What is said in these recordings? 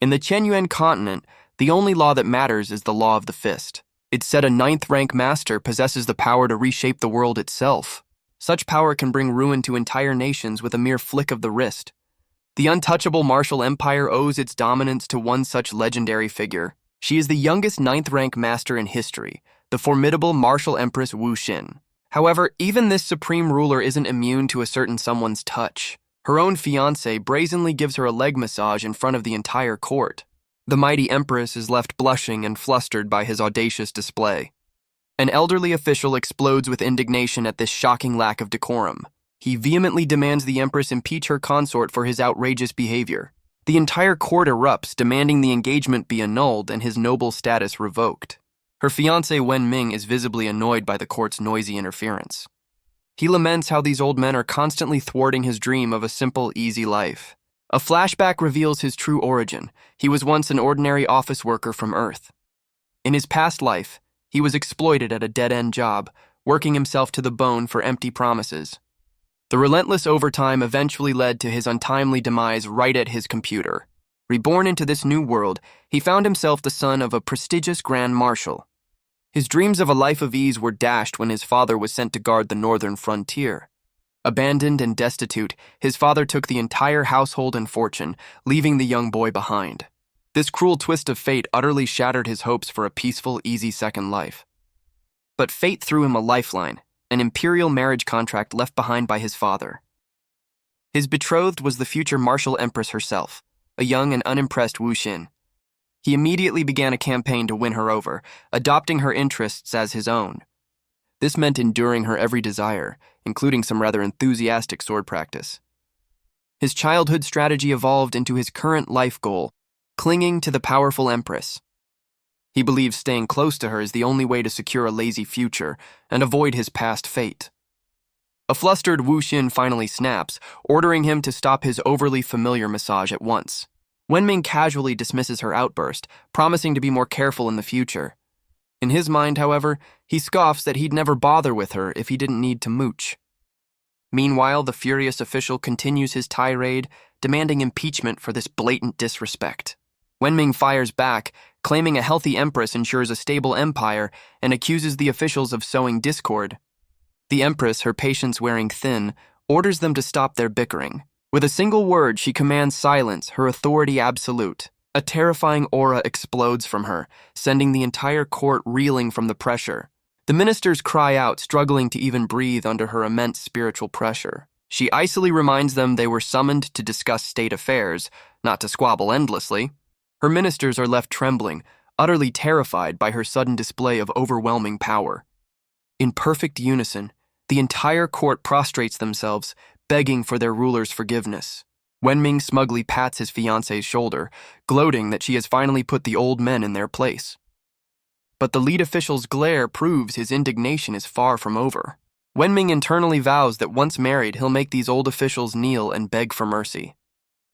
In the Qianyuan continent, the only law that matters is the law of the fist. It said a ninth-rank master possesses the power to reshape the world itself. Such power can bring ruin to entire nations with a mere flick of the wrist. The untouchable martial empire owes its dominance to one such legendary figure. She is the youngest ninth-rank master in history, the formidable martial empress Wu Xin. However, even this supreme ruler isn't immune to a certain someone's touch. Her own fiancé brazenly gives her a leg massage in front of the entire court. The mighty empress is left blushing and flustered by his audacious display. An elderly official explodes with indignation at this shocking lack of decorum. He vehemently demands the empress impeach her consort for his outrageous behavior. The entire court erupts, demanding the engagement be annulled and his noble status revoked. Her fiancé Wen Ming is visibly annoyed by the court's noisy interference. He laments how these old men are constantly thwarting his dream of a simple, easy life. A flashback reveals his true origin. He was once an ordinary office worker from Earth. In his past life, he was exploited at a dead-end job, working himself to the bone for empty promises. The relentless overtime eventually led to his untimely demise right at his computer. Reborn into this new world, he found himself the son of a prestigious Grand Marshal. His dreams of a life of ease were dashed when his father was sent to guard the northern frontier. Abandoned and destitute, his father took the entire household and fortune, leaving the young boy behind. This cruel twist of fate utterly shattered his hopes for a peaceful, easy second life. But fate threw him a lifeline, an imperial marriage contract left behind by his father. His betrothed was the future martial empress herself, a young and unimpressed Wu Xin. He immediately began a campaign to win her over, adopting her interests as his own. This meant enduring her every desire, including some rather enthusiastic sword practice. His childhood strategy evolved into his current life goal, clinging to the powerful empress. He believes staying close to her is the only way to secure a lazy future and avoid his past fate. A flustered Wu Xin finally snaps, ordering him to stop his overly familiar massage at once. Wenming casually dismisses her outburst, promising to be more careful in the future. In his mind, however, he scoffs that he'd never bother with her if he didn't need to mooch. Meanwhile, the furious official continues his tirade, demanding impeachment for this blatant disrespect. Wenming fires back, claiming a healthy empress ensures a stable empire, and accuses the officials of sowing discord. The empress, her patience wearing thin, orders them to stop their bickering. With a single word, she commands silence, her authority absolute. A terrifying aura explodes from her, sending the entire court reeling from the pressure. The ministers cry out, struggling to even breathe under her immense spiritual pressure. She icily reminds them they were summoned to discuss state affairs, not to squabble endlessly. Her ministers are left trembling, utterly terrified by her sudden display of overwhelming power. In perfect unison, the entire court prostrates themselves, begging for their ruler's forgiveness. Wenming smugly pats his fiancé's shoulder, gloating that she has finally put the old men in their place. But the lead official's glare proves his indignation is far from over. Wenming internally vows that once married, he'll make these old officials kneel and beg for mercy.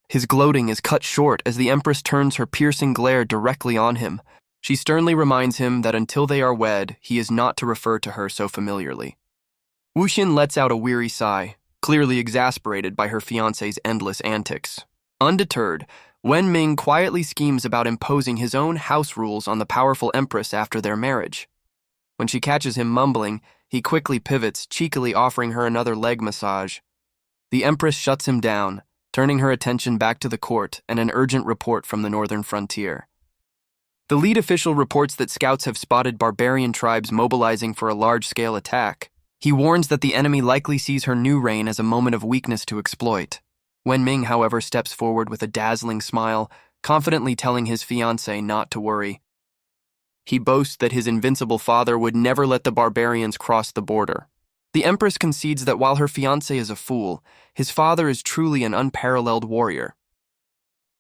His gloating is cut short as the empress turns her piercing glare directly on him. She sternly reminds him that until they are wed, he is not to refer to her so familiarly. Wu Xin lets out a weary sigh, clearly exasperated by her fiancé's endless antics. Undeterred, Wenming quietly schemes about imposing his own house rules on the powerful empress after their marriage. When she catches him mumbling, he quickly pivots, cheekily offering her another leg massage. The empress shuts him down, turning her attention back to the court and an urgent report from the northern frontier. The lead official reports that scouts have spotted barbarian tribes mobilizing for a large-scale attack. He warns that the enemy likely sees her new reign as a moment of weakness to exploit. Wenming, however, steps forward with a dazzling smile, confidently telling his fiancée not to worry. He boasts that his invincible father would never let the barbarians cross the border. The empress concedes that while her fiancé is a fool, his father is truly an unparalleled warrior.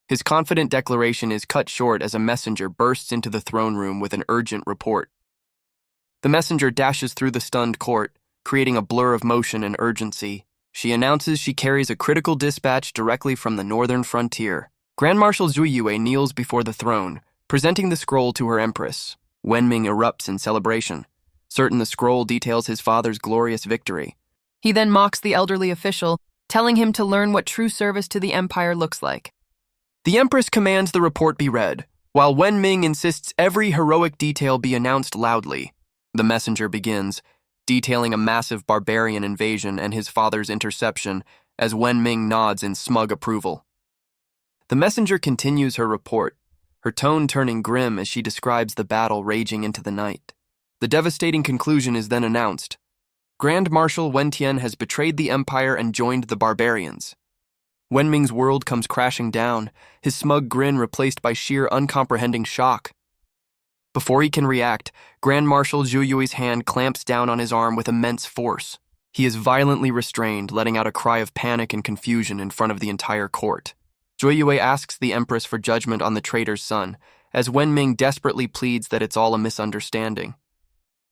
His confident declaration is cut short as a messenger bursts into the throne room with an urgent report. The messenger dashes through the stunned court, creating a blur of motion and urgency. She announces she carries a critical dispatch directly from the northern frontier. Grand Marshal Zhu Yue kneels before the throne, presenting the scroll to her empress. Wenming erupts in celebration, certain the scroll details his father's glorious victory. He then mocks the elderly official, telling him to learn what true service to the empire looks like. The Empress commands the report be read, while Wenming insists every heroic detail be announced loudly. The messenger begins, detailing a massive barbarian invasion and his father's interception as Wenming nods in smug approval. The messenger continues her report, her tone turning grim as she describes the battle raging into the night. The devastating conclusion is then announced. Grand Marshal Wentian has betrayed the Empire and joined the barbarians. Wenming's world comes crashing down, his smug grin replaced by sheer uncomprehending shock. Before he can react, Grand Marshal Zhu Yui's hand clamps down on his arm with immense force. He is violently restrained, letting out a cry of panic and confusion in front of the entire court. Zhu Yui asks the Empress for judgment on the traitor's son, as Wenming desperately pleads that it's all a misunderstanding.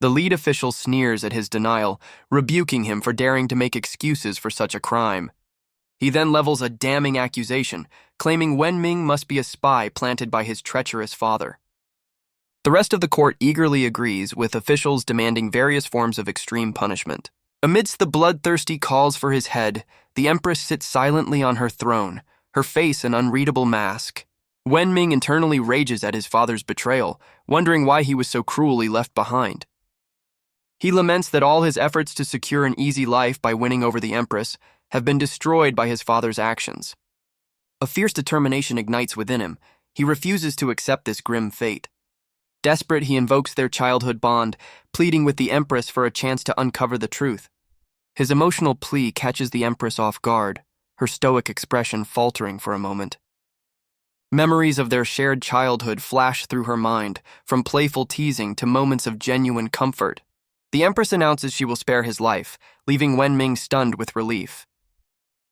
The lead official sneers at his denial, rebuking him for daring to make excuses for such a crime. He then levels a damning accusation, claiming Wenming must be a spy planted by his treacherous father. The rest of the court eagerly agrees, with officials demanding various forms of extreme punishment. Amidst the bloodthirsty calls for his head, the Empress sits silently on her throne, her face an unreadable mask. Wenming internally rages at his father's betrayal, wondering why he was so cruelly left behind. He laments that all his efforts to secure an easy life by winning over the Empress have been destroyed by his father's actions. A fierce determination ignites within him. He refuses to accept this grim fate. Desperate, he invokes their childhood bond, pleading with the Empress for a chance to uncover the truth. His emotional plea catches the Empress off guard, her stoic expression faltering for a moment. Memories of their shared childhood flash through her mind, from playful teasing to moments of genuine comfort. The Empress announces she will spare his life, leaving Wenming stunned with relief.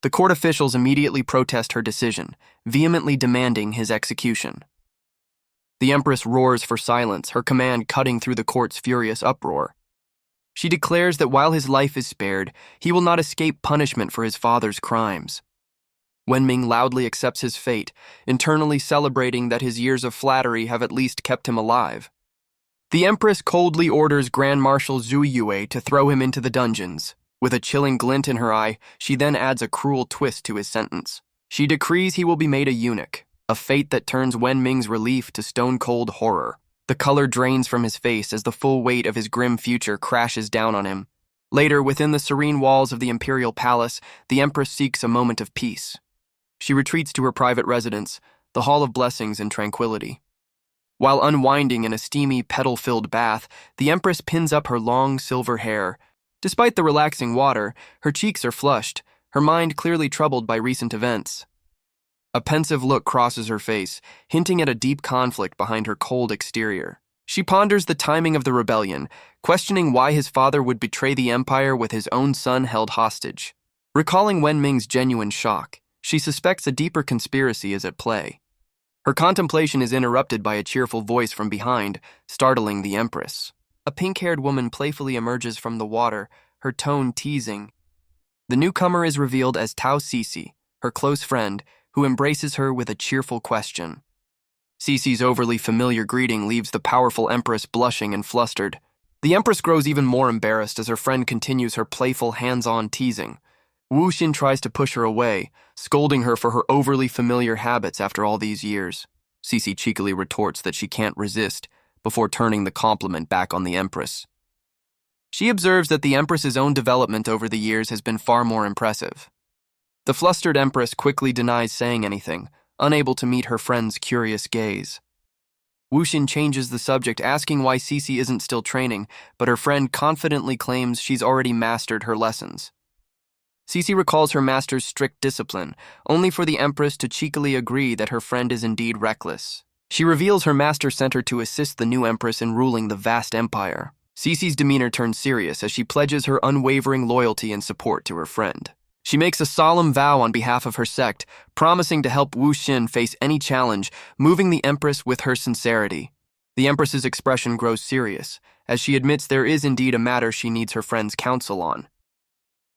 The court officials immediately protest her decision, vehemently demanding his execution. The Empress roars for silence, her command cutting through the court's furious uproar. She declares that while his life is spared, he will not escape punishment for his father's crimes. Wenming loudly accepts his fate, internally celebrating that his years of flattery have at least kept him alive. The Empress coldly orders Grand Marshal Zhu Yui to throw him into the dungeons. With a chilling glint in her eye, she then adds a cruel twist to his sentence. She decrees he will be made a eunuch, a fate that turns Wenming's relief to stone-cold horror. The color drains from his face as the full weight of his grim future crashes down on him. Later, within the serene walls of the imperial palace, the Empress seeks a moment of peace. She retreats to her private residence, the Hall of Blessings and Tranquility. While unwinding in a steamy, petal-filled bath, the Empress pins up her long silver hair. Despite the relaxing water, her cheeks are flushed, her mind clearly troubled by recent events. A pensive look crosses her face, hinting at a deep conflict behind her cold exterior. She ponders the timing of the rebellion, questioning why his father would betray the Empire with his own son held hostage. Recalling Wenming's genuine shock, she suspects a deeper conspiracy is at play. Her contemplation is interrupted by a cheerful voice from behind, startling the Empress. A pink-haired woman playfully emerges from the water, her tone teasing. The newcomer is revealed as Tao Cici, her close friend, who embraces her with a cheerful question. Cici's overly familiar greeting leaves the powerful Empress blushing and flustered. The Empress grows even more embarrassed as her friend continues her playful hands-on teasing. Wu Xin tries to push her away, scolding her for her overly familiar habits after all these years. Cici cheekily retorts that she can't resist, before turning the compliment back on the Empress. She observes that the Empress's own development over the years has been far more impressive. The flustered Empress quickly denies saying anything, unable to meet her friend's curious gaze. Wu Xin changes the subject, asking why Cici isn't still training, but her friend confidently claims she's already mastered her lessons. Cici recalls her master's strict discipline, only for the Empress to cheekily agree that her friend is indeed reckless. She reveals her master sent her to assist the new Empress in ruling the vast empire. Cici's demeanor turns serious as she pledges her unwavering loyalty and support to her friend. She makes a solemn vow on behalf of her sect, promising to help Wu Xin face any challenge, moving the Empress with her sincerity. The Empress's expression grows serious, as she admits there is indeed a matter she needs her friend's counsel on.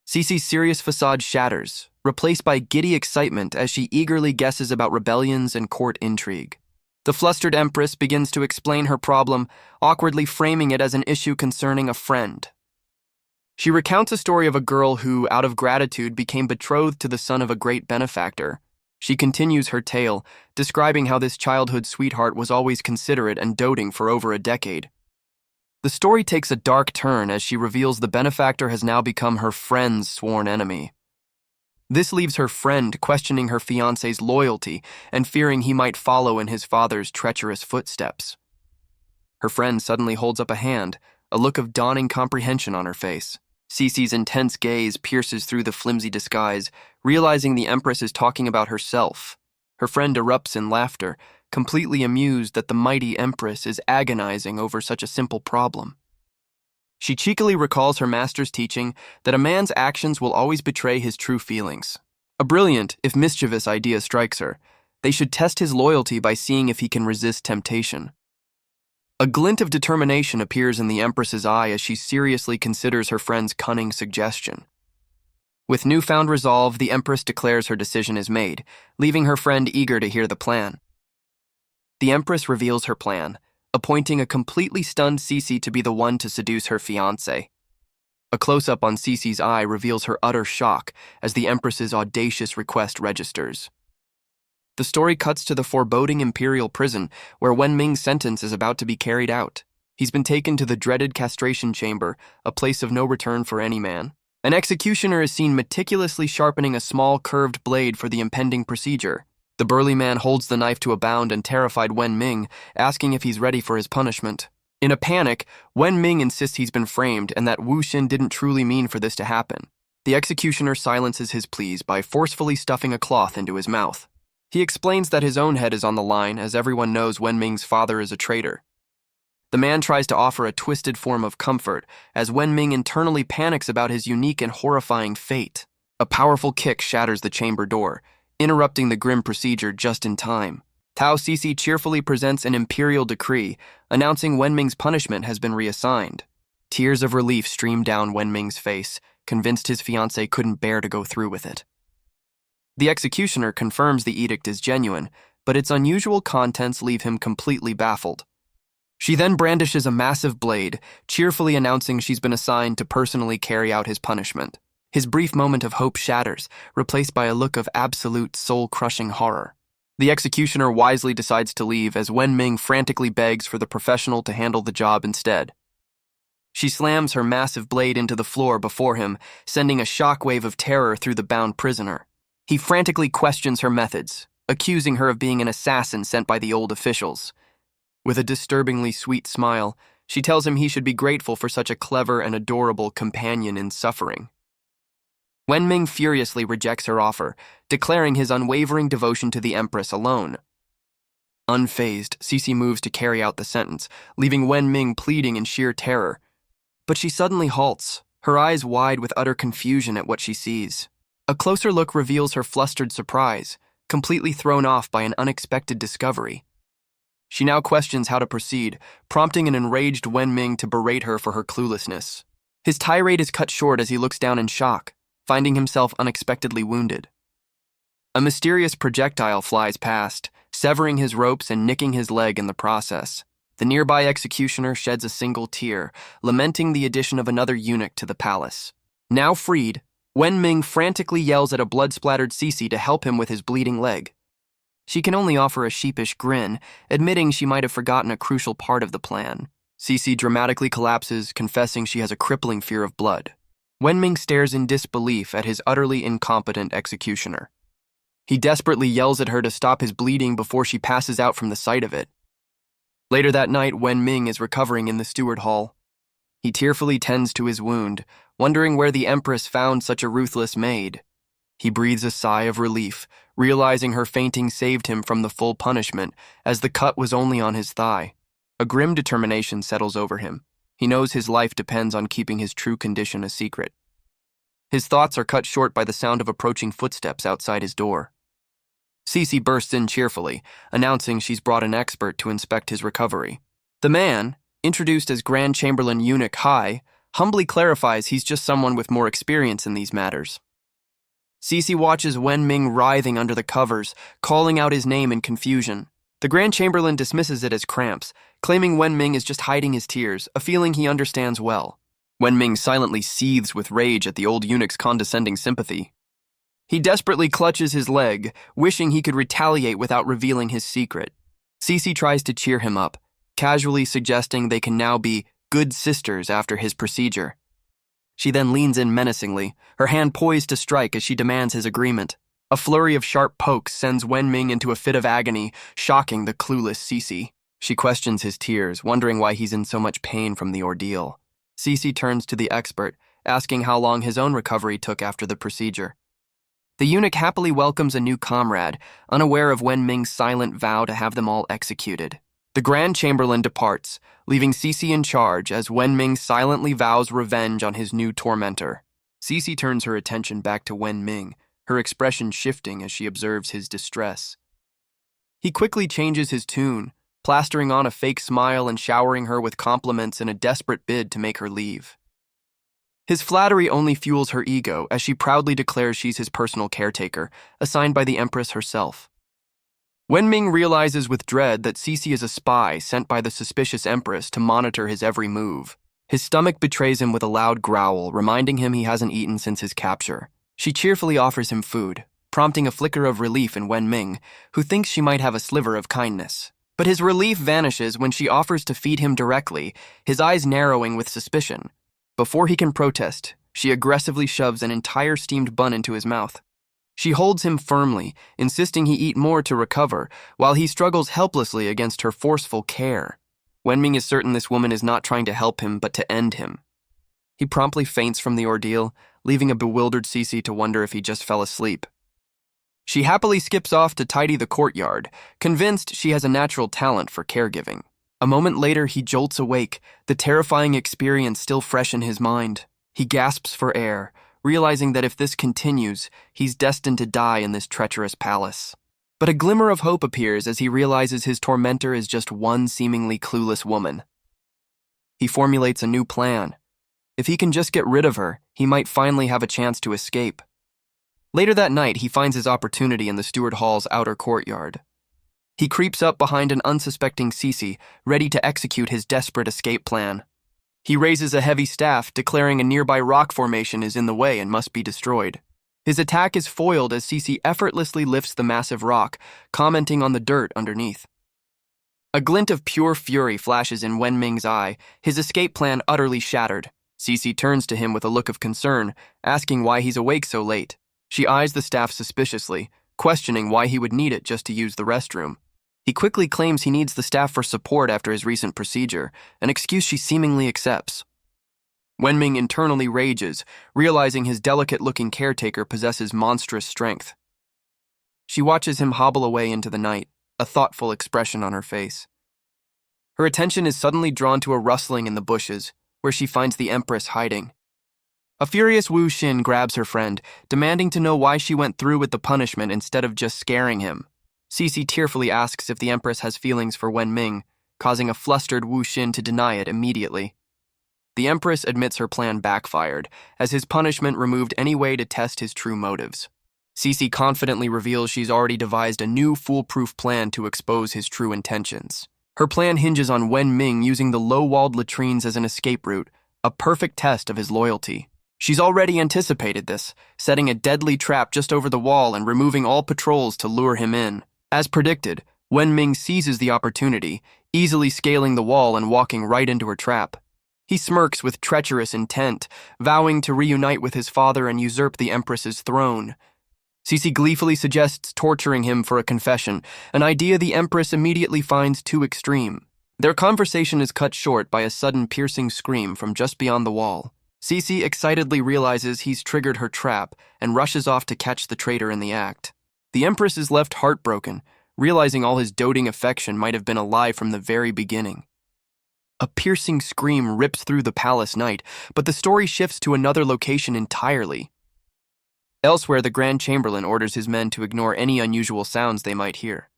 Cici's serious facade shatters, replaced by giddy excitement as she eagerly guesses about rebellions and court intrigue. The flustered Empress begins to explain her problem, awkwardly framing it as an issue concerning a friend. She recounts a story of a girl who, out of gratitude, became betrothed to the son of a great benefactor. She continues her tale, describing how this childhood sweetheart was always considerate and doting for over a decade. The story takes a dark turn as she reveals the benefactor has now become her friend's sworn enemy. This leaves her friend questioning her fiancé's loyalty and fearing he might follow in his father's treacherous footsteps. Her friend suddenly holds up a hand, a look of dawning comprehension on her face. Cece's intense gaze pierces through the flimsy disguise, realizing the Empress is talking about herself. Her friend erupts in laughter, completely amused that the mighty Empress is agonizing over such a simple problem. She cheekily recalls her master's teaching that a man's actions will always betray his true feelings. A brilliant, if mischievous, idea strikes her. They should test his loyalty by seeing if he can resist temptation. A glint of determination appears in the Empress's eye as she seriously considers her friend's cunning suggestion. With newfound resolve, the Empress declares her decision is made, leaving her friend eager to hear the plan. The Empress reveals her plan, appointing a completely stunned Cece to be the one to seduce her fiancé. A close-up on Cece's eye reveals her utter shock as the Empress's audacious request registers. The story cuts to the foreboding imperial prison where Wenming's sentence is about to be carried out. He's been taken to the dreaded castration chamber, a place of no return for any man. An executioner is seen meticulously sharpening a small curved blade for the impending procedure. The burly man holds the knife to a bound and terrified Wenming, asking if he's ready for his punishment. In a panic, Wenming insists he's been framed and that Wu Xin didn't truly mean for this to happen. The executioner silences his pleas by forcefully stuffing a cloth into his mouth. He explains that his own head is on the line, as everyone knows Wenming's father is a traitor. The man tries to offer a twisted form of comfort, as Wenming internally panics about his unique and horrifying fate. A powerful kick shatters the chamber door, interrupting the grim procedure just in time. Tao Cece cheerfully presents an imperial decree, announcing Wenming's punishment has been reassigned. Tears of relief stream down Wenming's face, convinced his fiancée couldn't bear to go through with it. The executioner confirms the edict is genuine, but its unusual contents leave him completely baffled. She then brandishes a massive blade, cheerfully announcing she's been assigned to personally carry out his punishment. His brief moment of hope shatters, replaced by a look of absolute soul-crushing horror. The executioner wisely decides to leave as Wenming frantically begs for the professional to handle the job instead. She slams her massive blade into the floor before him, sending a shockwave of terror through the bound prisoner. He frantically questions her methods, accusing her of being an assassin sent by the old officials. With a disturbingly sweet smile, she tells him he should be grateful for such a clever and adorable companion in suffering. Wenming furiously rejects her offer, declaring his unwavering devotion to the Empress alone. Unfazed, Cece moves to carry out the sentence, leaving Wenming pleading in sheer terror. But she suddenly halts, her eyes wide with utter confusion at what she sees. A closer look reveals her flustered surprise, completely thrown off by an unexpected discovery. She now questions how to proceed, prompting an enraged Wenming to berate her for her cluelessness. His tirade is cut short as he looks down in shock, finding himself unexpectedly wounded. A mysterious projectile flies past, severing his ropes and nicking his leg in the process. The nearby executioner sheds a single tear, lamenting the addition of another eunuch to the palace. Now freed, Wenming frantically yells at a blood-splattered Cece to help him with his bleeding leg. She can only offer a sheepish grin, admitting she might have forgotten a crucial part of the plan. Cece dramatically collapses, confessing she has a crippling fear of blood. Wenming stares in disbelief at his utterly incompetent executioner. He desperately yells at her to stop his bleeding before she passes out from the sight of it. Later that night, Wenming is recovering in the steward hall. He tearfully tends to his wound, wondering where the Empress found such a ruthless maid. He breathes a sigh of relief, realizing her fainting saved him from the full punishment, as the cut was only on his thigh. A grim determination settles over him. He knows his life depends on keeping his true condition a secret. His thoughts are cut short by the sound of approaching footsteps outside his door. Cece bursts in cheerfully, announcing she's brought an expert to inspect his recovery. The man, introduced as Grand Chamberlain Eunuch Hai, humbly clarifies he's just someone with more experience in these matters. Cece watches Wenming writhing under the covers, calling out his name in confusion. The Grand Chamberlain dismisses it as cramps, claiming Wenming is just hiding his tears, a feeling he understands well. Wenming silently seethes with rage at the old eunuch's condescending sympathy. He desperately clutches his leg, wishing he could retaliate without revealing his secret. Cece tries to cheer him up, casually suggesting they can now be good sisters after his procedure. She then leans in menacingly, her hand poised to strike as she demands his agreement. A flurry of sharp pokes sends Wenming into a fit of agony, shocking the clueless Cece. She questions his tears, wondering why he's in so much pain from the ordeal. Cece turns to the expert, asking how long his own recovery took after the procedure. The eunuch happily welcomes a new comrade, unaware of Wenming's silent vow to have them all executed. The Grand Chamberlain departs, leaving Cece in charge as Wenming silently vows revenge on his new tormentor. Cece turns her attention back to Wenming, her expression shifting as she observes his distress. He quickly changes his tune, plastering on a fake smile and showering her with compliments in a desperate bid to make her leave. His flattery only fuels her ego as she proudly declares she's his personal caretaker, assigned by the Empress herself. Wenming realizes with dread that Cece is a spy sent by the suspicious Empress to monitor his every move. His stomach betrays him with a loud growl, reminding him he hasn't eaten since his capture. She cheerfully offers him food, prompting a flicker of relief in Wenming, who thinks she might have a sliver of kindness. But his relief vanishes when she offers to feed him directly, his eyes narrowing with suspicion. Before he can protest, she aggressively shoves an entire steamed bun into his mouth. She holds him firmly, insisting he eat more to recover, while he struggles helplessly against her forceful care. Wenming is certain this woman is not trying to help him, but to end him. He promptly faints from the ordeal, leaving a bewildered Cece to wonder if he just fell asleep. She happily skips off to tidy the courtyard, convinced she has a natural talent for caregiving. A moment later, he jolts awake, the terrifying experience still fresh in his mind. He gasps for air, realizing that if this continues, he's destined to die in this treacherous palace. But a glimmer of hope appears as he realizes his tormentor is just one seemingly clueless woman. He formulates a new plan. If he can just get rid of her, he might finally have a chance to escape. Later that night, he finds his opportunity in the Steward Hall's outer courtyard. He creeps up behind an unsuspecting Cece, ready to execute his desperate escape plan. He raises a heavy staff, declaring a nearby rock formation is in the way and must be destroyed. His attack is foiled as Cece effortlessly lifts the massive rock, commenting on the dirt underneath. A glint of pure fury flashes in Wenming's eye, his escape plan utterly shattered. Cece turns to him with a look of concern, asking why he's awake so late. She eyes the staff suspiciously, questioning why he would need it just to use the restroom. He quickly claims he needs the staff for support after his recent procedure, an excuse she seemingly accepts. Wenming internally rages, realizing his delicate-looking caretaker possesses monstrous strength. She watches him hobble away into the night, a thoughtful expression on her face. Her attention is suddenly drawn to a rustling in the bushes, where she finds the Empress hiding. A furious Wu Xin grabs her friend, demanding to know why she went through with the punishment instead of just scaring him. Cece tearfully asks if the Empress has feelings for Wenming, causing a flustered Wu Xin to deny it immediately. The Empress admits her plan backfired, as his punishment removed any way to test his true motives. Cece confidently reveals she's already devised a new foolproof plan to expose his true intentions. Her plan hinges on Wenming using the low-walled latrines as an escape route, a perfect test of his loyalty. She's already anticipated this, setting a deadly trap just over the wall and removing all patrols to lure him in. As predicted, Wenming seizes the opportunity, easily scaling the wall and walking right into her trap. He smirks with treacherous intent, vowing to reunite with his father and usurp the Empress's throne. Cece gleefully suggests torturing him for a confession, an idea the Empress immediately finds too extreme. Their conversation is cut short by a sudden piercing scream from just beyond the wall. Cece excitedly realizes he's triggered her trap and rushes off to catch the traitor in the act. The Empress is left heartbroken, realizing all his doting affection might have been a lie from the very beginning. A piercing scream rips through the palace night, but the story shifts to another location entirely. Elsewhere, the Grand Chamberlain orders his men to ignore any unusual sounds they might hear.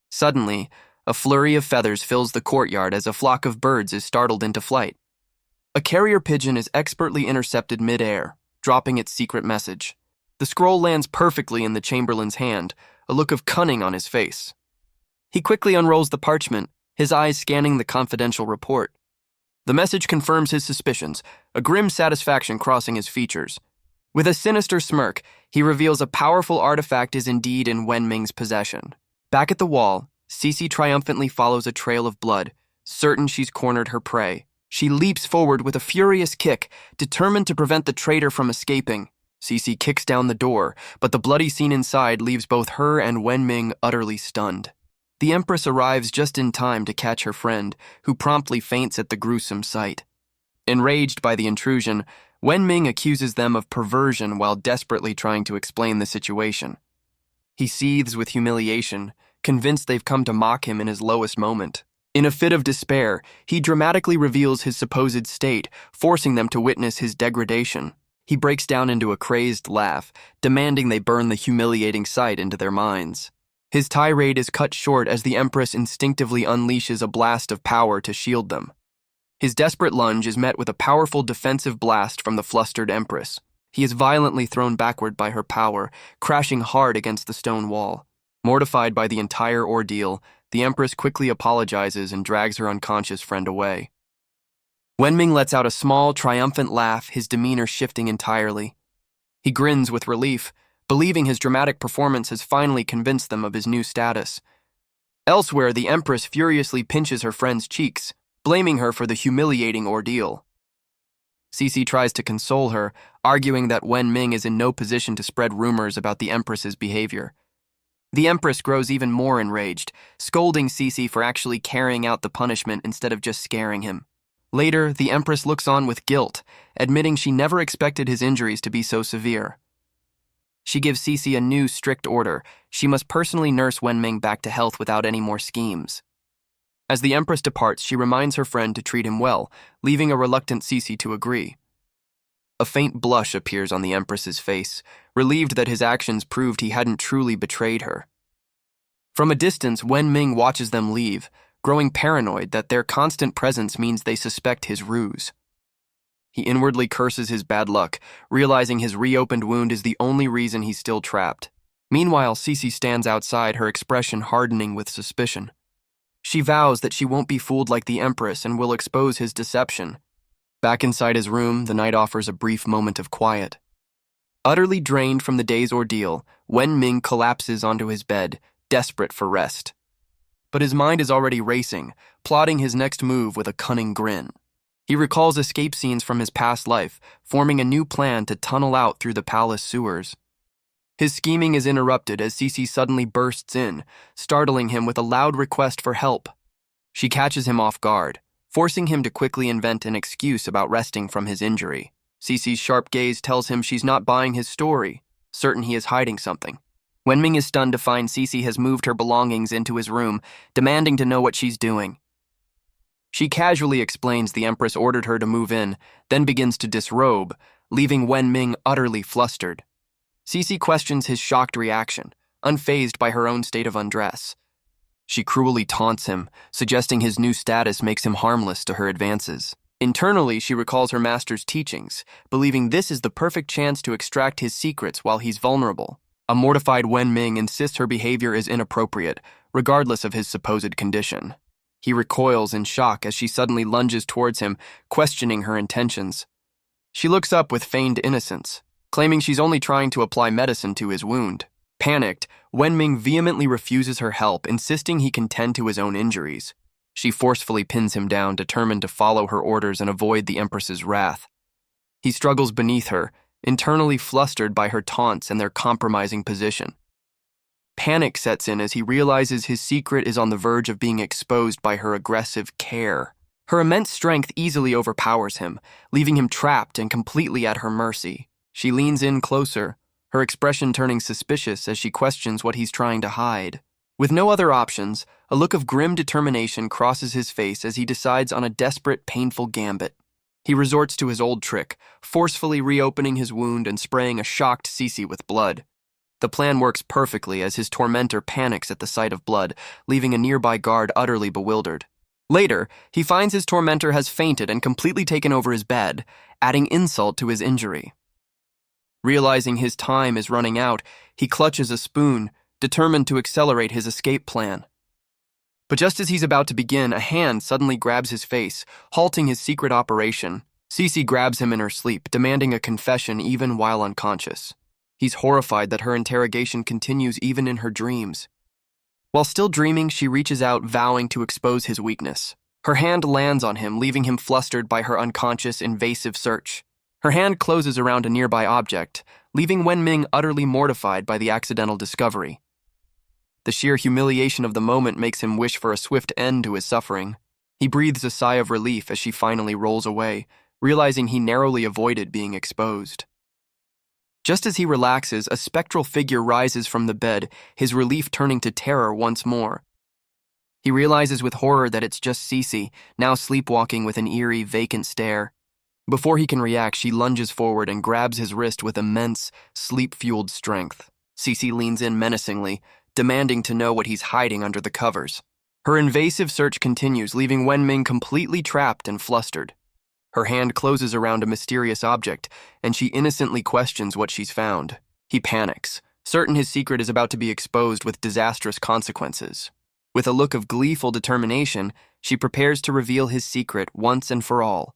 Suddenly, a flurry of feathers fills the courtyard as a flock of birds is startled into flight. A carrier pigeon is expertly intercepted mid-air, dropping its secret message. The scroll lands perfectly in the Chamberlain's hand, a look of cunning on his face. He quickly unrolls the parchment, his eyes scanning the confidential report. The message confirms his suspicions, a grim satisfaction crossing his features. With a sinister smirk, he reveals a powerful artifact is indeed in Wenming's possession. Back at the wall, Cece triumphantly follows a trail of blood, certain she's cornered her prey. She leaps forward with a furious kick, determined to prevent the traitor from escaping. Cece kicks down the door, but the bloody scene inside leaves both her and Wenming utterly stunned. The Empress arrives just in time to catch her friend, who promptly faints at the gruesome sight. Enraged by the intrusion, Wenming accuses them of perversion while desperately trying to explain the situation. He seethes with humiliation, convinced they've come to mock him in his lowest moment. In a fit of despair, he dramatically reveals his supposed state, forcing them to witness his degradation. He breaks down into a crazed laugh, demanding they burn the humiliating sight into their minds. His tirade is cut short as the Empress instinctively unleashes a blast of power to shield them. His desperate lunge is met with a powerful defensive blast from the flustered Empress. He is violently thrown backward by her power, crashing hard against the stone wall. Mortified by the entire ordeal, the Empress quickly apologizes and drags her unconscious friend away. Wenming lets out a small, triumphant laugh, his demeanor shifting entirely. He grins with relief, believing his dramatic performance has finally convinced them of his new status. Elsewhere, the Empress furiously pinches her friend's cheeks, blaming her for the humiliating ordeal. Cece tries to console her, arguing that Wenming is in no position to spread rumors about the Empress's behavior. The Empress grows even more enraged, scolding Cece for actually carrying out the punishment instead of just scaring him. Later, the Empress looks on with guilt, admitting she never expected his injuries to be so severe. She gives Cece a new strict order. She must personally nurse Wenming back to health without any more schemes. As the Empress departs, she reminds her friend to treat him well, leaving a reluctant Cece to agree. A faint blush appears on the Empress's face, relieved that his actions proved he hadn't truly betrayed her. From a distance, Wenming watches them leave, growing paranoid that their constant presence means they suspect his ruse. He inwardly curses his bad luck, realizing his reopened wound is the only reason he's still trapped. Meanwhile, Cece stands outside, her expression hardening with suspicion. She vows that she won't be fooled like the Empress and will expose his deception. Back inside his room, the night offers a brief moment of quiet. Utterly drained from the day's ordeal, Wenming collapses onto his bed, desperate for rest. But his mind is already racing, plotting his next move with a cunning grin. He recalls escape scenes from his past life, forming a new plan to tunnel out through the palace sewers. His scheming is interrupted as Cece suddenly bursts in, startling him with a loud request for help. She catches him off guard, forcing him to quickly invent an excuse about resting from his injury. Cece's sharp gaze tells him she's not buying his story, certain he is hiding something. Wenming is stunned to find Cece has moved her belongings into his room, demanding to know what she's doing. She casually explains the Empress ordered her to move in, then begins to disrobe, leaving Wenming utterly flustered. Cece questions his shocked reaction, unfazed by her own state of undress. She cruelly taunts him, suggesting his new status makes him harmless to her advances. Internally, she recalls her master's teachings, believing this is the perfect chance to extract his secrets while he's vulnerable. A mortified Wenming insists her behavior is inappropriate, regardless of his supposed condition. He recoils in shock as she suddenly lunges towards him, questioning her intentions. She looks up with feigned innocence, claiming she's only trying to apply medicine to his wound. Panicked, Wenming vehemently refuses her help, insisting he can tend to his own injuries. She forcefully pins him down, determined to follow her orders and avoid the Empress's wrath. He struggles beneath her, internally flustered by her taunts and their compromising position. Panic sets in as he realizes his secret is on the verge of being exposed by her aggressive care. Her immense strength easily overpowers him, leaving him trapped and completely at her mercy. She leans in closer, her expression turning suspicious as she questions what he's trying to hide. With no other options, a look of grim determination crosses his face as he decides on a desperate, painful gambit. He resorts to his old trick, forcefully reopening his wound and spraying a shocked Cece with blood. The plan works perfectly as his tormentor panics at the sight of blood, leaving a nearby guard utterly bewildered. Later, he finds his tormentor has fainted and completely taken over his bed, adding insult to his injury. Realizing his time is running out, he clutches a spoon, determined to accelerate his escape plan. But just as he's about to begin, a hand suddenly grabs his face, halting his secret operation. Cece grabs him in her sleep, demanding a confession even while unconscious. He's horrified that her interrogation continues even in her dreams. While still dreaming, she reaches out, vowing to expose his weakness. Her hand lands on him, leaving him flustered by her unconscious, invasive search. Her hand closes around a nearby object, leaving Wenming utterly mortified by the accidental discovery. The sheer humiliation of the moment makes him wish for a swift end to his suffering. He breathes a sigh of relief as she finally rolls away, realizing he narrowly avoided being exposed. Just as he relaxes, a spectral figure rises from the bed, his relief turning to terror once more. He realizes with horror that it's just Cece, now sleepwalking with an eerie, vacant stare. Before he can react, she lunges forward and grabs his wrist with immense, sleep-fueled strength. Cece leans in menacingly, demanding to know what he's hiding under the covers. Her invasive search continues, leaving Wenming completely trapped and flustered. Her hand closes around a mysterious object, and she innocently questions what she's found. He panics, certain his secret is about to be exposed with disastrous consequences. With a look of gleeful determination, she prepares to reveal his secret once and for all.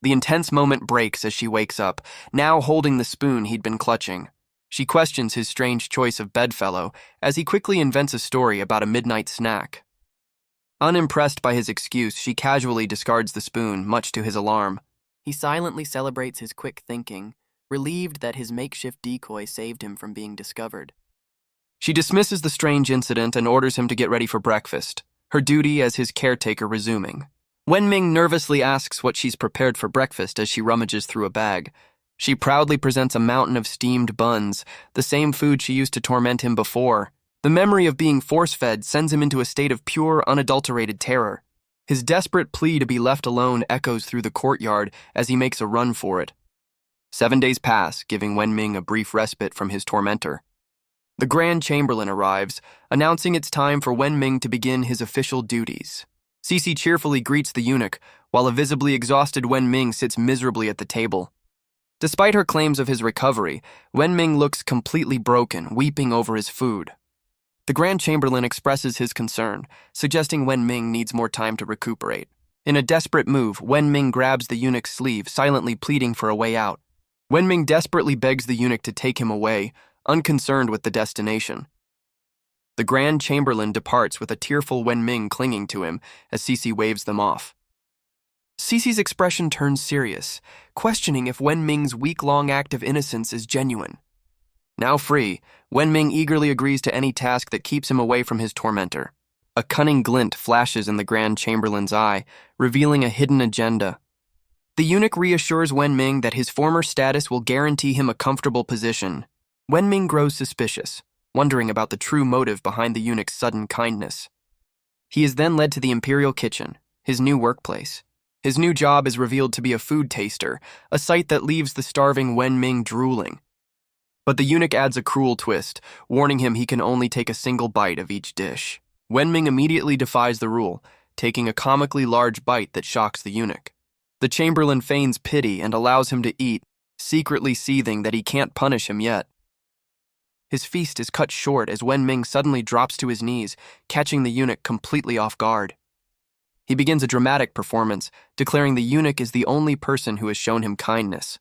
The intense moment breaks as she wakes up, now holding the spoon he'd been clutching. She questions his strange choice of bedfellow as he quickly invents a story about a midnight snack. Unimpressed by his excuse, she casually discards the spoon, much to his alarm. He silently celebrates his quick thinking, relieved that his makeshift decoy saved him from being discovered. She dismisses the strange incident and orders him to get ready for breakfast, her duty as his caretaker resuming. Wenming nervously asks what she's prepared for breakfast as she rummages through a bag. She proudly presents a mountain of steamed buns, the same food she used to torment him before. The memory of being force-fed sends him into a state of pure, unadulterated terror. His desperate plea to be left alone echoes through the courtyard as he makes a run for it. 7 days pass, giving Wenming a brief respite from his tormentor. The Grand Chamberlain arrives, announcing it's time for Wenming to begin his official duties. Cece cheerfully greets the eunuch, while a visibly exhausted Wenming sits miserably at the table. Despite her claims of his recovery, Wenming looks completely broken, weeping over his food. The Grand Chamberlain expresses his concern, suggesting Wenming needs more time to recuperate. In a desperate move, Wenming grabs the eunuch's sleeve, silently pleading for a way out. Wenming desperately begs the eunuch to take him away, unconcerned with the destination. The Grand Chamberlain departs with a tearful Wenming clinging to him as Cece waves them off. Cece's expression turns serious, questioning if Wenming's week-long act of innocence is genuine. Now free, Wenming eagerly agrees to any task that keeps him away from his tormentor. A cunning glint flashes in the Grand Chamberlain's eye, revealing a hidden agenda. The eunuch reassures Wenming that his former status will guarantee him a comfortable position. Wenming grows suspicious, wondering about the true motive behind the eunuch's sudden kindness. He is then led to the imperial kitchen, his new workplace. His new job is revealed to be a food taster, a sight that leaves the starving Wenming drooling. But the eunuch adds a cruel twist, warning him he can only take a single bite of each dish. Wenming immediately defies the rule, taking a comically large bite that shocks the eunuch. The Chamberlain feigns pity and allows him to eat, secretly seething that he can't punish him yet. His feast is cut short as Wenming suddenly drops to his knees, catching the eunuch completely off guard. He begins a dramatic performance, declaring the eunuch is the only person who has shown him kindness.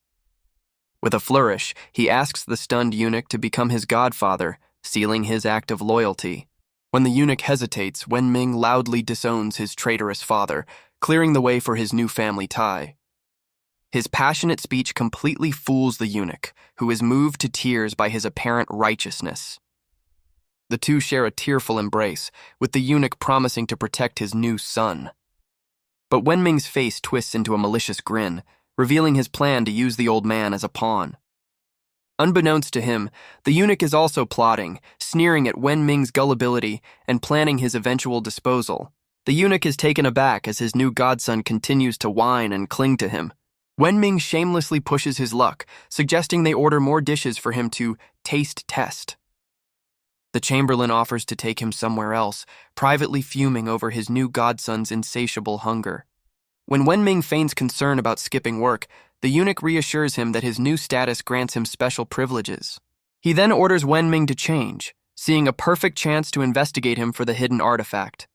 With a flourish, he asks the stunned eunuch to become his godfather, sealing his act of loyalty. When the eunuch hesitates, Wenming loudly disowns his traitorous father, clearing the way for his new family tie. His passionate speech completely fools the eunuch, who is moved to tears by his apparent righteousness. The two share a tearful embrace, with the eunuch promising to protect his new son. But Wenming's face twists into a malicious grin, revealing his plan to use the old man as a pawn. Unbeknownst to him, the eunuch is also plotting, sneering at Wenming's gullibility and planning his eventual disposal. The eunuch is taken aback as his new godson continues to whine and cling to him. Wenming shamelessly pushes his luck, suggesting they order more dishes for him to taste test. The Chamberlain offers to take him somewhere else, privately fuming over his new godson's insatiable hunger. When Wenming feigns concern about skipping work, the eunuch reassures him that his new status grants him special privileges. He then orders Wenming to change, seeing a perfect chance to investigate him for the hidden artifact.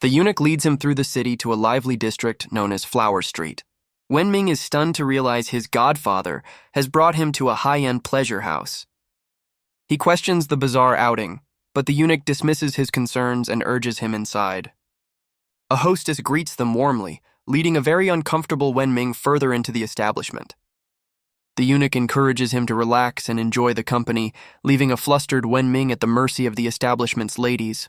The eunuch leads him through the city to a lively district known as Flower Street. Wenming is stunned to realize his godfather has brought him to a high-end pleasure house. He questions the bizarre outing, but the eunuch dismisses his concerns and urges him inside. A hostess greets them warmly, leading a very uncomfortable Wenming further into the establishment. The eunuch encourages him to relax and enjoy the company, leaving a flustered Wenming at the mercy of the establishment's ladies.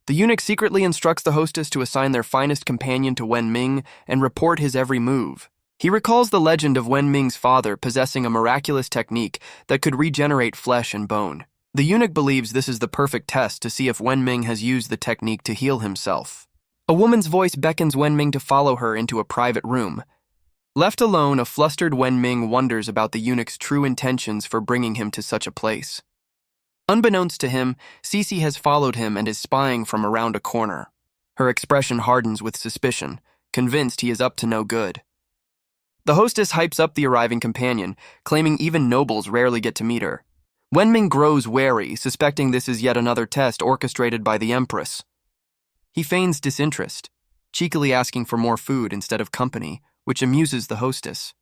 The eunuch secretly instructs the hostess to assign their finest companion to Wenming and report his every move. He recalls the legend of Wenming's father possessing a miraculous technique that could regenerate flesh and bone. The eunuch believes this is the perfect test to see if Wenming has used the technique to heal himself. A woman's voice beckons Wenming to follow her into a private room. Left alone, a flustered Wenming wonders about the eunuch's true intentions for bringing him to such a place. Unbeknownst to him, Cece has followed him and is spying from around a corner. Her expression hardens with suspicion, convinced he is up to no good. The hostess hypes up the arriving companion, claiming even nobles rarely get to meet her. Wenming grows wary, suspecting this is yet another test orchestrated by the Empress. He feigns disinterest, cheekily asking for more food instead of company, which amuses the hostess.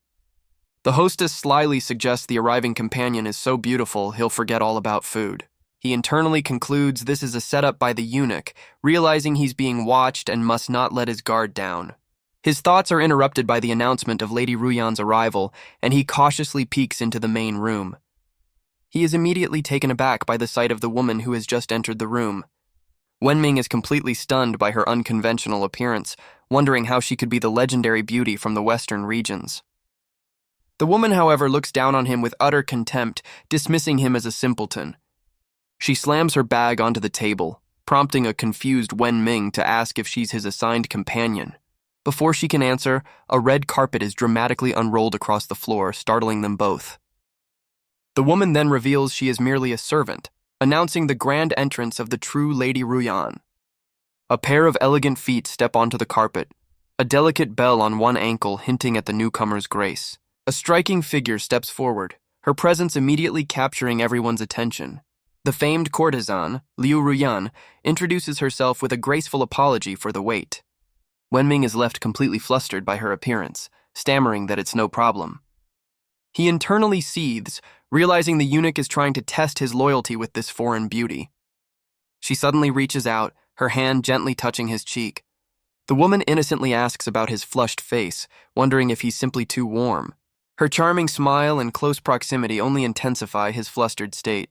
The hostess slyly suggests the arriving companion is so beautiful he'll forget all about food. He internally concludes this is a setup by the eunuch, realizing he's being watched and must not let his guard down. His thoughts are interrupted by the announcement of Lady Ruyan's arrival, and he cautiously peeks into the main room. He is immediately taken aback by the sight of the woman who has just entered the room. Wenming is completely stunned by her unconventional appearance, wondering how she could be the legendary beauty from the western regions. The woman, however, looks down on him with utter contempt, dismissing him as a simpleton. She slams her bag onto the table, prompting a confused Wenming to ask if she's his assigned companion. Before she can answer, a red carpet is dramatically unrolled across the floor, startling them both. The woman then reveals she is merely a servant, announcing the grand entrance of the true Lady Ruyan. A pair of elegant feet step onto the carpet, a delicate bell on one ankle hinting at the newcomer's grace. A striking figure steps forward, her presence immediately capturing everyone's attention. The famed courtesan, Liu Ruyan, introduces herself with a graceful apology for the wait. Wenming is left completely flustered by her appearance, stammering that it's no problem. He internally seethes, realizing the eunuch is trying to test his loyalty with this foreign beauty. She suddenly reaches out, her hand gently touching his cheek. The woman innocently asks about his flushed face, wondering if he's simply too warm. Her charming smile and close proximity only intensify his flustered state.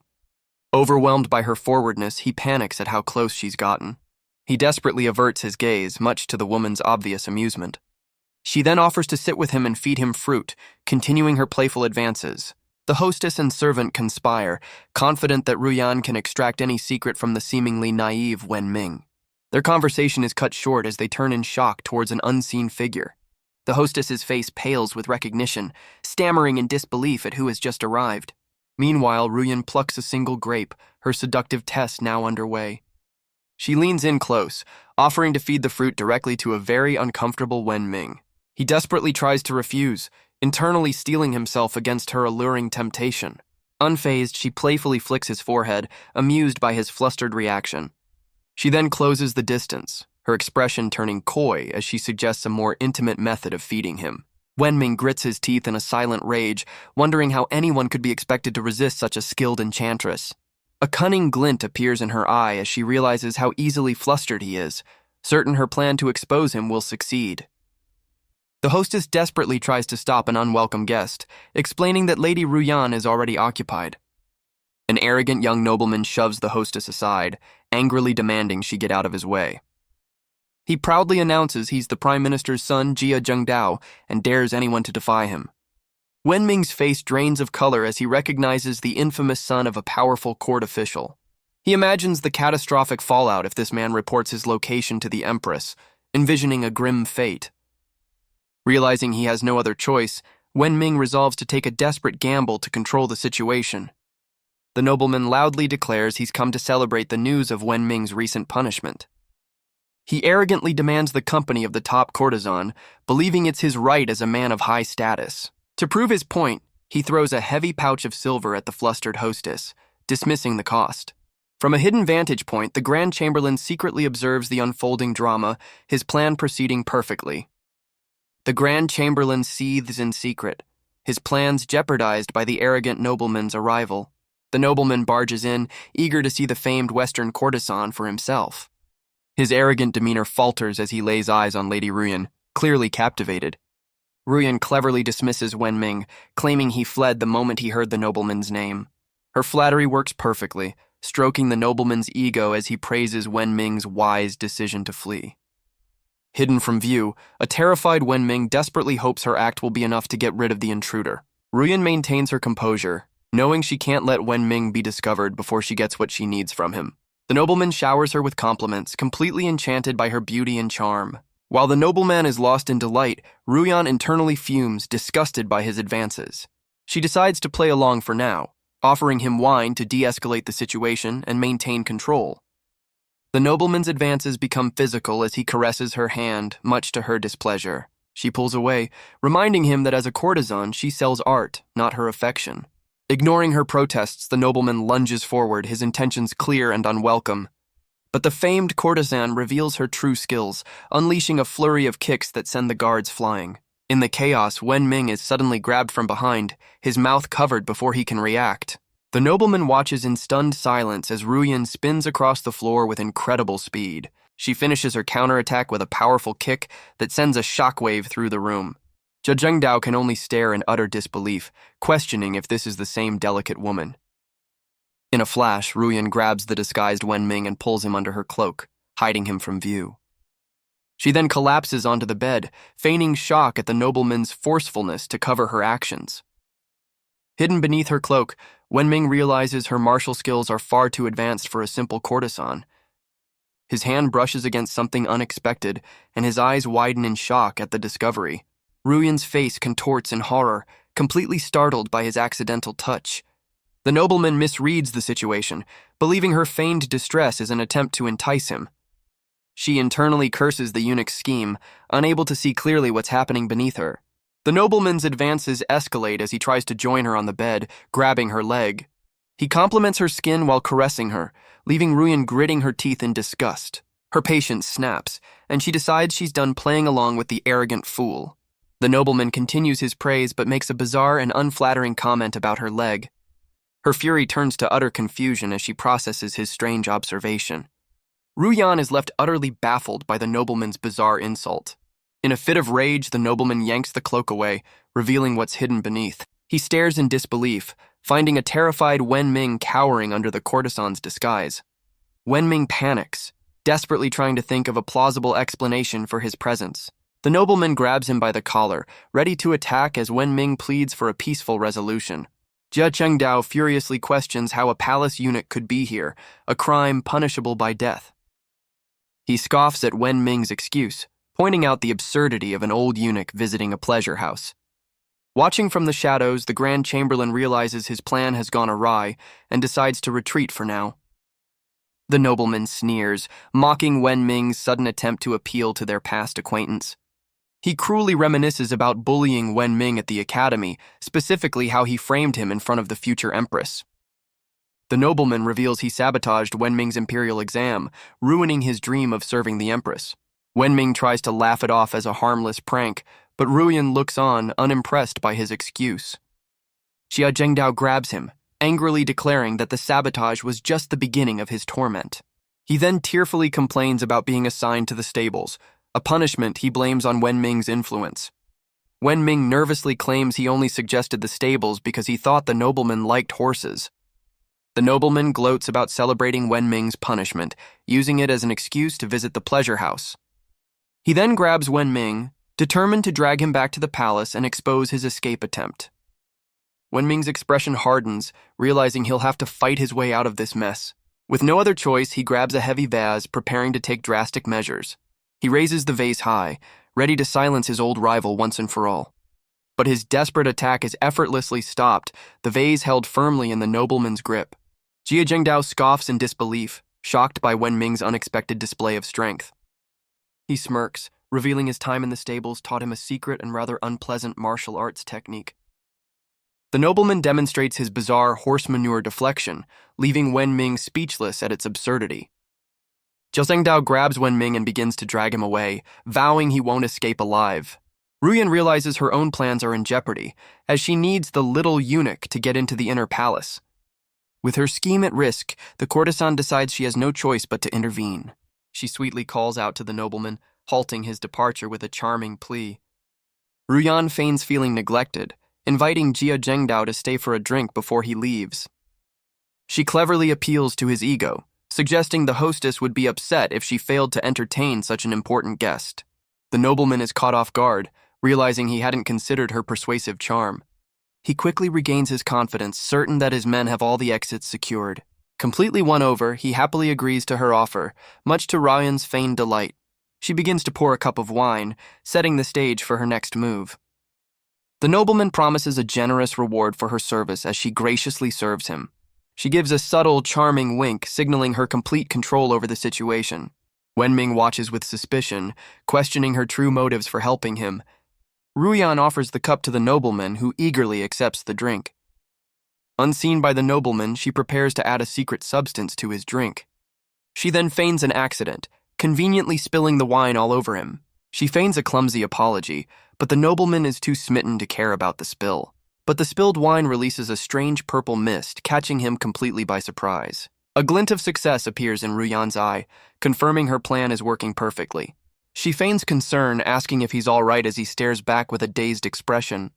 Overwhelmed by her forwardness, he panics at how close she's gotten. He desperately averts his gaze, much to the woman's obvious amusement. She then offers to sit with him and feed him fruit, continuing her playful advances. The hostess and servant conspire, confident that Ruyan can extract any secret from the seemingly naive Wenming. Their conversation is cut short as they turn in shock towards an unseen figure. The hostess's face pales with recognition, stammering in disbelief at who has just arrived. Meanwhile, Ruyan plucks a single grape, her seductive test now underway. She leans in close, offering to feed the fruit directly to a very uncomfortable Wenming. He desperately tries to refuse, internally steeling himself against her alluring temptation. Unfazed, she playfully flicks his forehead, amused by his flustered reaction. She then closes the distance, her expression turning coy as she suggests a more intimate method of feeding him. Wenming grits his teeth in a silent rage, wondering how anyone could be expected to resist such a skilled enchantress. A cunning glint appears in her eye as she realizes how easily flustered he is, certain her plan to expose him will succeed. The hostess desperately tries to stop an unwelcome guest, explaining that Lady Ruyan is already occupied. An arrogant young nobleman shoves the hostess aside, angrily demanding she get out of his way. He proudly announces he's the Prime Minister's son, Jia Zhengdao, and dares anyone to defy him. Wenming's face drains of color as he recognizes the infamous son of a powerful court official. He imagines the catastrophic fallout if this man reports his location to the Empress, envisioning a grim fate. Realizing he has no other choice, Wenming resolves to take a desperate gamble to control the situation. The nobleman loudly declares he's come to celebrate the news of Wenming's recent punishment. He arrogantly demands the company of the top courtesan, believing it's his right as a man of high status. To prove his point, he throws a heavy pouch of silver at the flustered hostess, dismissing the cost. From a hidden vantage point, the Grand Chamberlain secretly observes the unfolding drama, his plan proceeding perfectly. The Grand Chamberlain seethes in secret, his plans jeopardized by the arrogant nobleman's arrival. The nobleman barges in, eager to see the famed Western courtesan for himself. His arrogant demeanor falters as he lays eyes on Lady Ruyan, clearly captivated. Ruyan cleverly dismisses Wenming, claiming he fled the moment he heard the nobleman's name. Her flattery works perfectly, stroking the nobleman's ego as he praises Wenming's wise decision to flee. Hidden from view, a terrified Wenming desperately hopes her act will be enough to get rid of the intruder. Ruyan maintains her composure, knowing she can't let Wenming be discovered before she gets what she needs from him. The nobleman showers her with compliments, completely enchanted by her beauty and charm. While the nobleman is lost in delight, Ruyan internally fumes, disgusted by his advances. She decides to play along for now, offering him wine to de-escalate the situation and maintain control. The nobleman's advances become physical as he caresses her hand, much to her displeasure. She pulls away, reminding him that as a courtesan, she sells art, not her affection. Ignoring her protests, the nobleman lunges forward, his intentions clear and unwelcome. But the famed courtesan reveals her true skills, unleashing a flurry of kicks that send the guards flying. In the chaos, Wenming is suddenly grabbed from behind, his mouth covered before he can react. The nobleman watches in stunned silence as Ruyan spins across the floor with incredible speed. She finishes her counterattack with a powerful kick that sends a shockwave through the room. Jia Zhengdao can only stare in utter disbelief, questioning if this is the same delicate woman. In a flash, Ruyan grabs the disguised Wenming and pulls him under her cloak, hiding him from view. She then collapses onto the bed, feigning shock at the nobleman's forcefulness to cover her actions. Hidden beneath her cloak, Wenming realizes her martial skills are far too advanced for a simple courtesan. His hand brushes against something unexpected, and his eyes widen in shock at the discovery. Ruyan's face contorts in horror, completely startled by his accidental touch. The nobleman misreads the situation, believing her feigned distress is an attempt to entice him. She internally curses the eunuch's scheme, unable to see clearly what's happening beneath her. The nobleman's advances escalate as he tries to join her on the bed, grabbing her leg. He compliments her skin while caressing her, leaving Ruyan gritting her teeth in disgust. Her patience snaps, and she decides she's done playing along with the arrogant fool. The nobleman continues his praise but makes a bizarre and unflattering comment about her leg. Her fury turns to utter confusion as she processes his strange observation. Ruyan is left utterly baffled by the nobleman's bizarre insult. In a fit of rage, the nobleman yanks the cloak away, revealing what's hidden beneath. He stares in disbelief, finding a terrified Wenming cowering under the courtesan's disguise. Wenming panics, desperately trying to think of a plausible explanation for his presence. The nobleman grabs him by the collar, ready to attack as Wenming pleads for a peaceful resolution. Jia Zhengdao furiously questions how a palace eunuch could be here, a crime punishable by death. He scoffs at Wenming's excuse, pointing out the absurdity of an old eunuch visiting a pleasure house. Watching from the shadows, the Grand Chamberlain realizes his plan has gone awry and decides to retreat for now. The nobleman sneers, mocking Wenming's sudden attempt to appeal to their past acquaintance. He cruelly reminisces about bullying Wenming at the academy, specifically how he framed him in front of the future empress. The nobleman reveals he sabotaged Wenming's imperial exam, ruining his dream of serving the empress. Wenming tries to laugh it off as a harmless prank, but Ruyan looks on, unimpressed by his excuse. Jia Zhengdao grabs him, angrily declaring that the sabotage was just the beginning of his torment. He then tearfully complains about being assigned to the stables, a punishment he blames on Wenming's influence. Wenming nervously claims he only suggested the stables because he thought the nobleman liked horses. The nobleman gloats about celebrating Wenming's punishment, using it as an excuse to visit the pleasure house. He then grabs Wenming, determined to drag him back to the palace and expose his escape attempt. Wenming's expression hardens, realizing he'll have to fight his way out of this mess. With no other choice, he grabs a heavy vase, preparing to take drastic measures. He raises the vase high, ready to silence his old rival once and for all. But his desperate attack is effortlessly stopped, the vase held firmly in the nobleman's grip. Jia Zhengdao scoffs in disbelief, shocked by Wenming's unexpected display of strength. He smirks, revealing his time in the stables taught him a secret and rather unpleasant martial arts technique. The nobleman demonstrates his bizarre horse manure deflection, leaving Wenming speechless at its absurdity. Jia Zhengdao grabs Wenming and begins to drag him away, vowing he won't escape alive. Ruyan realizes her own plans are in jeopardy, as she needs the little eunuch to get into the inner palace. With her scheme at risk, the courtesan decides she has no choice but to intervene. She sweetly calls out to the nobleman, halting his departure with a charming plea. Ruyan feigns feeling neglected, inviting Jia Zhengdao to stay for a drink before he leaves. She cleverly appeals to his ego, suggesting the hostess would be upset if she failed to entertain such an important guest. The nobleman is caught off guard, realizing he hadn't considered her persuasive charm. He quickly regains his confidence, certain that his men have all the exits secured. Completely won over, he happily agrees to her offer, much to Ruyan's feigned delight. She begins to pour a cup of wine, setting the stage for her next move. The nobleman promises a generous reward for her service as she graciously serves him. She gives a subtle, charming wink, signaling her complete control over the situation. Wenming watches with suspicion, questioning her true motives for helping him. Ruyan offers the cup to the nobleman, who eagerly accepts the drink. Unseen by the nobleman, she prepares to add a secret substance to his drink. She then feigns an accident, conveniently spilling the wine all over him. She feigns a clumsy apology, but the nobleman is too smitten to care about the spill. But the spilled wine releases a strange purple mist, catching him completely by surprise. A glint of success appears in Ruyan's eye, confirming her plan is working perfectly. She feigns concern, asking if he's all right as he stares back with a dazed expression.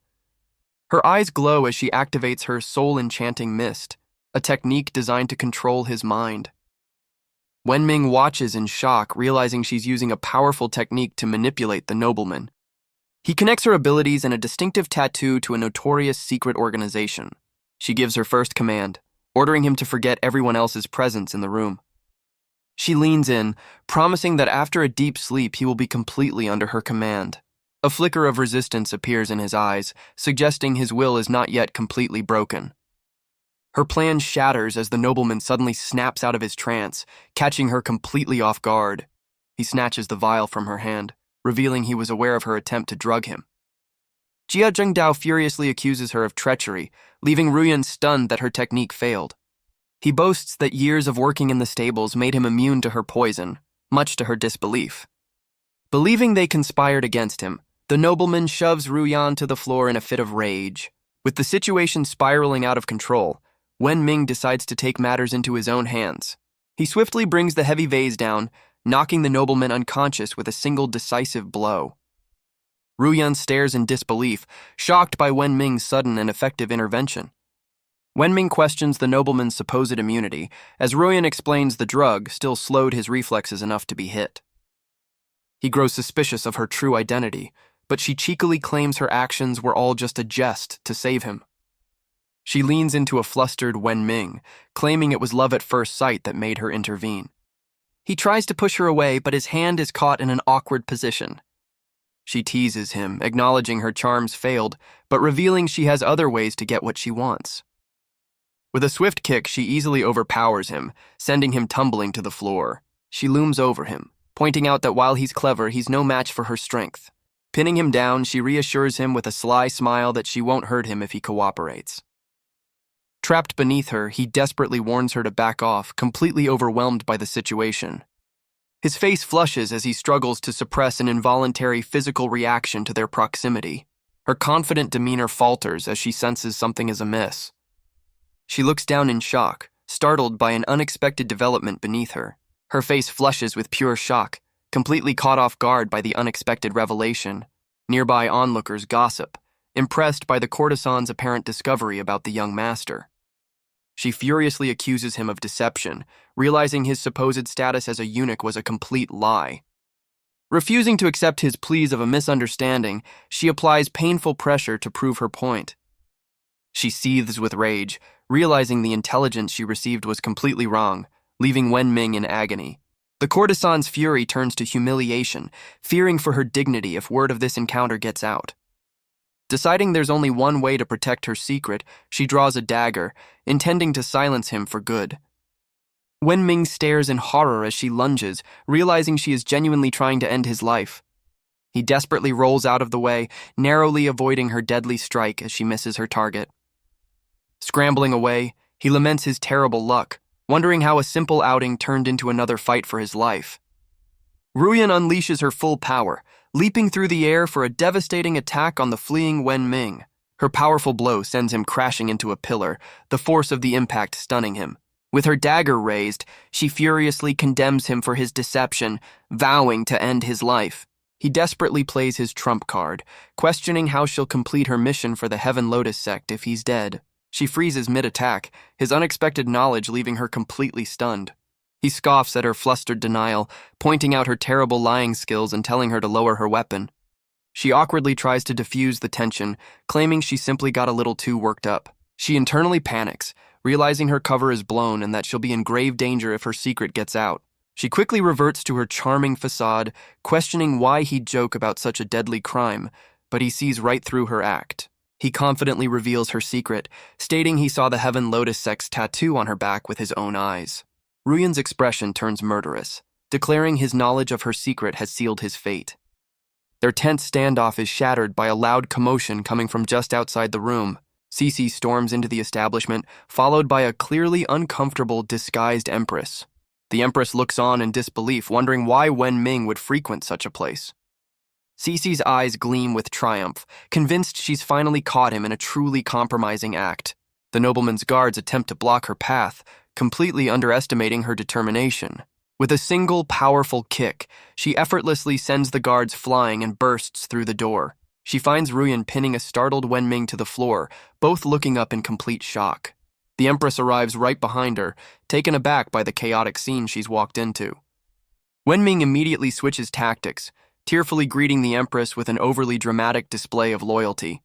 Her eyes glow as she activates her soul-enchanting mist, a technique designed to control his mind. Wenming watches in shock, realizing she's using a powerful technique to manipulate the nobleman. He connects her abilities and a distinctive tattoo to a notorious secret organization. She gives her first command, ordering him to forget everyone else's presence in the room. She leans in, promising that after a deep sleep he will be completely under her command. A flicker of resistance appears in his eyes, suggesting his will is not yet completely broken. Her plan shatters as the nobleman suddenly snaps out of his trance, catching her completely off guard. He snatches the vial from her hand, revealing he was aware of her attempt to drug him. Jia Zhengdao furiously accuses her of treachery, leaving Ruyan stunned that her technique failed. He boasts that years of working in the stables made him immune to her poison, much to her disbelief. Believing they conspired against him, the nobleman shoves Ruyan to the floor in a fit of rage. With the situation spiraling out of control, Wenming decides to take matters into his own hands. He swiftly brings the heavy vase down, knocking the nobleman unconscious with a single decisive blow. Ruyan stares in disbelief, shocked by Wenming's sudden and effective intervention. Wenming questions the nobleman's supposed immunity, as Ruyan explains the drug still slowed his reflexes enough to be hit. He grows suspicious of her true identity, but she cheekily claims her actions were all just a jest to save him. She leans into a flustered Wenming, claiming it was love at first sight that made her intervene. He tries to push her away, but his hand is caught in an awkward position. She teases him, acknowledging her charms failed, but revealing she has other ways to get what she wants. With a swift kick, she easily overpowers him, sending him tumbling to the floor. She looms over him, pointing out that while he's clever, he's no match for her strength. Pinning him down, she reassures him with a sly smile that she won't hurt him if he cooperates. Trapped beneath her, he desperately warns her to back off, completely overwhelmed by the situation. His face flushes as he struggles to suppress an involuntary physical reaction to their proximity. Her confident demeanor falters as she senses something is amiss. She looks down in shock, startled by an unexpected development beneath her. Her face flushes with pure shock, completely caught off guard by the unexpected revelation. Nearby onlookers gossip, impressed by the courtesan's apparent discovery about the young master. She furiously accuses him of deception, realizing his supposed status as a eunuch was a complete lie. Refusing to accept his pleas of a misunderstanding, she applies painful pressure to prove her point. She seethes with rage, realizing the intelligence she received was completely wrong, leaving Wenming in agony. The courtesan's fury turns to humiliation, fearing for her dignity if word of this encounter gets out. Deciding there's only one way to protect her secret, she draws a dagger, intending to silence him for good. Wenming stares in horror as she lunges, realizing she is genuinely trying to end his life. He desperately rolls out of the way, narrowly avoiding her deadly strike as she misses her target. Scrambling away, he laments his terrible luck, wondering how a simple outing turned into another fight for his life. Ruyan unleashes her full power, leaping through the air for a devastating attack on the fleeing Wen Ming. Her powerful blow sends him crashing into a pillar, the force of the impact stunning him. With her dagger raised, she furiously condemns him for his deception, vowing to end his life. He desperately plays his trump card, questioning how she'll complete her mission for the Heaven Lotus sect if he's dead. She freezes mid-attack, his unexpected knowledge leaving her completely stunned. He scoffs at her flustered denial, pointing out her terrible lying skills and telling her to lower her weapon. She awkwardly tries to diffuse the tension, claiming she simply got a little too worked up. She internally panics, realizing her cover is blown and that she'll be in grave danger if her secret gets out. She quickly reverts to her charming facade, questioning why he'd joke about such a deadly crime, but he sees right through her act. He confidently reveals her secret, stating he saw the Heaven Lotus sect's tattoo on her back with his own eyes. Ruyan's expression turns murderous, declaring his knowledge of her secret has sealed his fate. Their tense standoff is shattered by a loud commotion coming from just outside the room. Cece storms into the establishment, followed by a clearly uncomfortable, disguised Empress. The Empress looks on in disbelief, wondering why Wen Ming would frequent such a place. Cece's eyes gleam with triumph, convinced she's finally caught him in a truly compromising act. The nobleman's guards attempt to block her path, completely underestimating her determination. With a single powerful kick, she effortlessly sends the guards flying and bursts through the door. She finds Ruyan pinning a startled Wen Ming to the floor, both looking up in complete shock. The Empress arrives right behind her, taken aback by the chaotic scene she's walked into. Wen Ming immediately switches tactics, tearfully greeting the Empress with an overly dramatic display of loyalty.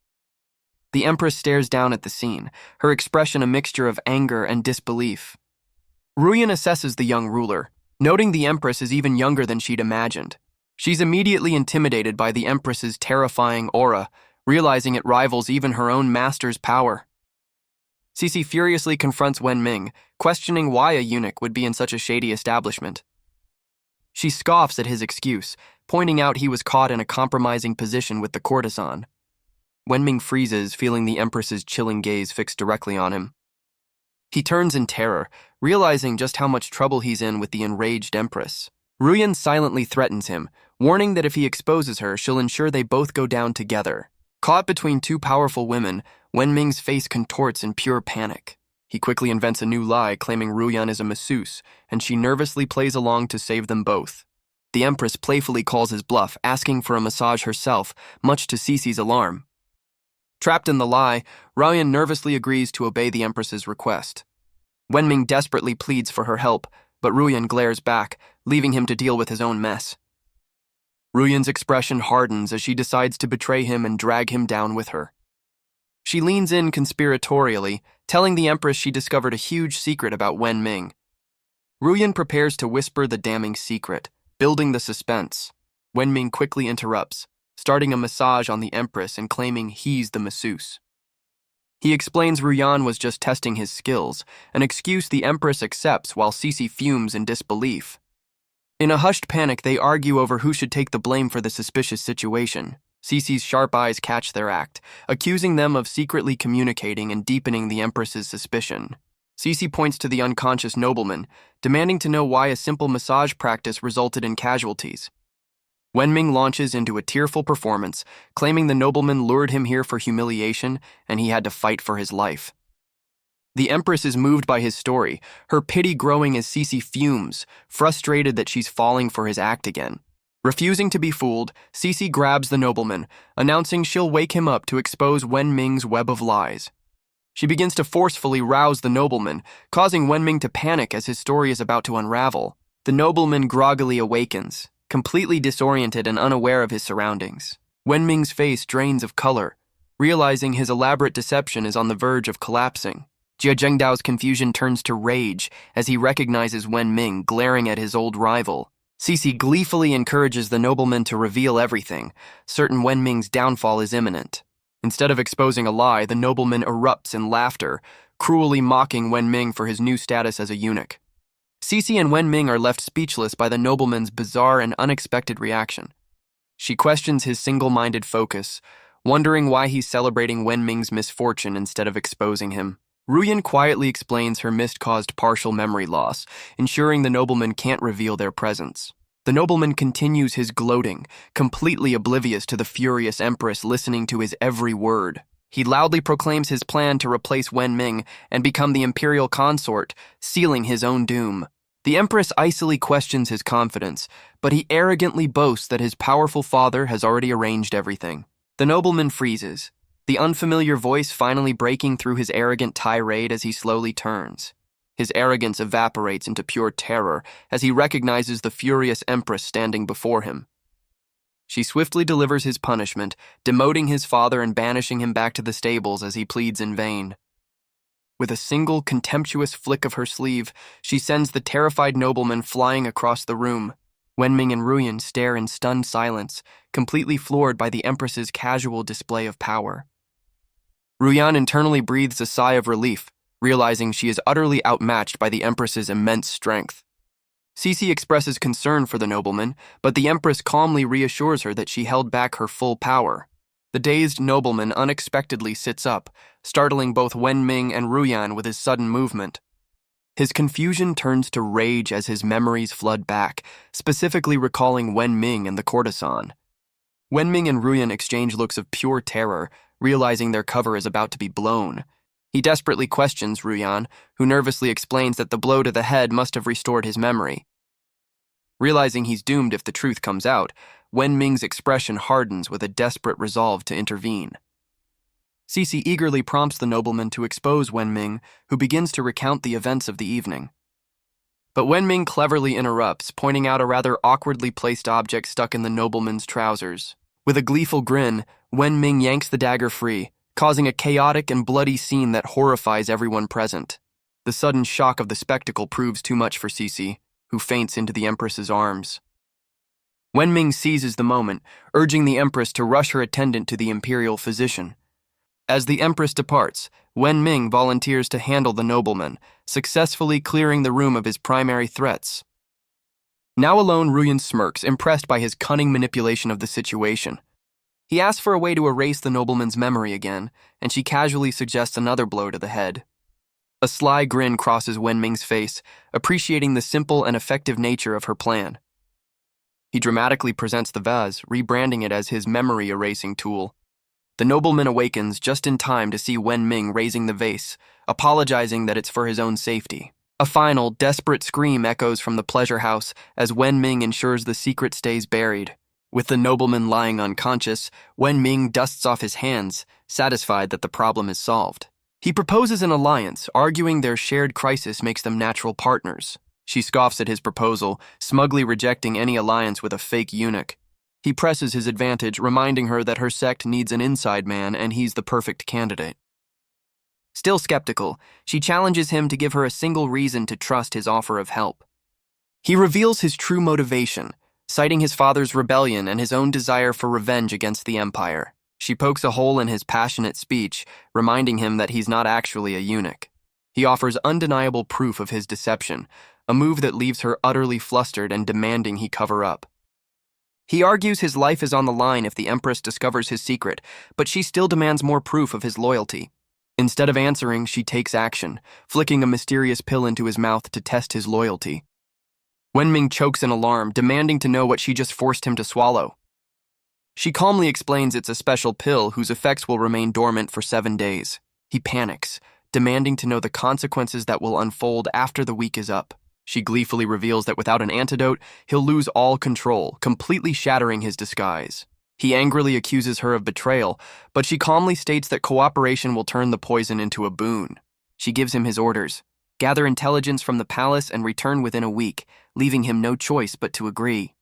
The Empress stares down at the scene, her expression a mixture of anger and disbelief. Ruyan assesses the young ruler, noting the Empress is even younger than she'd imagined. She's immediately intimidated by the Empress's terrifying aura, realizing it rivals even her own master's power. Cece furiously confronts Wen Ming, questioning why a eunuch would be in such a shady establishment. She scoffs at his excuse, pointing out he was caught in a compromising position with the courtesan. Wen Ming freezes, feeling the Empress's chilling gaze fixed directly on him. He turns in terror, realizing just how much trouble he's in with the enraged Empress. Ruyan silently threatens him, warning that if he exposes her, she'll ensure they both go down together. Caught between two powerful women, Wen Ming's face contorts in pure panic. He quickly invents a new lie, claiming Ruyan is a masseuse, and she nervously plays along to save them both. The Empress playfully calls his bluff, asking for a massage herself, much to Cece's alarm. Trapped in the lie, Ruyan nervously agrees to obey the Empress's request. Wen Ming desperately pleads for her help, but Ruyan glares back, leaving him to deal with his own mess. Ruyan's expression hardens as she decides to betray him and drag him down with her. She leans in conspiratorially, telling the Empress she discovered a huge secret about Wen Ming. Ruyan prepares to whisper the damning secret, building the suspense. Wen Ming quickly interrupts, starting a massage on the Empress and claiming he's the masseuse. He explains Ruyan was just testing his skills, an excuse the Empress accepts while Cece fumes in disbelief. In a hushed panic, they argue over who should take the blame for the suspicious situation. Cece's sharp eyes catch their act, accusing them of secretly communicating and deepening the Empress's suspicion. Cece points to the unconscious nobleman, demanding to know why a simple massage practice resulted in casualties. Wen Ming launches into a tearful performance, claiming the nobleman lured him here for humiliation and he had to fight for his life. The Empress is moved by his story, her pity growing as Cece fumes, frustrated that she's falling for his act again. Refusing to be fooled, Cece grabs the nobleman, announcing she'll wake him up to expose Wen Ming's web of lies. She begins to forcefully rouse the nobleman, causing Wen Ming to panic as his story is about to unravel. The nobleman groggily awakens, completely disoriented and unaware of his surroundings. Wen Ming's face drains of color, realizing his elaborate deception is on the verge of collapsing. Jia Zhengdao's confusion turns to rage as he recognizes Wen Ming glaring at his old rival. Cece gleefully encourages the nobleman to reveal everything, certain Wen Ming's downfall is imminent. Instead of exposing a lie, the nobleman erupts in laughter, cruelly mocking Wen Ming for his new status as a eunuch. Cece and Wen Ming are left speechless by the nobleman's bizarre and unexpected reaction. She questions his single-minded focus, wondering why he's celebrating Wen Ming's misfortune instead of exposing him. Ruyan quietly explains her mist caused partial memory loss, ensuring the nobleman can't reveal their presence. The nobleman continues his gloating, completely oblivious to the furious empress listening to his every word. He loudly proclaims his plan to replace Wen Ming and become the imperial consort, sealing his own doom. The empress icily questions his confidence, but he arrogantly boasts that his powerful father has already arranged everything. The nobleman freezes, the unfamiliar voice finally breaking through his arrogant tirade as he slowly turns. His arrogance evaporates into pure terror as he recognizes the furious empress standing before him. She swiftly delivers his punishment, demoting his father and banishing him back to the stables as he pleads in vain. With a single contemptuous flick of her sleeve, she sends the terrified nobleman flying across the room. Wenming and Ruyan stare in stunned silence, completely floored by the empress's casual display of power. Ruyan internally breathes a sigh of relief, realizing she is utterly outmatched by the empress's immense strength. Cece expresses concern for the nobleman, but the empress calmly reassures her that she held back her full power. The dazed nobleman unexpectedly sits up, startling both Wenming and Ruyan with his sudden movement. His confusion turns to rage as his memories flood back, specifically recalling Wenming and the courtesan. Wenming and Ruyan exchange looks of pure terror, realizing their cover is about to be blown. He desperately questions Ruyan, who nervously explains that the blow to the head must have restored his memory. Realizing he's doomed if the truth comes out, Wenming's expression hardens with a desperate resolve to intervene. Cece eagerly prompts the nobleman to expose Wenming, who begins to recount the events of the evening. But Wenming cleverly interrupts, pointing out a rather awkwardly placed object stuck in the nobleman's trousers. With a gleeful grin, Wenming yanks the dagger free, causing a chaotic and bloody scene that horrifies everyone present. The sudden shock of the spectacle proves too much for Cece, who faints into the empress's arms. Wenming seizes the moment, urging the empress to rush her attendant to the imperial physician. As the empress departs, Wenming volunteers to handle the nobleman, successfully clearing the room of his primary threats. Now alone, Ruyan smirks, impressed by his cunning manipulation of the situation. He asks for a way to erase the nobleman's memory again, and she casually suggests another blow to the head. A sly grin crosses Wenming's face, appreciating the simple and effective nature of her plan. He dramatically presents the vase, rebranding it as his memory-erasing tool. The nobleman awakens just in time to see Wenming raising the vase, apologizing that it's for his own safety. A final, desperate scream echoes from the pleasure house as Wenming ensures the secret stays buried. With the nobleman lying unconscious, Wenming dusts off his hands, satisfied that the problem is solved. He proposes an alliance, arguing their shared crisis makes them natural partners. She scoffs at his proposal, smugly rejecting any alliance with a fake eunuch. He presses his advantage, reminding her that her sect needs an inside man and he's the perfect candidate. Still skeptical, she challenges him to give her a single reason to trust his offer of help. He reveals his true motivation, citing his father's rebellion and his own desire for revenge against the empire. She pokes a hole in his passionate speech, reminding him that he's not actually a eunuch. He offers undeniable proof of his deception, a move that leaves her utterly flustered and demanding he cover up. He argues his life is on the line if the empress discovers his secret, but she still demands more proof of his loyalty. Instead of answering, she takes action, flicking a mysterious pill into his mouth to test his loyalty. Wenming chokes in alarm, demanding to know what she just forced him to swallow. She calmly explains it's a special pill whose effects will remain dormant for 7 days. He panics, demanding to know the consequences that will unfold after the week is up. She gleefully reveals that without an antidote, he'll lose all control, completely shattering his disguise. He angrily accuses her of betrayal, but she calmly states that cooperation will turn the poison into a boon. She gives him his orders: gather intelligence from the palace and return within a week, leaving him no choice but to agree.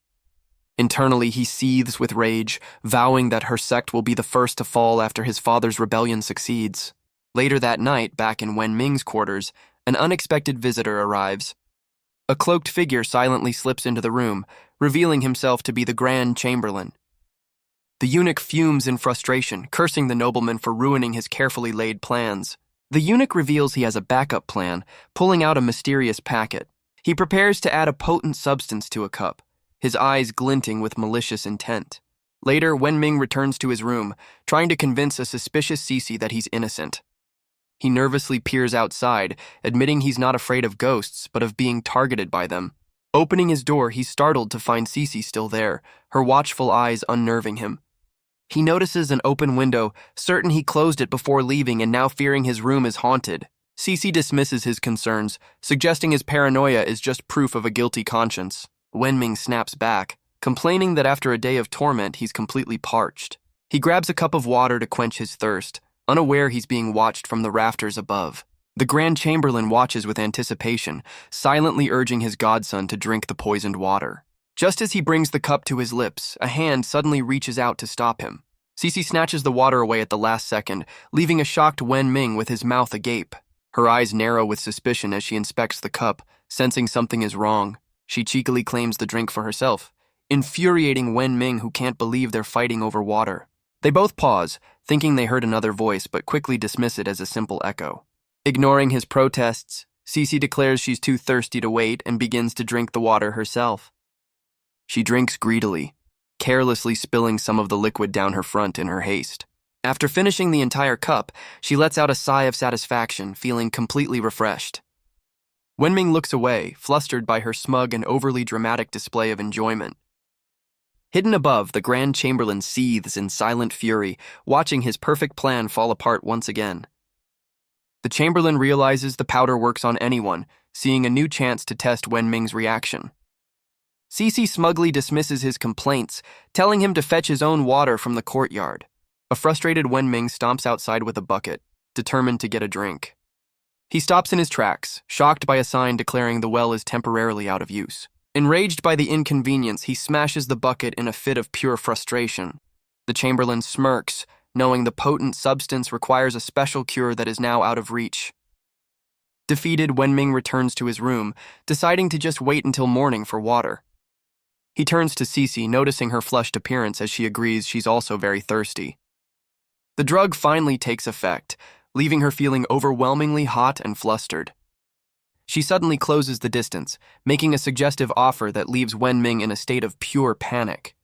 Internally, he seethes with rage, vowing that her sect will be the first to fall after his father's rebellion succeeds. Later that night, back in Wenming's quarters, an unexpected visitor arrives. A cloaked figure silently slips into the room, revealing himself to be the Grand Chamberlain. The eunuch fumes in frustration, cursing the nobleman for ruining his carefully laid plans. The eunuch reveals he has a backup plan, pulling out a mysterious packet. He prepares to add a potent substance to a cup, his eyes glinting with malicious intent. Later, Wenming returns to his room, trying to convince a suspicious Cece that he's innocent. He nervously peers outside, admitting he's not afraid of ghosts, but of being targeted by them. Opening his door, he's startled to find Cece still there, her watchful eyes unnerving him. He notices an open window, certain he closed it before leaving and now fearing his room is haunted. Cece dismisses his concerns, suggesting his paranoia is just proof of a guilty conscience. Wenming snaps back, complaining that after a day of torment, he's completely parched. He grabs a cup of water to quench his thirst, unaware he's being watched from the rafters above. The Grand Chamberlain watches with anticipation, silently urging his godson to drink the poisoned water. Just as he brings the cup to his lips, a hand suddenly reaches out to stop him. Cece snatches the water away at the last second, leaving a shocked Wenming with his mouth agape. Her eyes narrow with suspicion as she inspects the cup, sensing something is wrong. She cheekily claims the drink for herself, infuriating Wenming, who can't believe they're fighting over water. They both pause, thinking they heard another voice, but quickly dismiss it as a simple echo. Ignoring his protests, Cece declares she's too thirsty to wait and begins to drink the water herself. She drinks greedily, carelessly spilling some of the liquid down her front in her haste. After finishing the entire cup, she lets out a sigh of satisfaction, feeling completely refreshed. Wenming looks away, flustered by her smug and overly dramatic display of enjoyment. Hidden above, the Grand Chamberlain seethes in silent fury, watching his perfect plan fall apart once again. The Chamberlain realizes the powder works on anyone, seeing a new chance to test Wenming's reaction. Cece smugly dismisses his complaints, telling him to fetch his own water from the courtyard. A frustrated Wenming stomps outside with a bucket, determined to get a drink. He stops in his tracks, shocked by a sign declaring the well is temporarily out of use. Enraged by the inconvenience, he smashes the bucket in a fit of pure frustration. The Chamberlain smirks, knowing the potent substance requires a special cure that is now out of reach. Defeated, Wenming returns to his room, deciding to just wait until morning for water. He turns to Cece, noticing her flushed appearance as she agrees she's also very thirsty. The drug finally takes effect, leaving her feeling overwhelmingly hot and flustered. She suddenly closes the distance, making a suggestive offer that leaves Wenming in a state of pure panic.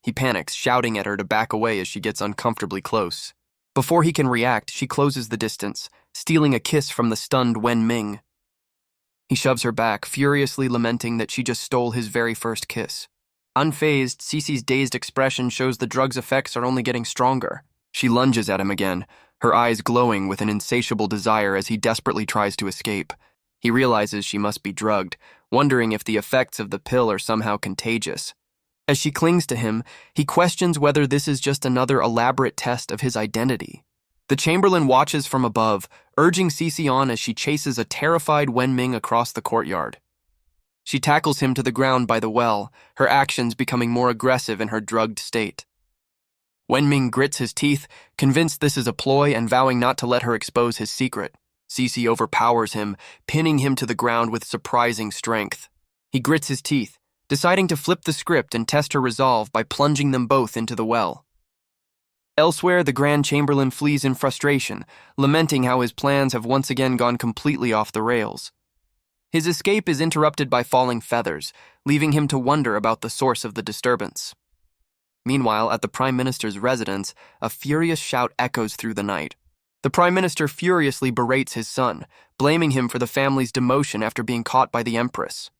He panics, shouting at her to back away as she gets uncomfortably close. Before he can react, she closes the distance, stealing a kiss from the stunned Wenming. He shoves her back, furiously lamenting that she just stole his very first kiss. Unfazed, Cece's dazed expression shows the drug's effects are only getting stronger. She lunges at him again, her eyes glowing with an insatiable desire as he desperately tries to escape. He realizes she must be drugged, wondering if the effects of the pill are somehow contagious. As she clings to him, he questions whether this is just another elaborate test of his identity. The Chamberlain watches from above, urging Cece on as she chases a terrified Wenming across the courtyard. She tackles him to the ground by the well, her actions becoming more aggressive in her drugged state. Wenming grits his teeth, convinced this is a ploy and vowing not to let her expose his secret. Cece overpowers him, pinning him to the ground with surprising strength. He grits his teeth, deciding to flip the script and test her resolve by plunging them both into the well. Elsewhere, the Grand Chamberlain flees in frustration, lamenting how his plans have once again gone completely off the rails. His escape is interrupted by falling feathers, leaving him to wonder about the source of the disturbance. Meanwhile, at the Prime Minister's residence, a furious shout echoes through the night. The Prime Minister furiously berates his son, blaming him for the family's demotion after being caught by the Empress.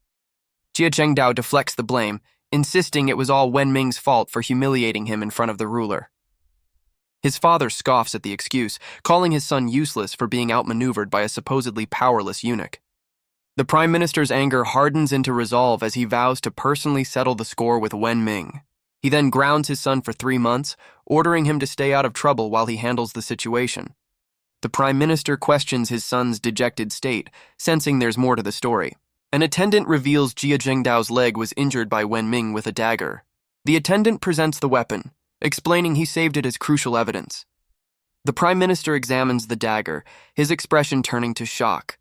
Jia Chengdao deflects the blame, insisting it was all Wenming's fault for humiliating him in front of the ruler. His father scoffs at the excuse, calling his son useless for being outmaneuvered by a supposedly powerless eunuch. The Prime Minister's anger hardens into resolve as he vows to personally settle the score with Wenming. He then grounds his son for 3 months, ordering him to stay out of trouble while he handles the situation. The Prime Minister questions his son's dejected state, sensing there's more to the story. An attendant reveals Jia Zhengdao's leg was injured by Wenming with a dagger. The attendant presents the weapon, explaining he saved it as crucial evidence. The Prime Minister examines the dagger, his expression turning to shock.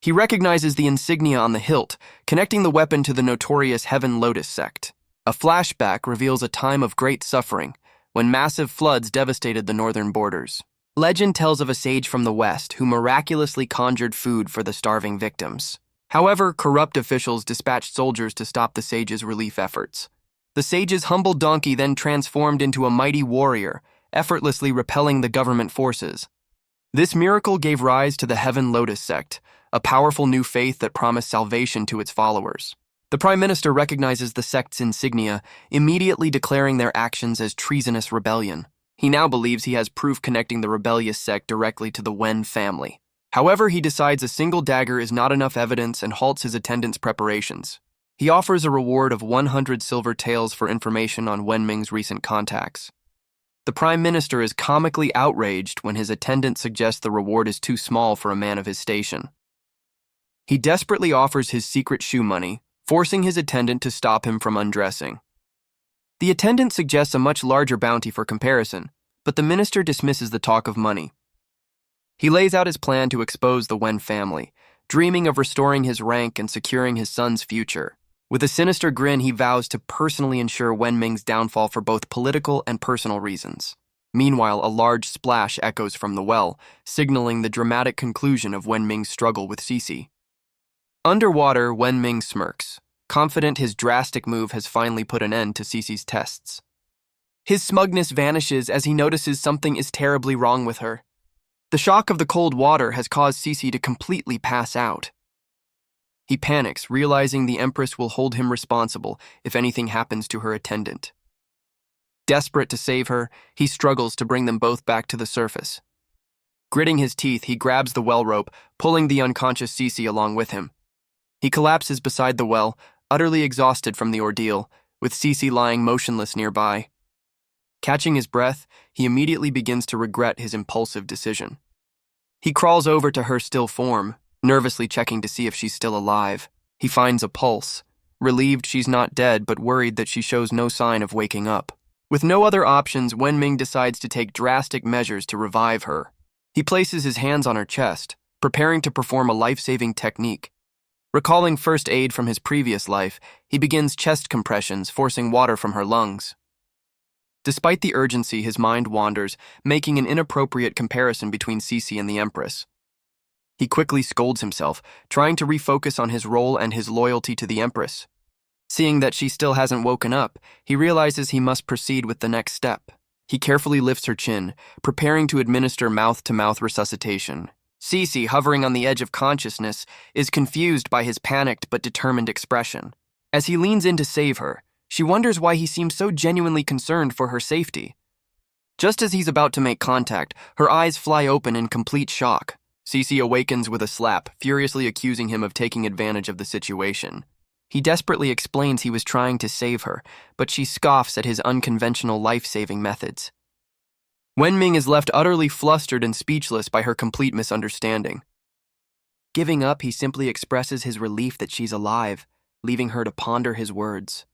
He recognizes the insignia on the hilt, connecting the weapon to the notorious Heaven Lotus sect. A flashback reveals a time of great suffering, when massive floods devastated the northern borders. Legend tells of a sage from the west who miraculously conjured food for the starving victims. However, corrupt officials dispatched soldiers to stop the sage's relief efforts. The sage's humble donkey then transformed into a mighty warrior, effortlessly repelling the government forces. This miracle gave rise to the Heaven Lotus sect, a powerful new faith that promised salvation to its followers. The Prime Minister recognizes the sect's insignia, immediately declaring their actions as treasonous rebellion. He now believes he has proof connecting the rebellious sect directly to the Wen family. However, he decides a single dagger is not enough evidence and halts his attendant's preparations. He offers a reward of 100 silver taels for information on Wenming's recent contacts. The Prime Minister is comically outraged when his attendant suggests the reward is too small for a man of his station. He desperately offers his secret shoe money, forcing his attendant to stop him from undressing. The attendant suggests a much larger bounty for comparison, but the minister dismisses the talk of money. He lays out his plan to expose the Wen family, dreaming of restoring his rank and securing his son's future. With a sinister grin, he vows to personally ensure Wenming's downfall for both political and personal reasons. Meanwhile, a large splash echoes from the well, signaling the dramatic conclusion of Wenming's struggle with Cece. Underwater, Wenming smirks, confident his drastic move has finally put an end to Cece's tests. His smugness vanishes as he notices something is terribly wrong with her. The shock of the cold water has caused Cece to completely pass out. He panics, realizing the Empress will hold him responsible if anything happens to her attendant. Desperate to save her, he struggles to bring them both back to the surface. Gritting his teeth, he grabs the well rope, pulling the unconscious Cece along with him. He collapses beside the well, utterly exhausted from the ordeal, with Cece lying motionless nearby. Catching his breath, he immediately begins to regret his impulsive decision. He crawls over to her still form, nervously checking to see if she's still alive. He finds a pulse, relieved she's not dead but worried that she shows no sign of waking up. With no other options, Wenming decides to take drastic measures to revive her. He places his hands on her chest, preparing to perform a life-saving technique. Recalling first aid from his previous life, he begins chest compressions, forcing water from her lungs. Despite the urgency, his mind wanders, making an inappropriate comparison between Cece and the Empress. He quickly scolds himself, trying to refocus on his role and his loyalty to the Empress. Seeing that she still hasn't woken up, he realizes he must proceed with the next step. He carefully lifts her chin, preparing to administer mouth-to-mouth resuscitation. Cece, hovering on the edge of consciousness, is confused by his panicked but determined expression. As he leans in to save her, she wonders why he seems so genuinely concerned for her safety. Just as he's about to make contact, her eyes fly open in complete shock. Cece awakens with a slap, furiously accusing him of taking advantage of the situation. He desperately explains he was trying to save her, but she scoffs at his unconventional life-saving methods. Wenming is left utterly flustered and speechless by her complete misunderstanding. Giving up, he simply expresses his relief that she's alive, leaving her to ponder his words.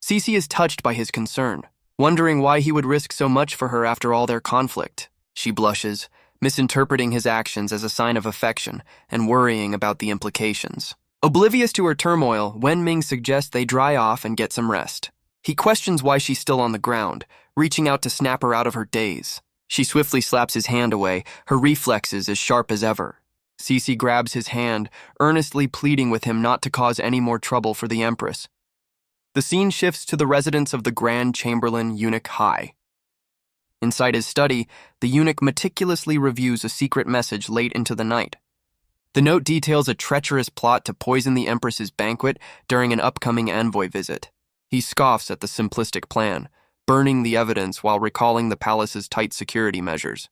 Cece is touched by his concern, wondering why he would risk so much for her after all their conflict. She blushes, misinterpreting his actions as a sign of affection and worrying about the implications. Oblivious to her turmoil, Wenming suggests they dry off and get some rest. He questions why she's still on the ground, reaching out to snap her out of her daze. She swiftly slaps his hand away, her reflexes as sharp as ever. Cece grabs his hand, earnestly pleading with him not to cause any more trouble for the Empress. The scene shifts to the residence of the Grand Chamberlain Eunuch Hai. Inside his study, the eunuch meticulously reviews a secret message late into the night. The note details a treacherous plot to poison the Empress's banquet during an upcoming envoy visit. He scoffs at the simplistic plan, burning the evidence while recalling the palace's tight security measures.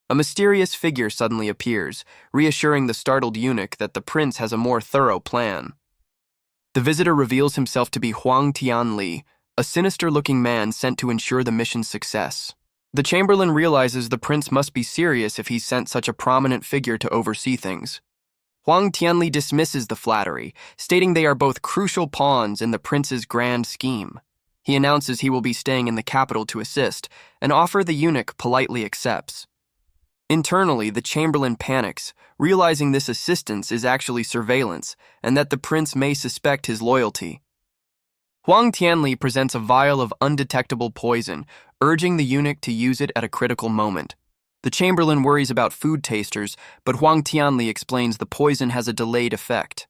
A mysterious figure suddenly appears, reassuring the startled eunuch that the prince has a more thorough plan. The visitor reveals himself to be Huang Tianli, a sinister-looking man sent to ensure the mission's success. The Chamberlain realizes the prince must be serious if he's sent such a prominent figure to oversee things. Huang Tianli dismisses the flattery, stating they are both crucial pawns in the prince's grand scheme. He announces he will be staying in the capital to assist, an offer the eunuch politely accepts. Internally, the Chamberlain panics, realizing this assistance is actually surveillance, and that the prince may suspect his loyalty. Huang Tianli presents a vial of undetectable poison, urging the eunuch to use it at a critical moment. The Chamberlain worries about food tasters, but Huang Tianli explains the poison has a delayed effect.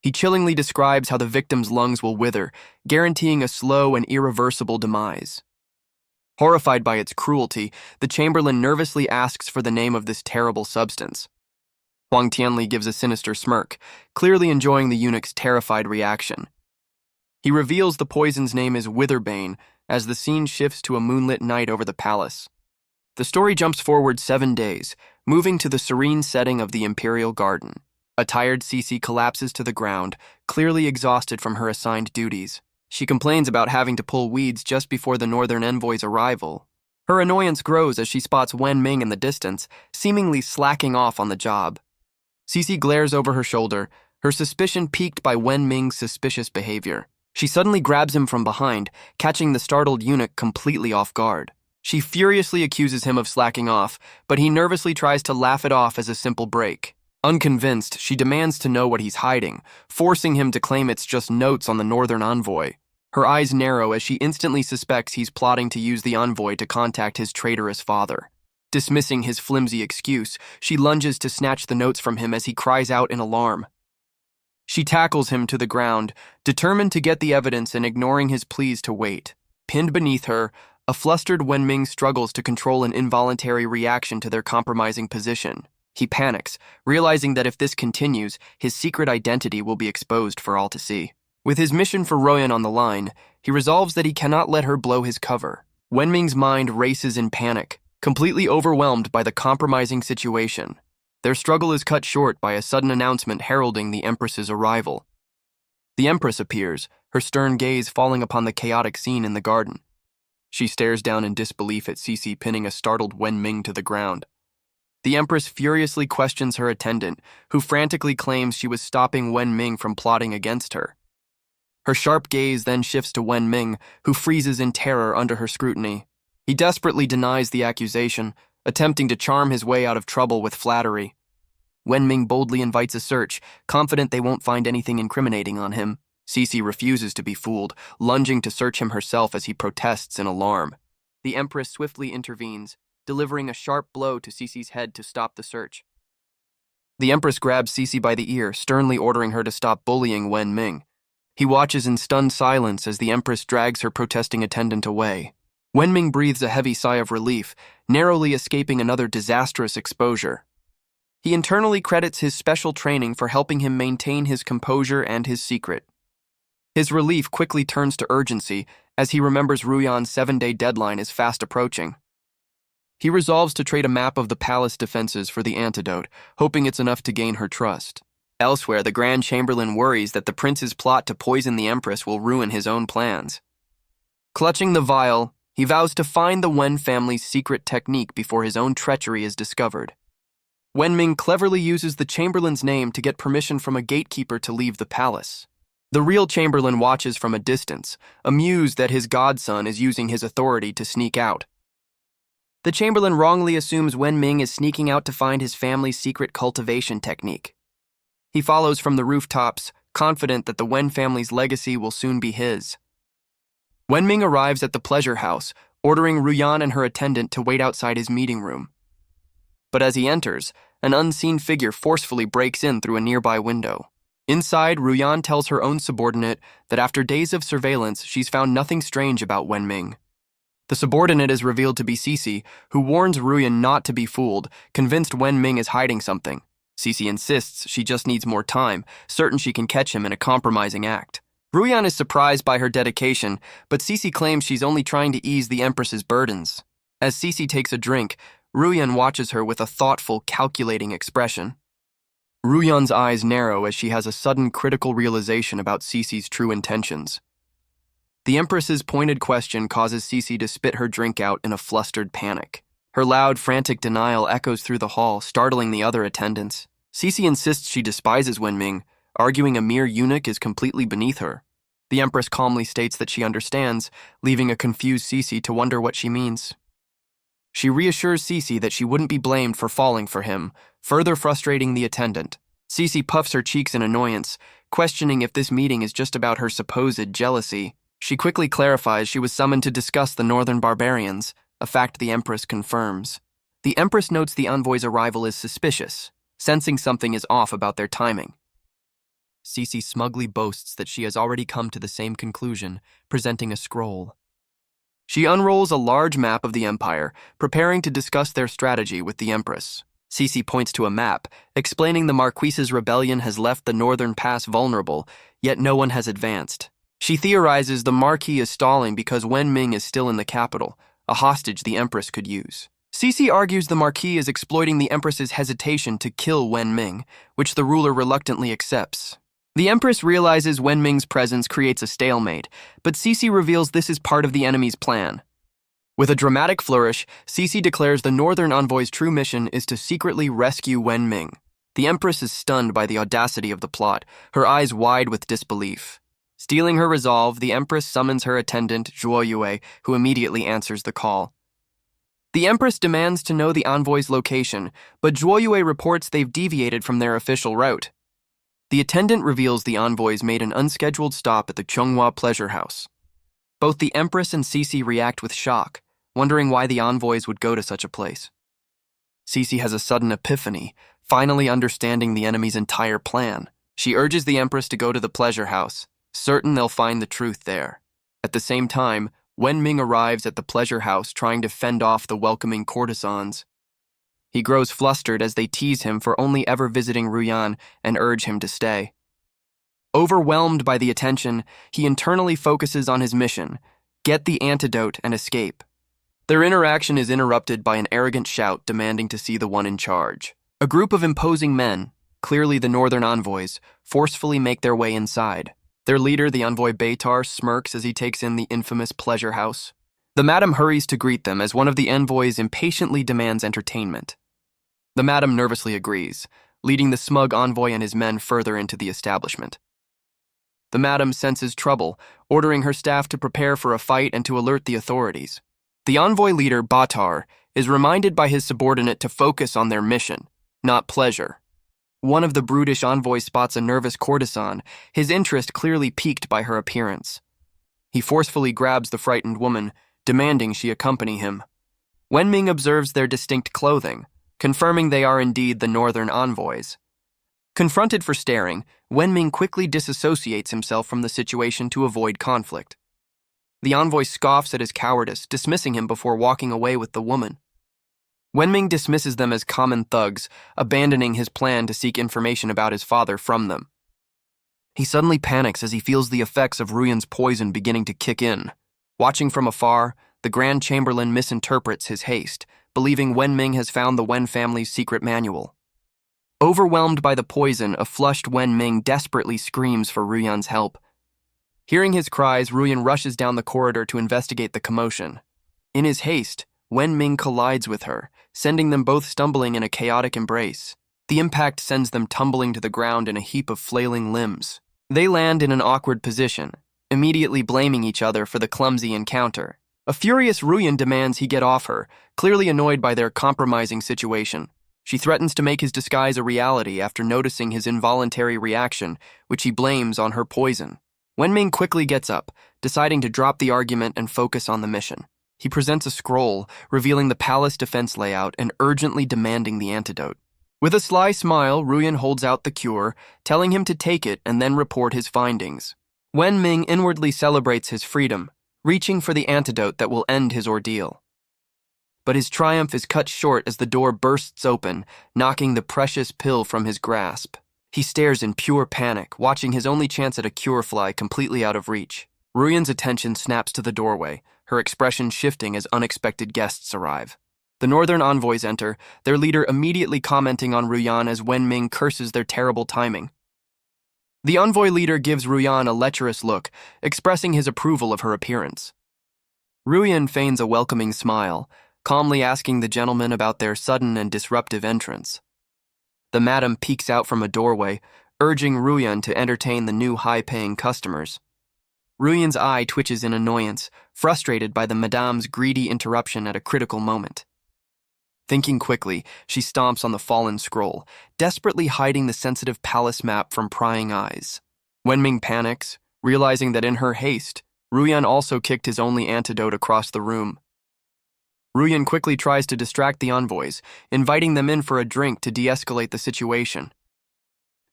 He chillingly describes how the victim's lungs will wither, guaranteeing a slow and irreversible demise. Horrified by its cruelty, the Chamberlain nervously asks for the name of this terrible substance. Huang Tianli gives a sinister smirk, clearly enjoying the eunuch's terrified reaction. He reveals the poison's name is Witherbane as the scene shifts to a moonlit night over the palace. The story jumps forward 7 days, moving to the serene setting of the imperial garden. A tired Cece collapses to the ground, clearly exhausted from her assigned duties. She complains about having to pull weeds just before the northern envoy's arrival. Her annoyance grows as she spots Wen Ming in the distance, seemingly slacking off on the job. Cece glares over her shoulder, her suspicion piqued by Wen Ming's suspicious behavior. She suddenly grabs him from behind, catching the startled eunuch completely off guard. She furiously accuses him of slacking off, but he nervously tries to laugh it off as a simple break. Unconvinced, she demands to know what he's hiding, forcing him to claim it's just notes on the northern envoy. Her eyes narrow as she instantly suspects he's plotting to use the envoy to contact his traitorous father. Dismissing his flimsy excuse, she lunges to snatch the notes from him as he cries out in alarm. She tackles him to the ground, determined to get the evidence and ignoring his pleas to wait. Pinned beneath her, a flustered Wen Ming struggles to control an involuntary reaction to their compromising position. He panics, realizing that if this continues, his secret identity will be exposed for all to see. With his mission for Royan on the line, he resolves that he cannot let her blow his cover. Wen Ming's mind races in panic, completely overwhelmed by the compromising situation. Their struggle is cut short by a sudden announcement heralding the Empress's arrival. The Empress appears, her stern gaze falling upon the chaotic scene in the garden. She stares down in disbelief at Cece pinning a startled Wen Ming to the ground. The Empress furiously questions her attendant, who frantically claims she was stopping Wen Ming from plotting against her. Her sharp gaze then shifts to Wen Ming, who freezes in terror under her scrutiny. He desperately denies the accusation, attempting to charm his way out of trouble with flattery. Wen Ming boldly invites a search, confident they won't find anything incriminating on him. Cece refuses to be fooled, lunging to search him herself as he protests in alarm. The Empress swiftly intervenes, delivering a sharp blow to Cece's head to stop the search. The Empress grabs Cece by the ear, sternly ordering her to stop bullying Wen Ming. He watches in stunned silence as the Empress drags her protesting attendant away. Wen Ming breathes a heavy sigh of relief, narrowly escaping another disastrous exposure. He internally credits his special training for helping him maintain his composure and his secret. His relief quickly turns to urgency as he remembers Ruyan's 7-day deadline is fast approaching. He resolves to trade a map of the palace defenses for the antidote, hoping it's enough to gain her trust. Elsewhere, the Grand Chamberlain worries that the prince's plot to poison the Empress will ruin his own plans. Clutching the vial, he vows to find the Wen family's secret technique before his own treachery is discovered. Wen Ming cleverly uses the Chamberlain's name to get permission from a gatekeeper to leave the palace. The real Chamberlain watches from a distance, amused that his godson is using his authority to sneak out. The Chamberlain wrongly assumes Wen Ming is sneaking out to find his family's secret cultivation technique. He follows from the rooftops, confident that the Wen family's legacy will soon be his. Wen Ming arrives at the pleasure house, ordering Ruyan and her attendant to wait outside his meeting room. But as he enters, an unseen figure forcefully breaks in through a nearby window. Inside, Ruyan tells her own subordinate that after days of surveillance, she's found nothing strange about Wen Ming. The subordinate is revealed to be Cece, who warns Ruyan not to be fooled, convinced Wen Ming is hiding something. Cece insists she just needs more time, certain she can catch him in a compromising act. Ruyan is surprised by her dedication, but Cece claims she's only trying to ease the Empress's burdens. As Cece takes a drink, Ruyan watches her with a thoughtful, calculating expression. Ruyan's eyes narrow as she has a sudden critical realization about Cece's true intentions. The Empress's pointed question causes Cece to spit her drink out in a flustered panic. Her loud, frantic denial echoes through the hall, startling the other attendants. Cece insists she despises Wen Ming, arguing a mere eunuch is completely beneath her. The Empress calmly states that she understands, leaving a confused Cece to wonder what she means. She reassures Cece that she wouldn't be blamed for falling for him, further frustrating the attendant. Cece puffs her cheeks in annoyance, questioning if this meeting is just about her supposed jealousy. She quickly clarifies she was summoned to discuss the northern barbarians, a fact the Empress confirms. The Empress notes the envoy's arrival is suspicious, sensing something is off about their timing. Cece smugly boasts that she has already come to the same conclusion, presenting a scroll. She unrolls a large map of the empire, preparing to discuss their strategy with the Empress. Cece points to a map, explaining the Marquise's rebellion has left the northern pass vulnerable, yet no one has advanced. She theorizes the Marquis is stalling because Wen Ming is still in the capital, a hostage the Empress could use. Cece argues the Marquis is exploiting the Empress's hesitation to kill Wen Ming, which the ruler reluctantly accepts. The Empress realizes Wen Ming's presence creates a stalemate, but Cece reveals this is part of the enemy's plan. With a dramatic flourish, Cece declares the Northern Envoy's true mission is to secretly rescue Wen Ming. The Empress is stunned by the audacity of the plot, her eyes wide with disbelief. Stealing her resolve, the Empress summons her attendant, Zhuo Yue, who immediately answers the call. The Empress demands to know the envoy's location, but Zhuo Yue reports they've deviated from their official route. The attendant reveals the envoys made an unscheduled stop at the Chonghua Pleasure House. Both the Empress and Cece react with shock, wondering why the envoys would go to such a place. Cece has a sudden epiphany, finally understanding the enemy's entire plan. She urges the Empress to go to the pleasure house, certain they'll find the truth there. At the same time, Wen Ming arrives at the pleasure house trying to fend off the welcoming courtesans. He grows flustered as they tease him for only ever visiting Ruyan and urge him to stay. Overwhelmed by the attention, he internally focuses on his mission, get the antidote and escape. Their interaction is interrupted by an arrogant shout demanding to see the one in charge. A group of imposing men, clearly the northern envoys, forcefully make their way inside. Their leader, the envoy Beitar, smirks as he takes in the infamous pleasure house. The madam hurries to greet them as one of the envoys impatiently demands entertainment. The madam nervously agrees, leading the smug envoy and his men further into the establishment. The madam senses trouble, ordering her staff to prepare for a fight and to alert the authorities. The envoy leader, Beitar, is reminded by his subordinate to focus on their mission, not pleasure. One of the brutish envoys spots a nervous courtesan, his interest clearly piqued by her appearance. He forcefully grabs the frightened woman, demanding she accompany him. Wen Ming observes their distinct clothing, confirming they are indeed the northern envoys. Confronted for staring, Wen Ming quickly disassociates himself from the situation to avoid conflict. The envoy scoffs at his cowardice, dismissing him before walking away with the woman. Wen Ming dismisses them as common thugs, abandoning his plan to seek information about his father from them. He suddenly panics as he feels the effects of Ruyan's poison beginning to kick in. Watching from afar, the Grand Chamberlain misinterprets his haste, believing Wen Ming has found the Wen family's secret manual. Overwhelmed by the poison, a flushed Wen Ming desperately screams for Ruyan's help. Hearing his cries, Ruyan rushes down the corridor to investigate the commotion. In his haste, Wen Ming collides with her, sending them both stumbling in a chaotic embrace. The impact sends them tumbling to the ground in a heap of flailing limbs. They land in an awkward position, immediately blaming each other for the clumsy encounter. A furious Ruyan demands he get off her, clearly annoyed by their compromising situation. She threatens to make his disguise a reality after noticing his involuntary reaction, which he blames on her poison. Wen Ming quickly gets up, deciding to drop the argument and focus on the mission. He presents a scroll, revealing the palace defense layout and urgently demanding the antidote. With a sly smile, Ruyan holds out the cure, telling him to take it and then report his findings. Wen Ming inwardly celebrates his freedom, reaching for the antidote that will end his ordeal. But his triumph is cut short as the door bursts open, knocking the precious pill from his grasp. He stares in pure panic, watching his only chance at a cure fly completely out of reach. Ruyan's attention snaps to the doorway, her expression shifting as unexpected guests arrive. The northern envoys enter, their leader immediately commenting on Ruyan as Wen Ming curses their terrible timing. The envoy leader gives Ruyan a lecherous look, expressing his approval of her appearance. Ruyan feigns a welcoming smile, calmly asking the gentlemen about their sudden and disruptive entrance. The madam peeks out from a doorway, urging Ruyan to entertain the new high-paying customers. Ruyan's eye twitches in annoyance, frustrated by the madame's greedy interruption at a critical moment. Thinking quickly, she stomps on the fallen scroll, desperately hiding the sensitive palace map from prying eyes. Wen Ming panics, realizing that in her haste, Ruyan also kicked his only antidote across the room. Ruyan quickly tries to distract the envoys, inviting them in for a drink to de-escalate the situation.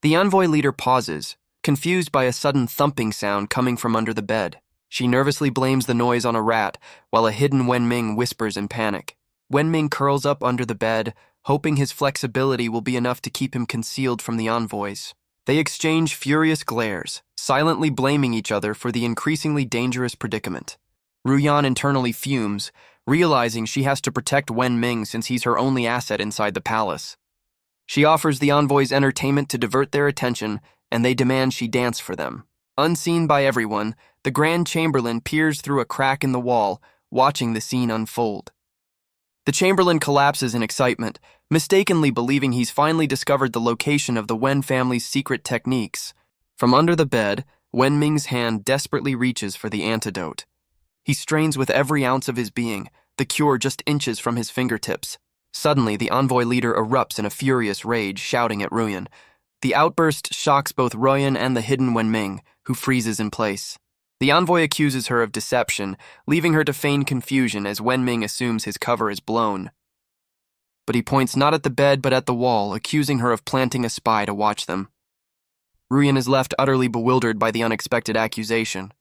The envoy leader pauses, confused by a sudden thumping sound coming from under the bed. She nervously blames the noise on a rat, while a hidden Wen Ming whispers in panic. Wen Ming curls up under the bed, hoping his flexibility will be enough to keep him concealed from the envoys. They exchange furious glares, silently blaming each other for the increasingly dangerous predicament. Ruyan internally fumes, realizing she has to protect Wen Ming since he's her only asset inside the palace. She offers the envoys entertainment to divert their attention, and they demand she dance for them. Unseen by everyone, the Grand Chamberlain peers through a crack in the wall, watching the scene unfold. The Chamberlain collapses in excitement, mistakenly believing he's finally discovered the location of the Wen family's secret techniques. From under the bed, Wen Ming's hand desperately reaches for the antidote. He strains with every ounce of his being, the cure just inches from his fingertips. Suddenly, the envoy leader erupts in a furious rage, shouting at Ruyan. The outburst shocks both Ruyan and the hidden Wen Ming, who freezes in place. The envoy accuses her of deception, leaving her to feign confusion as Wen Ming assumes his cover is blown. But he points not at the bed but at the wall, accusing her of planting a spy to watch them. Ruyan is left utterly bewildered by the unexpected accusation.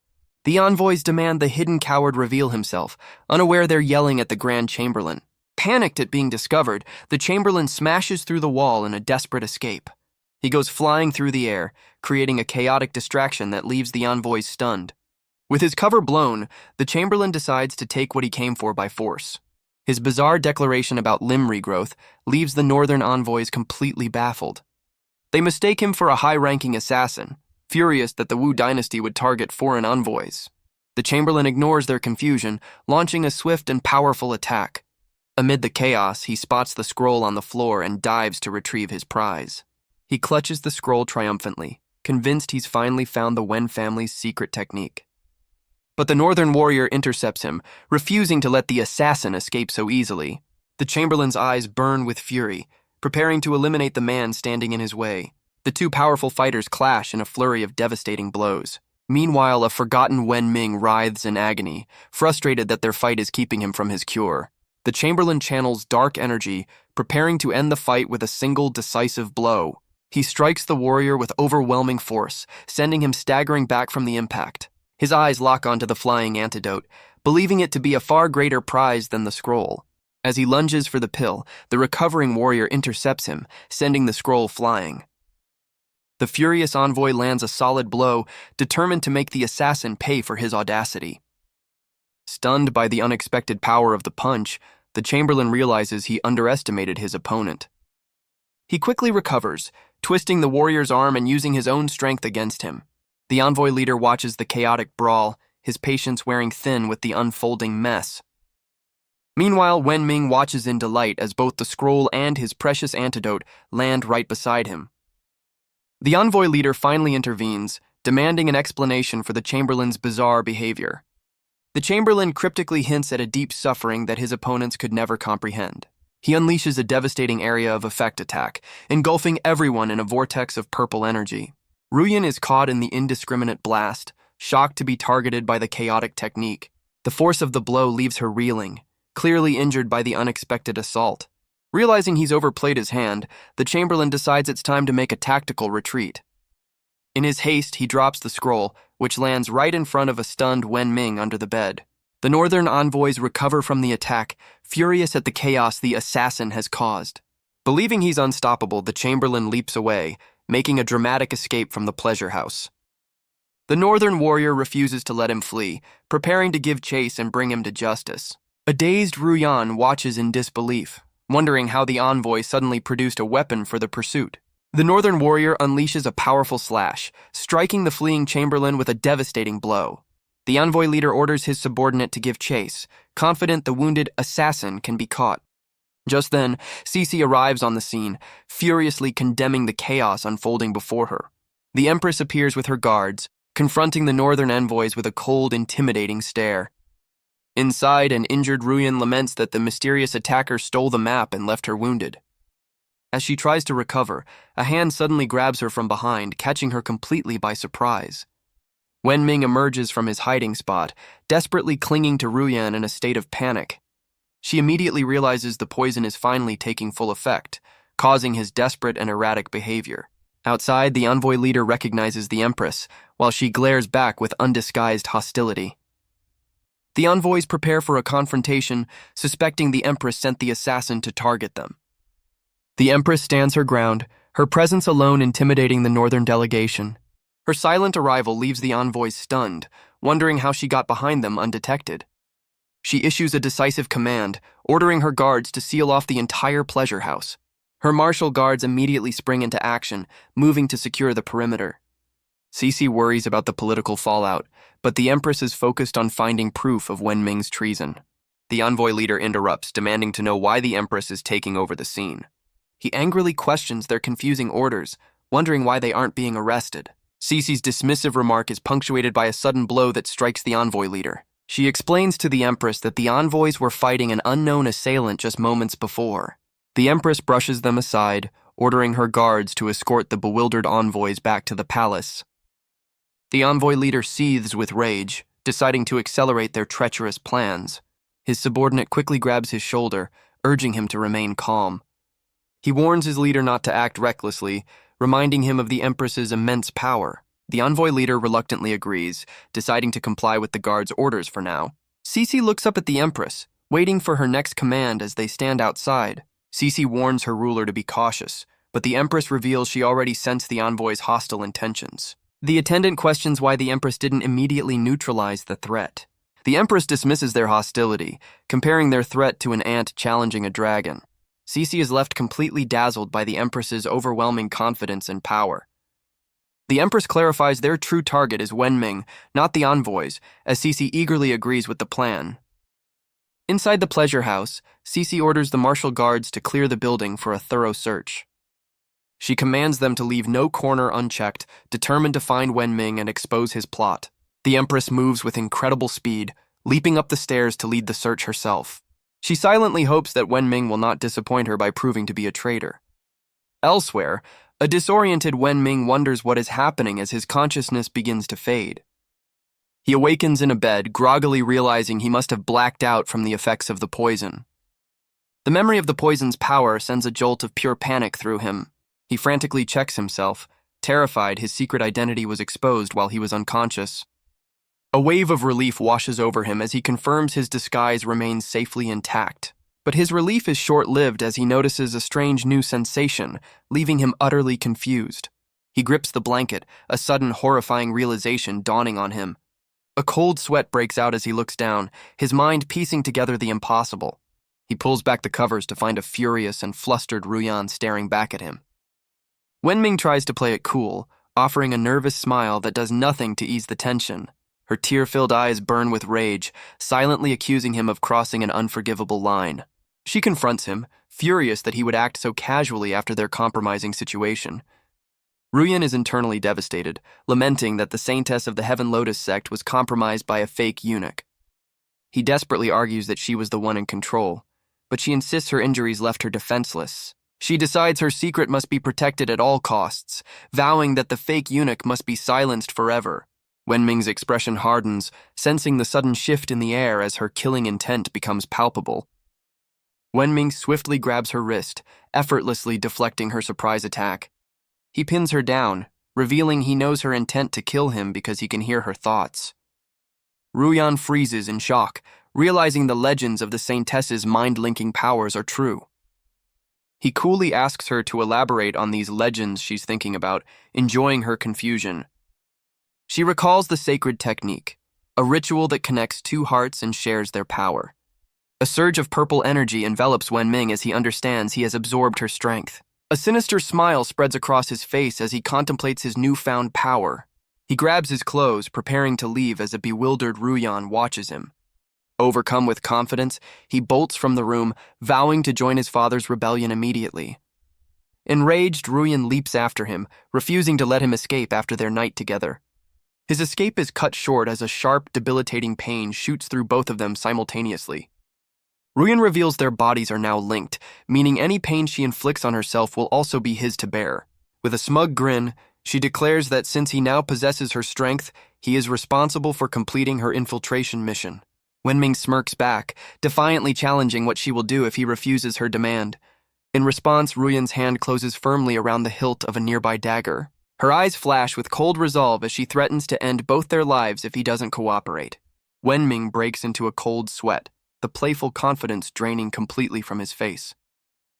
The envoys demand the hidden coward reveal himself, unaware they're yelling at the Grand Chamberlain. Panicked at being discovered, the Chamberlain smashes through the wall in a desperate escape. He goes flying through the air, creating a chaotic distraction that leaves the envoys stunned. With his cover blown, the Chamberlain decides to take what he came for by force. His bizarre declaration about limb regrowth leaves the northern envoys completely baffled. They mistake him for a high-ranking assassin, furious that the Wu dynasty would target foreign envoys. The Chamberlain ignores their confusion, launching a swift and powerful attack. Amid the chaos, he spots the scroll on the floor and dives to retrieve his prize. He clutches the scroll triumphantly, convinced he's finally found the Wen family's secret technique. But the northern warrior intercepts him, refusing to let the assassin escape so easily. The Chamberlain's eyes burn with fury, preparing to eliminate the man standing in his way. The two powerful fighters clash in a flurry of devastating blows. Meanwhile, a forgotten Wen Ming writhes in agony, frustrated that their fight is keeping him from his cure. The Chamberlain channels dark energy, preparing to end the fight with a single decisive blow. He strikes the warrior with overwhelming force, sending him staggering back from the impact. His eyes lock onto the flying antidote, believing it to be a far greater prize than the scroll. As he lunges for the pill, the recovering warrior intercepts him, sending the scroll flying. The furious envoy lands a solid blow, determined to make the assassin pay for his audacity. Stunned by the unexpected power of the punch, the Chamberlain realizes he underestimated his opponent. He quickly recovers, twisting the warrior's arm and using his own strength against him. The envoy leader watches the chaotic brawl, his patience wearing thin with the unfolding mess. Meanwhile, Wen Ming watches in delight as both the scroll and his precious antidote land right beside him. The envoy leader finally intervenes, demanding an explanation for the Chamberlain's bizarre behavior. The Chamberlain cryptically hints at a deep suffering that his opponents could never comprehend. He unleashes a devastating area of effect attack, engulfing everyone in a vortex of purple energy. Ruyan is caught in the indiscriminate blast, shocked to be targeted by the chaotic technique. The force of the blow leaves her reeling, clearly injured by the unexpected assault. Realizing he's overplayed his hand, the Chamberlain decides it's time to make a tactical retreat. In his haste, he drops the scroll, which lands right in front of a stunned Wen Ming under the bed. The northern envoys recover from the attack, furious at the chaos the assassin has caused. Believing he's unstoppable, the Chamberlain leaps away, making a dramatic escape from the pleasure house. The northern warrior refuses to let him flee, preparing to give chase and bring him to justice. A dazed Ruyan watches in disbelief, wondering how the envoy suddenly produced a weapon for the pursuit. The northern warrior unleashes a powerful slash, striking the fleeing Chamberlain with a devastating blow. The envoy leader orders his subordinate to give chase, confident the wounded assassin can be caught. Just then, Cece arrives on the scene, furiously condemning the chaos unfolding before her. The Empress appears with her guards, confronting the northern envoys with a cold, intimidating stare. Inside, an injured Ruyan laments that the mysterious attacker stole the map and left her wounded. As she tries to recover, a hand suddenly grabs her from behind, catching her completely by surprise. Wen Ming emerges from his hiding spot, desperately clinging to Ruyan in a state of panic. She immediately realizes the poison is finally taking full effect, causing his desperate and erratic behavior. Outside, the envoy leader recognizes the Empress, while she glares back with undisguised hostility. The envoys prepare for a confrontation, suspecting the Empress sent the assassin to target them. The Empress stands her ground, her presence alone intimidating the northern delegation. Her silent arrival leaves the envoys stunned, wondering how she got behind them undetected. She issues a decisive command, ordering her guards to seal off the entire pleasure house. Her martial guards immediately spring into action, moving to secure the perimeter. Cece worries about the political fallout, but the Empress is focused on finding proof of Wenming's treason. The envoy leader interrupts, demanding to know why the Empress is taking over the scene. He angrily questions their confusing orders, wondering why they aren't being arrested. Cece's dismissive remark is punctuated by a sudden blow that strikes the envoy leader. She explains to the Empress that the envoys were fighting an unknown assailant just moments before. The Empress brushes them aside, ordering her guards to escort the bewildered envoys back to the palace. The envoy leader seethes with rage, deciding to accelerate their treacherous plans. His subordinate quickly grabs his shoulder, urging him to remain calm. He warns his leader not to act recklessly, reminding him of the Empress's immense power. The envoy leader reluctantly agrees, deciding to comply with the guard's orders for now. Cece looks up at the Empress, waiting for her next command as they stand outside. Cece warns her ruler to be cautious, but the Empress reveals she already sensed the envoy's hostile intentions. The attendant questions why the Empress didn't immediately neutralize the threat. The Empress dismisses their hostility, comparing their threat to an ant challenging a dragon. Cece is left completely dazzled by the Empress's overwhelming confidence and power. The Empress clarifies their true target is Wenming, not the envoys, as Cece eagerly agrees with the plan. Inside the pleasure house, Cece orders the martial guards to clear the building for a thorough search. She commands them to leave no corner unchecked, determined to find Wenming and expose his plot. The Empress moves with incredible speed, leaping up the stairs to lead the search herself. She silently hopes that Wenming will not disappoint her by proving to be a traitor. Elsewhere, a disoriented Wenming wonders what is happening as his consciousness begins to fade. He awakens in a bed, groggily realizing he must have blacked out from the effects of the poison. The memory of the poison's power sends a jolt of pure panic through him. He frantically checks himself, terrified his secret identity was exposed while he was unconscious. A wave of relief washes over him as he confirms his disguise remains safely intact. But his relief is short-lived as he notices a strange new sensation, leaving him utterly confused. He grips the blanket, a sudden horrifying realization dawning on him. A cold sweat breaks out as he looks down, his mind piecing together the impossible. He pulls back the covers to find a furious and flustered Ruyan staring back at him. Wenming tries to play it cool, offering a nervous smile that does nothing to ease the tension. Her tear-filled eyes burn with rage, silently accusing him of crossing an unforgivable line. She confronts him, furious that he would act so casually after their compromising situation. Ruyan is internally devastated, lamenting that the saintess of the Heaven Lotus sect was compromised by a fake eunuch. He desperately argues that she was the one in control, but she insists her injuries left her defenseless. She decides her secret must be protected at all costs, vowing that the fake eunuch must be silenced forever. Wenming's expression hardens, sensing the sudden shift in the air as her killing intent becomes palpable. Wenming swiftly grabs her wrist, effortlessly deflecting her surprise attack. He pins her down, revealing he knows her intent to kill him because he can hear her thoughts. Ruyan freezes in shock, realizing the legends of the Saintess's mind-linking powers are true. He coolly asks her to elaborate on these legends she's thinking about, enjoying her confusion. She recalls the sacred technique, a ritual that connects two hearts and shares their power. A surge of purple energy envelops Wenming as he understands he has absorbed her strength. A sinister smile spreads across his face as he contemplates his newfound power. He grabs his clothes, preparing to leave as a bewildered Ruyan watches him. Overcome with confidence, he bolts from the room, vowing to join his father's rebellion immediately. Enraged, Ruyan leaps after him, refusing to let him escape after their night together. His escape is cut short as a sharp, debilitating pain shoots through both of them simultaneously. Ruyan reveals their bodies are now linked, meaning any pain she inflicts on herself will also be his to bear. With a smug grin, she declares that since he now possesses her strength, he is responsible for completing her infiltration mission. Wenming smirks back, defiantly challenging what she will do if he refuses her demand. In response, Ruyan's hand closes firmly around the hilt of a nearby dagger. Her eyes flash with cold resolve as she threatens to end both their lives if he doesn't cooperate. Wenming breaks into a cold sweat, the playful confidence draining completely from his face.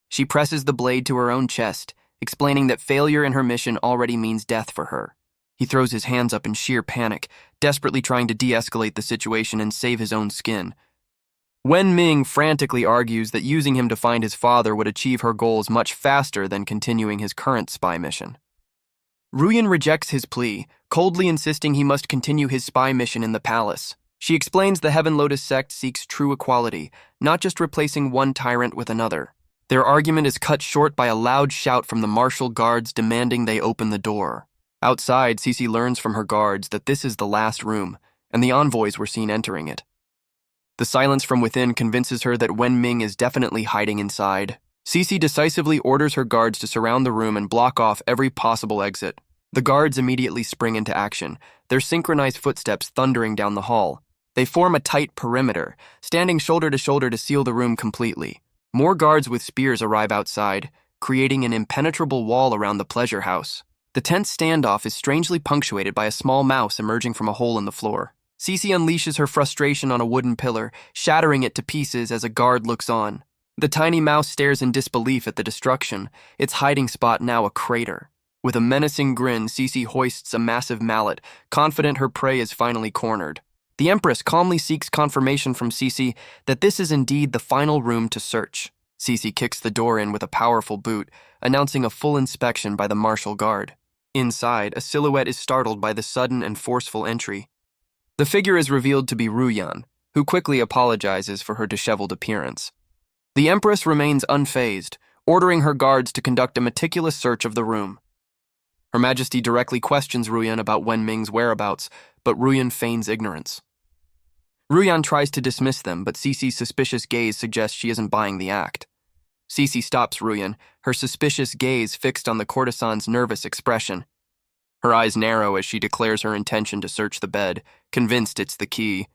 She presses the blade to her own chest, explaining that failure in her mission already means death for her. He throws his hands up in sheer panic, desperately trying to de-escalate the situation and save his own skin. Wen Ming frantically argues that using him to find his father would achieve her goals much faster than continuing his current spy mission. Ruyan rejects his plea, coldly insisting he must continue his spy mission in the palace. She explains the Heaven Lotus sect seeks true equality, not just replacing one tyrant with another. Their argument is cut short by a loud shout from the martial guards demanding they open the door. Outside, Cece learns from her guards that this is the last room, and the envoys were seen entering it. The silence from within convinces her that Wen Ming is definitely hiding inside. Cece decisively orders her guards to surround the room and block off every possible exit. The guards immediately spring into action, their synchronized footsteps thundering down the hall. They form a tight perimeter, standing shoulder to shoulder to seal the room completely. More guards with spears arrive outside, creating an impenetrable wall around the pleasure house. The tense standoff is strangely punctuated by a small mouse emerging from a hole in the floor. Cece unleashes her frustration on a wooden pillar, shattering it to pieces as a guard looks on. The tiny mouse stares in disbelief at the destruction, its hiding spot now a crater. With a menacing grin, Cece hoists a massive mallet, confident her prey is finally cornered. The Empress calmly seeks confirmation from Cece that this is indeed the final room to search. Cece kicks the door in with a powerful boot, announcing a full inspection by the martial guard. Inside, a silhouette is startled by the sudden and forceful entry. The figure is revealed to be Ruyan, who quickly apologizes for her disheveled appearance. The Empress remains unfazed, ordering her guards to conduct a meticulous search of the room. Her Majesty directly questions Ruyan about Wen Ming's whereabouts, but Ruyan feigns ignorance. Ruyan tries to dismiss them, but Cece's suspicious gaze suggests she isn't buying the act. Cece stops Ruyan, her suspicious gaze fixed on the courtesan's nervous expression. Her eyes narrow as she declares her intention to search the bed, convinced it's the key.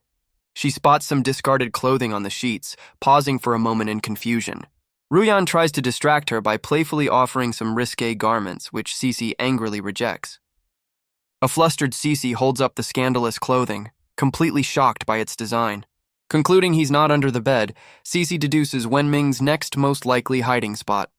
She spots some discarded clothing on the sheets, pausing for a moment in confusion. Ruyan tries to distract her by playfully offering some risque garments, which Cece angrily rejects. A flustered Cece holds up the scandalous clothing, completely shocked by its design. Concluding he's not under the bed, Cece deduces Wen Ming's next most likely hiding spot.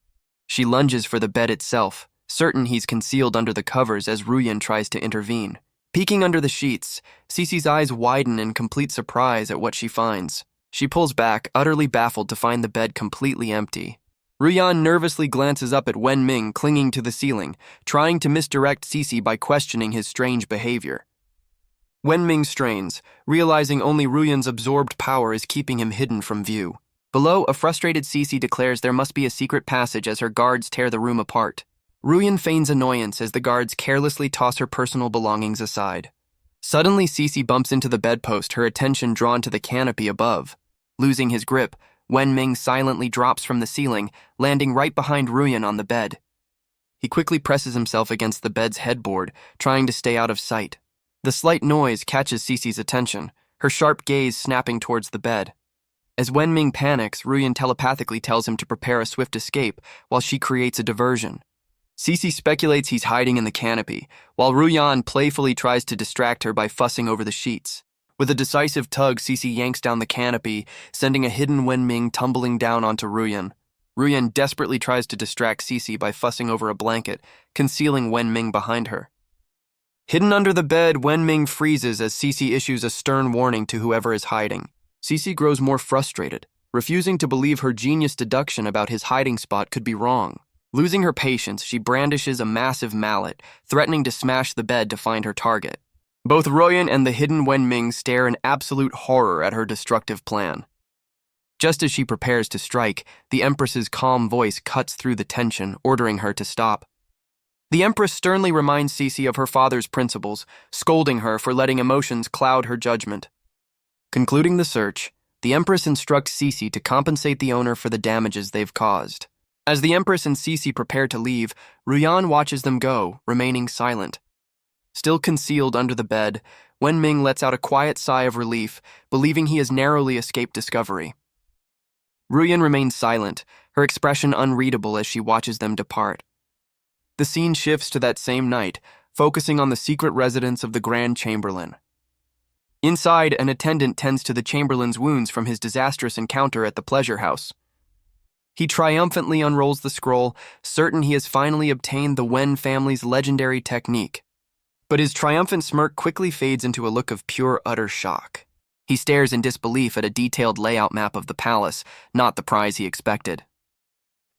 She lunges for the bed itself, certain he's concealed under the covers as Ruyan tries to intervene. Peeking under the sheets, Cece's eyes widen in complete surprise at what she finds. She pulls back, utterly baffled to find the bed completely empty. Ruyan nervously glances up at Wen Ming clinging to the ceiling, trying to misdirect Cece by questioning his strange behavior. Wen Ming strains, realizing only Ruyan's absorbed power is keeping him hidden from view. Below, a frustrated Cece declares there must be a secret passage as her guards tear the room apart. Ruyan feigns annoyance as the guards carelessly toss her personal belongings aside. Suddenly, Cece bumps into the bedpost, her attention drawn to the canopy above. Losing his grip, Wen Ming silently drops from the ceiling, landing right behind Ruyan on the bed. He quickly presses himself against the bed's headboard, trying to stay out of sight. The slight noise catches Cece's attention, her sharp gaze snapping towards the bed. As Wen Ming panics, Ruyan telepathically tells him to prepare a swift escape while she creates a diversion. Cece speculates he's hiding in the canopy, while Ruyan playfully tries to distract her by fussing over the sheets. With a decisive tug, Cece yanks down the canopy, sending a hidden Wen Ming tumbling down onto Ruyan. Ruyan desperately tries to distract Cece by fussing over a blanket, concealing Wen Ming behind her. Hidden under the bed, Wen Ming freezes as Cece issues a stern warning to whoever is hiding. Cece grows more frustrated, refusing to believe her genius deduction about his hiding spot could be wrong. Losing her patience, she brandishes a massive mallet, threatening to smash the bed to find her target. Both Ruyan and the hidden Wen Ming stare in absolute horror at her destructive plan. Just as she prepares to strike, the Empress's calm voice cuts through the tension, ordering her to stop. The Empress sternly reminds Cece of her father's principles, scolding her for letting emotions cloud her judgment. Concluding the search, the Empress instructs Cece to compensate the owner for the damages they've caused. As the Empress and Cece prepare to leave, Ruyan watches them go, remaining silent. Still concealed under the bed, Wen Ming lets out a quiet sigh of relief, believing he has narrowly escaped discovery. Ruyan remains silent, her expression unreadable as she watches them depart. The scene shifts to that same night, focusing on the secret residence of the Grand Chamberlain. Inside, an attendant tends to the Chamberlain's wounds from his disastrous encounter at the pleasure house. He triumphantly unrolls the scroll, certain he has finally obtained the Wen family's legendary technique. But his triumphant smirk quickly fades into a look of pure, utter shock. He stares in disbelief at a detailed layout map of the palace, not the prize he expected.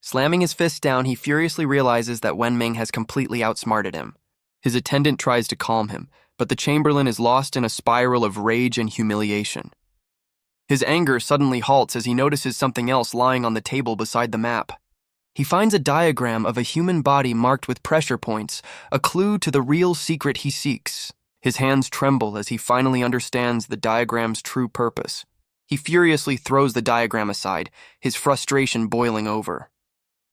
Slamming his fist down, he furiously realizes that Wenming has completely outsmarted him. His attendant tries to calm him, but the Chamberlain is lost in a spiral of rage and humiliation. His anger suddenly halts as he notices something else lying on the table beside the map. He finds a diagram of a human body marked with pressure points, a clue to the real secret he seeks. His hands tremble as he finally understands the diagram's true purpose. He furiously throws the diagram aside, his frustration boiling over.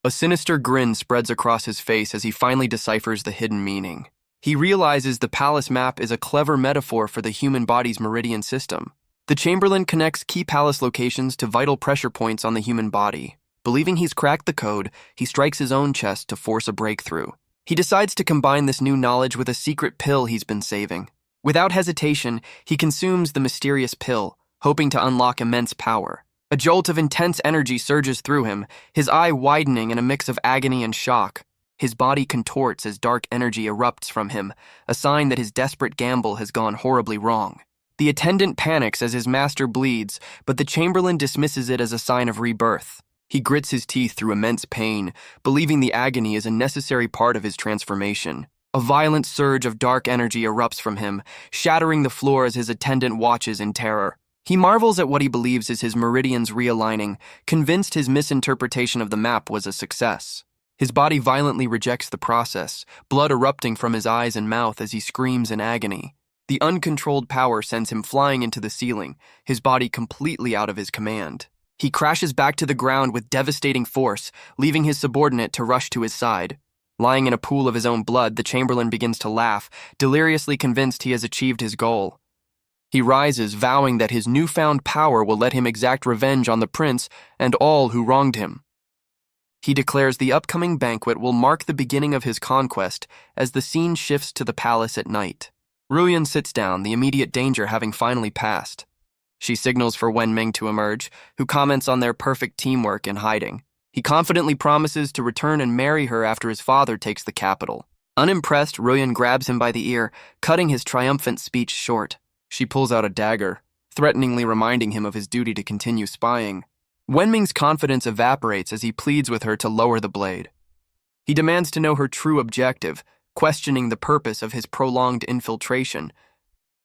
A sinister grin spreads across his face as he finally deciphers the hidden meaning. He realizes the palace map is a clever metaphor for the human body's meridian system. The Chamberlain connects key palace locations to vital pressure points on the human body. Believing he's cracked the code, he strikes his own chest to force a breakthrough. He decides to combine this new knowledge with a secret pill he's been saving. Without hesitation, he consumes the mysterious pill, hoping to unlock immense power. A jolt of intense energy surges through him, his eye widening in a mix of agony and shock. His body contorts as dark energy erupts from him, a sign that his desperate gamble has gone horribly wrong. The attendant panics as his master bleeds, but the Chamberlain dismisses it as a sign of rebirth. He grits his teeth through immense pain, believing the agony is a necessary part of his transformation. A violent surge of dark energy erupts from him, shattering the floor as his attendant watches in terror. He marvels at what he believes is his meridians realigning, convinced his misinterpretation of the map was a success. His body violently rejects the process, blood erupting from his eyes and mouth as he screams in agony. The uncontrolled power sends him flying into the ceiling, his body completely out of his command. He crashes back to the ground with devastating force, leaving his subordinate to rush to his side. Lying in a pool of his own blood, the Chamberlain begins to laugh, deliriously convinced he has achieved his goal. He rises, vowing that his newfound power will let him exact revenge on the prince and all who wronged him. He declares the upcoming banquet will mark the beginning of his conquest as the scene shifts to the palace at night. Ruyan sits down, the immediate danger having finally passed. She signals for Wenming to emerge, who comments on their perfect teamwork in hiding. He confidently promises to return and marry her after his father takes the capital. Unimpressed, Ruyan grabs him by the ear, cutting his triumphant speech short. She pulls out a dagger, threateningly reminding him of his duty to continue spying. Wenming's confidence evaporates as he pleads with her to lower the blade. He demands to know her true objective, questioning the purpose of his prolonged infiltration.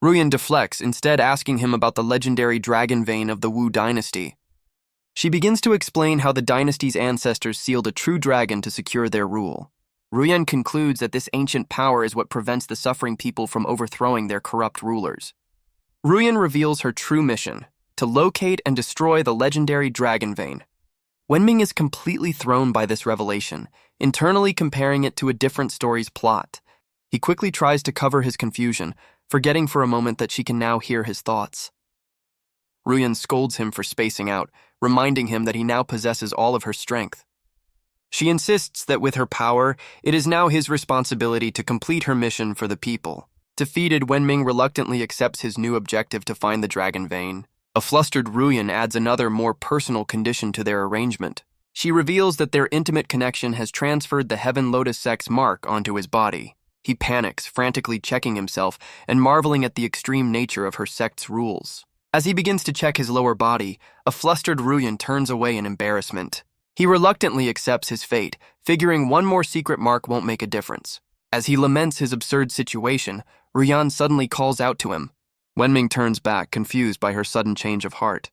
Ruyan deflects, instead asking him about the legendary dragon vein of the Wu dynasty. She begins to explain how the dynasty's ancestors sealed a true dragon to secure their rule. Ruyan concludes that this ancient power is what prevents the suffering people from overthrowing their corrupt rulers. Ruyan reveals her true mission, to locate and destroy the legendary dragon vein. Wenming is completely thrown by this revelation, internally comparing it to a different story's plot. He quickly tries to cover his confusion, forgetting for a moment that she can now hear his thoughts. Ruyan scolds him for spacing out, reminding him that he now possesses all of her strength. She insists that with her power, it is now his responsibility to complete her mission for the people. Defeated, Wenming reluctantly accepts his new objective to find the dragon vein. A flustered Ruyan adds another, more personal condition to their arrangement. She reveals that their intimate connection has transferred the Heaven Lotus Sect's mark onto his body. He panics, frantically checking himself and marveling at the extreme nature of her sect's rules. As he begins to check his lower body, a flustered Ruyan turns away in embarrassment. He reluctantly accepts his fate, figuring one more secret mark won't make a difference. As he laments his absurd situation, Ruyan suddenly calls out to him. Wenming turns back, confused by her sudden change of heart.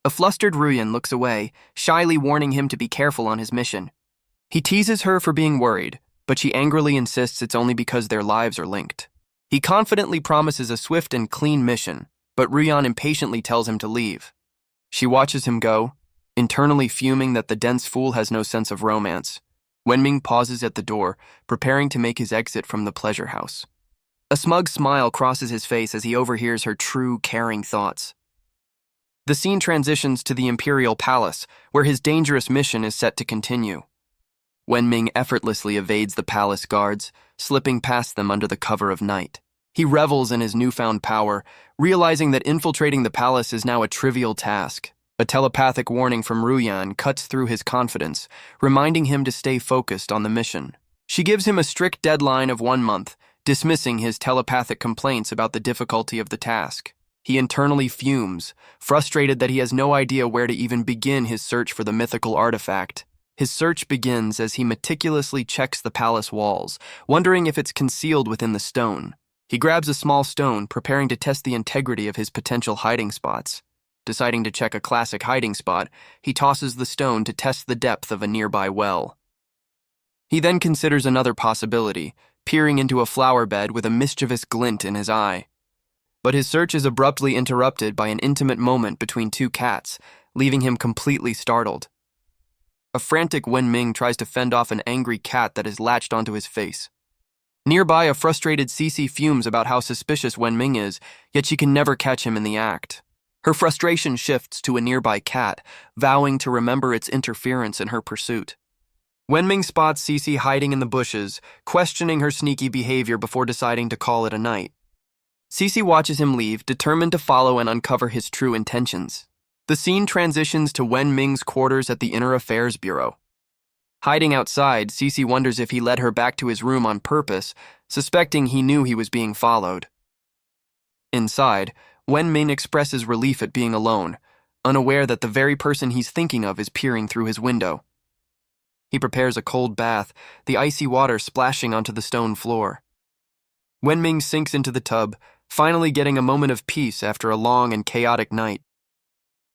A flustered Ruyan looks away, shyly warning him to be careful on his mission. He teases her for being worried, but she angrily insists it's only because their lives are linked. He confidently promises a swift and clean mission, but Ruyan impatiently tells him to leave. She watches him go, internally fuming that the dense fool has no sense of romance. Wenming pauses at the door, preparing to make his exit from the pleasure house. A smug smile crosses his face as he overhears her true, caring thoughts. The scene transitions to the Imperial Palace, where his dangerous mission is set to continue. Wenming effortlessly evades the palace guards, slipping past them under the cover of night. He revels in his newfound power, realizing that infiltrating the palace is now a trivial task. A telepathic warning from Ruyan cuts through his confidence, reminding him to stay focused on the mission. She gives him a strict deadline of 1 month, dismissing his telepathic complaints about the difficulty of the task. He internally fumes, frustrated that he has no idea where to even begin his search for the mythical artifact. His search begins as he meticulously checks the palace walls, wondering if it's concealed within the stone. He grabs a small stone, preparing to test the integrity of his potential hiding spots. Deciding to check a classic hiding spot, he tosses the stone to test the depth of a nearby well. He then considers another possibility, peering into a flower bed with a mischievous glint in his eye. But his search is abruptly interrupted by an intimate moment between two cats, leaving him completely startled. A frantic Wenming tries to fend off an angry cat that is latched onto his face. Nearby, a frustrated Cece fumes about how suspicious Wenming is, yet she can never catch him in the act. Her frustration shifts to a nearby cat, vowing to remember its interference in her pursuit. Wenming spots Cece hiding in the bushes, questioning her sneaky behavior before deciding to call it a night. Cece watches him leave, determined to follow and uncover his true intentions. The scene transitions to Wenming's quarters at the Inner Affairs Bureau. Hiding outside, Cece wonders if he led her back to his room on purpose, suspecting he knew he was being followed. Inside, Wenming expresses relief at being alone, unaware that the very person he's thinking of is peering through his window. He prepares a cold bath, the icy water splashing onto the stone floor. Wenming sinks into the tub, finally getting a moment of peace after a long and chaotic night.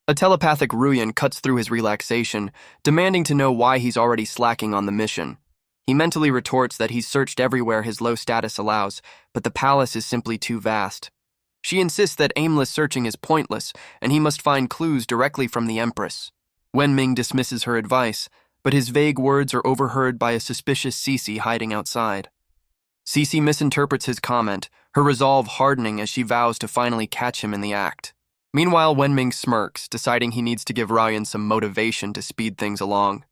A telepathic Ruyan cuts through his relaxation, demanding to know why he's already slacking on the mission. He mentally retorts that he's searched everywhere his low status allows, but the palace is simply too vast. She insists that aimless searching is pointless, and he must find clues directly from the Empress. Wenming dismisses her advice, but his vague words are overheard by a suspicious Cece hiding outside. Cece misinterprets his comment, her resolve hardening as she vows to finally catch him in the act. Meanwhile, Wenming smirks, deciding he needs to give Ruyan some motivation to speed things along.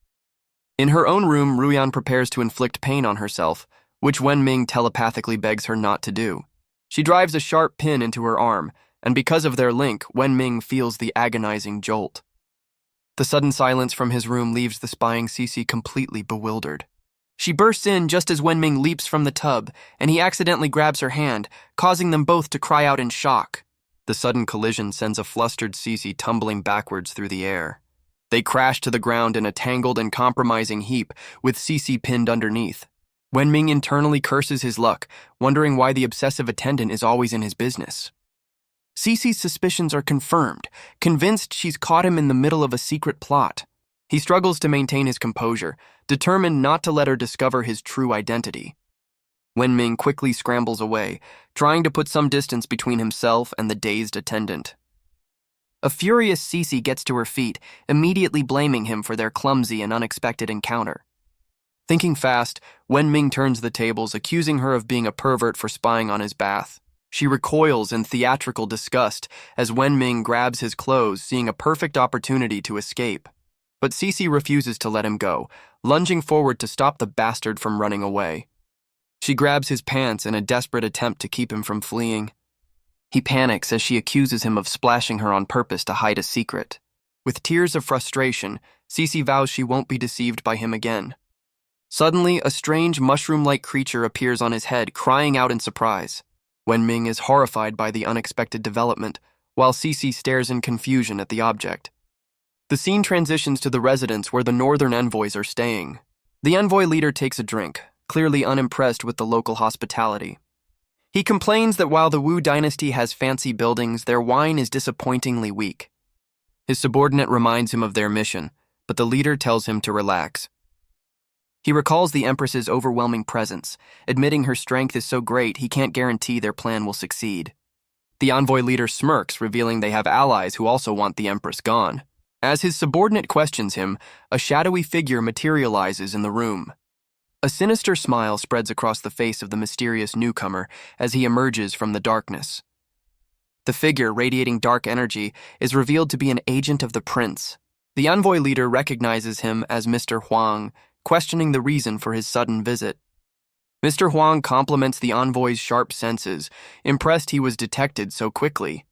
In her own room, Ruyan prepares to inflict pain on herself, which Wenming telepathically begs her not to do. She drives a sharp pin into her arm, and because of their link, Wenming feels the agonizing jolt. The sudden silence from his room leaves the spying Cece completely bewildered. She bursts in just as Wenming leaps from the tub, and he accidentally grabs her hand, causing them both to cry out in shock. The sudden collision sends a flustered Cece tumbling backwards through the air. They crash to the ground in a tangled and compromising heap, with Cece pinned underneath. Wenming internally curses his luck, wondering why the obsessive attendant is always in his business. Cece's suspicions are confirmed, convinced she's caught him in the middle of a secret plot. He struggles to maintain his composure, determined not to let her discover his true identity. Wenming quickly scrambles away, trying to put some distance between himself and the dazed attendant. A furious Cece gets to her feet, immediately blaming him for their clumsy and unexpected encounter. Thinking fast, Wenming turns the tables, accusing her of being a pervert for spying on his bath. She recoils in theatrical disgust as Wenming grabs his clothes, seeing a perfect opportunity to escape. But Cece refuses to let him go, lunging forward to stop the bastard from running away. She grabs his pants in a desperate attempt to keep him from fleeing. He panics as she accuses him of splashing her on purpose to hide a secret. With tears of frustration, Cece vows she won't be deceived by him again. Suddenly, a strange mushroom-like creature appears on his head, crying out in surprise. Wenming is horrified by the unexpected development, while Cece stares in confusion at the object. The scene transitions to the residence where the northern envoys are staying. The envoy leader takes a drink, clearly unimpressed with the local hospitality. He complains that while the Wu dynasty has fancy buildings, their wine is disappointingly weak. His subordinate reminds him of their mission, but the leader tells him to relax. He recalls the Empress's overwhelming presence, admitting her strength is so great he can't guarantee their plan will succeed. The envoy leader smirks, revealing they have allies who also want the Empress gone. As his subordinate questions him, a shadowy figure materializes in the room. A sinister smile spreads across the face of the mysterious newcomer as he emerges from the darkness. The figure, radiating dark energy, is revealed to be an agent of the prince. The envoy leader recognizes him as Mr. Huang, questioning the reason for his sudden visit. Mr. Huang compliments the envoy's sharp senses, impressed he was detected so quickly.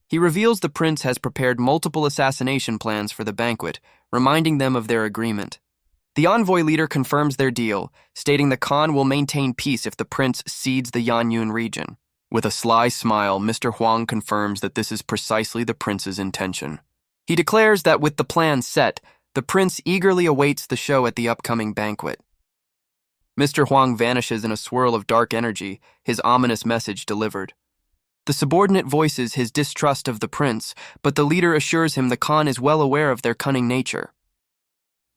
He reveals the prince has prepared multiple assassination plans for the banquet, reminding them of their agreement. The envoy leader confirms their deal, stating the Khan will maintain peace if the prince cedes the Yanyun region. With a sly smile, Mr. Huang confirms that this is precisely the prince's intention. He declares that with the plan set, the prince eagerly awaits the show at the upcoming banquet. Mr. Huang vanishes in a swirl of dark energy, his ominous message delivered. The subordinate voices his distrust of the prince, but the leader assures him the Khan is well aware of their cunning nature.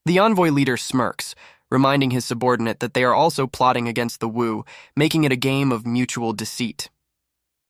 The envoy leader smirks, reminding his subordinate that they are also plotting against the Wu, making it a game of mutual deceit.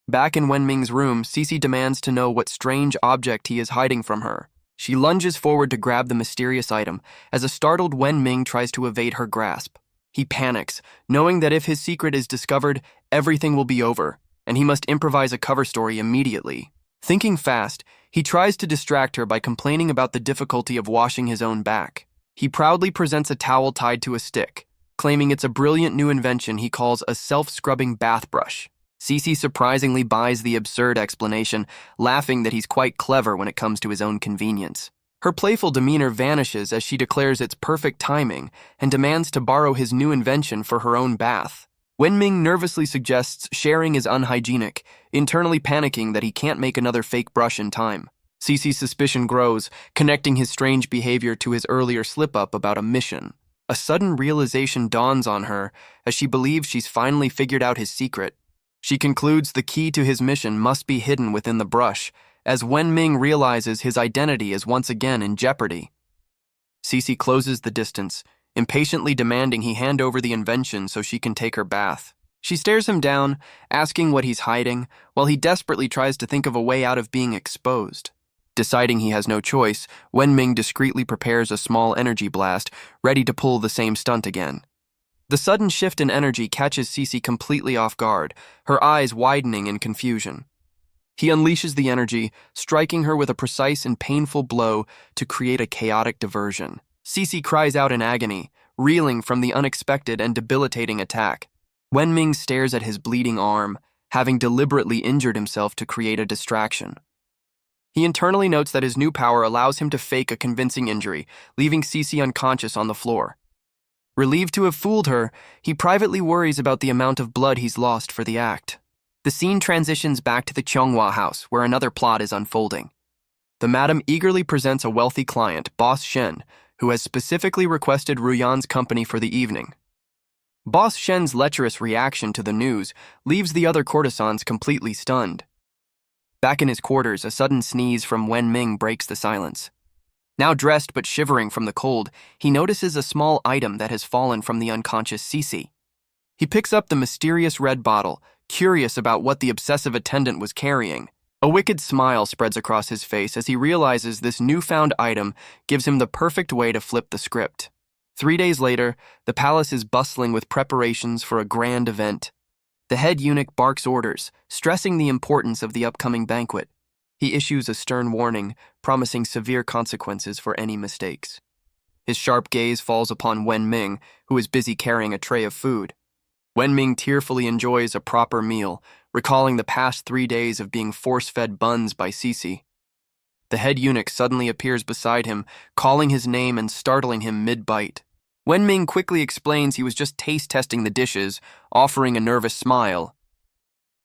Back in Wenming's room, Cece demands to know what strange object he is hiding from her. She lunges forward to grab the mysterious item, as a startled Wenming tries to evade her grasp. He panics, knowing that if his secret is discovered, everything will be over, and he must improvise a cover story immediately. Thinking fast, he tries to distract her by complaining about the difficulty of washing his own back. He proudly presents a towel tied to a stick, claiming it's a brilliant new invention he calls a self-scrubbing bath brush. Cece surprisingly buys the absurd explanation, laughing that he's quite clever when it comes to his own convenience. Her playful demeanor vanishes as she declares it's perfect timing and demands to borrow his new invention for her own bath. Wenming nervously suggests sharing is unhygienic, internally panicking that he can't make another fake brush in time. Cece's suspicion grows, connecting his strange behavior to his earlier slip-up about a mission. A sudden realization dawns on her as she believes she's finally figured out his secret. She concludes the key to his mission must be hidden within the brush, as Wenming realizes his identity is once again in jeopardy. Cece closes the distance, impatiently demanding he hand over the invention so she can take her bath. She stares him down, asking what he's hiding, while he desperately tries to think of a way out of being exposed. Deciding he has no choice, Wenming discreetly prepares a small energy blast, ready to pull the same stunt again. The sudden shift in energy catches Cece completely off guard, her eyes widening in confusion. He unleashes the energy, striking her with a precise and painful blow to create a chaotic diversion. Cece cries out in agony, reeling from the unexpected and debilitating attack. Wenming stares at his bleeding arm, having deliberately injured himself to create a distraction. He internally notes that his new power allows him to fake a convincing injury, leaving Cece unconscious on the floor. Relieved to have fooled her, he privately worries about the amount of blood he's lost for the act. The scene transitions back to the Chonghua house, where another plot is unfolding. The madam eagerly presents a wealthy client, Boss Shen, who has specifically requested Ruyan's company for the evening. Boss Shen's lecherous reaction to the news leaves the other courtesans completely stunned. Back in his quarters, a sudden sneeze from Wenming breaks the silence. Now dressed but shivering from the cold, he notices a small item that has fallen from the unconscious Cece. He picks up the mysterious red bottle, curious about what the obsessive attendant was carrying. A wicked smile spreads across his face as he realizes this newfound item gives him the perfect way to flip the script. 3 days later, the palace is bustling with preparations for a grand event. The head eunuch barks orders, stressing the importance of the upcoming banquet. He issues a stern warning, promising severe consequences for any mistakes. His sharp gaze falls upon Wenming, who is busy carrying a tray of food. Wenming tearfully enjoys a proper meal, recalling the past 3 days of being force-fed buns by Cece. The head eunuch suddenly appears beside him, calling his name and startling him mid-bite. Wenming quickly explains he was just taste-testing the dishes, offering a nervous smile.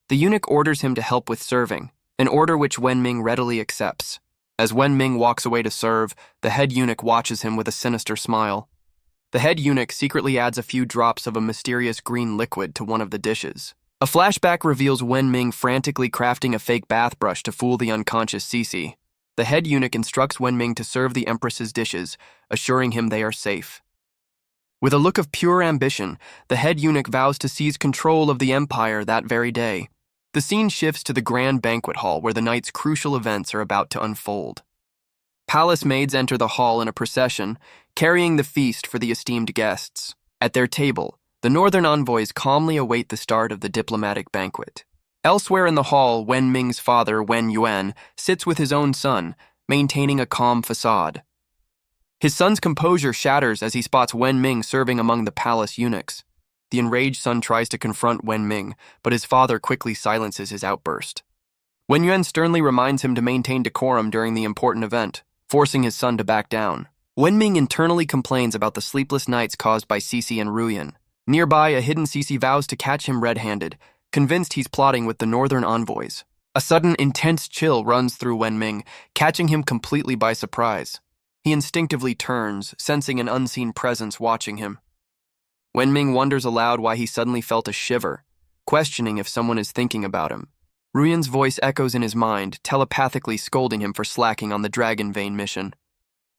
The eunuch orders him to help with serving, an order which Wenming readily accepts. As Wenming walks away to serve, the head eunuch watches him with a sinister smile. The head eunuch secretly adds a few drops of a mysterious green liquid to one of the dishes. A flashback reveals Wenming frantically crafting a fake bath brush to fool the unconscious Cece. The head eunuch instructs Wenming to serve the Empress's dishes, assuring him they are safe. With a look of pure ambition, the head eunuch vows to seize control of the empire that very day. The scene shifts to the grand banquet hall where the night's crucial events are about to unfold. Palace maids enter the hall in a procession, carrying the feast for the esteemed guests. At their table, the northern envoys calmly await the start of the diplomatic banquet. Elsewhere in the hall, Wenming's father, Wen Yuan, sits with his own son, maintaining a calm facade. His son's composure shatters as he spots Wenming serving among the palace eunuchs. The enraged son tries to confront Wenming, but his father quickly silences his outburst. Wen Yuan sternly reminds him to maintain decorum during the important event, forcing his son to back down. Wen Ming internally complains about the sleepless nights caused by Cece and Ruyan. Nearby, a hidden Cece vows to catch him red-handed, convinced he's plotting with the northern envoys. A sudden, intense chill runs through Wen Ming, catching him completely by surprise. He instinctively turns, sensing an unseen presence watching him. Wen Ming wonders aloud why he suddenly felt a shiver, questioning if someone is thinking about him. Ruyan's voice echoes in his mind, telepathically scolding him for slacking on the Dragon Vein mission.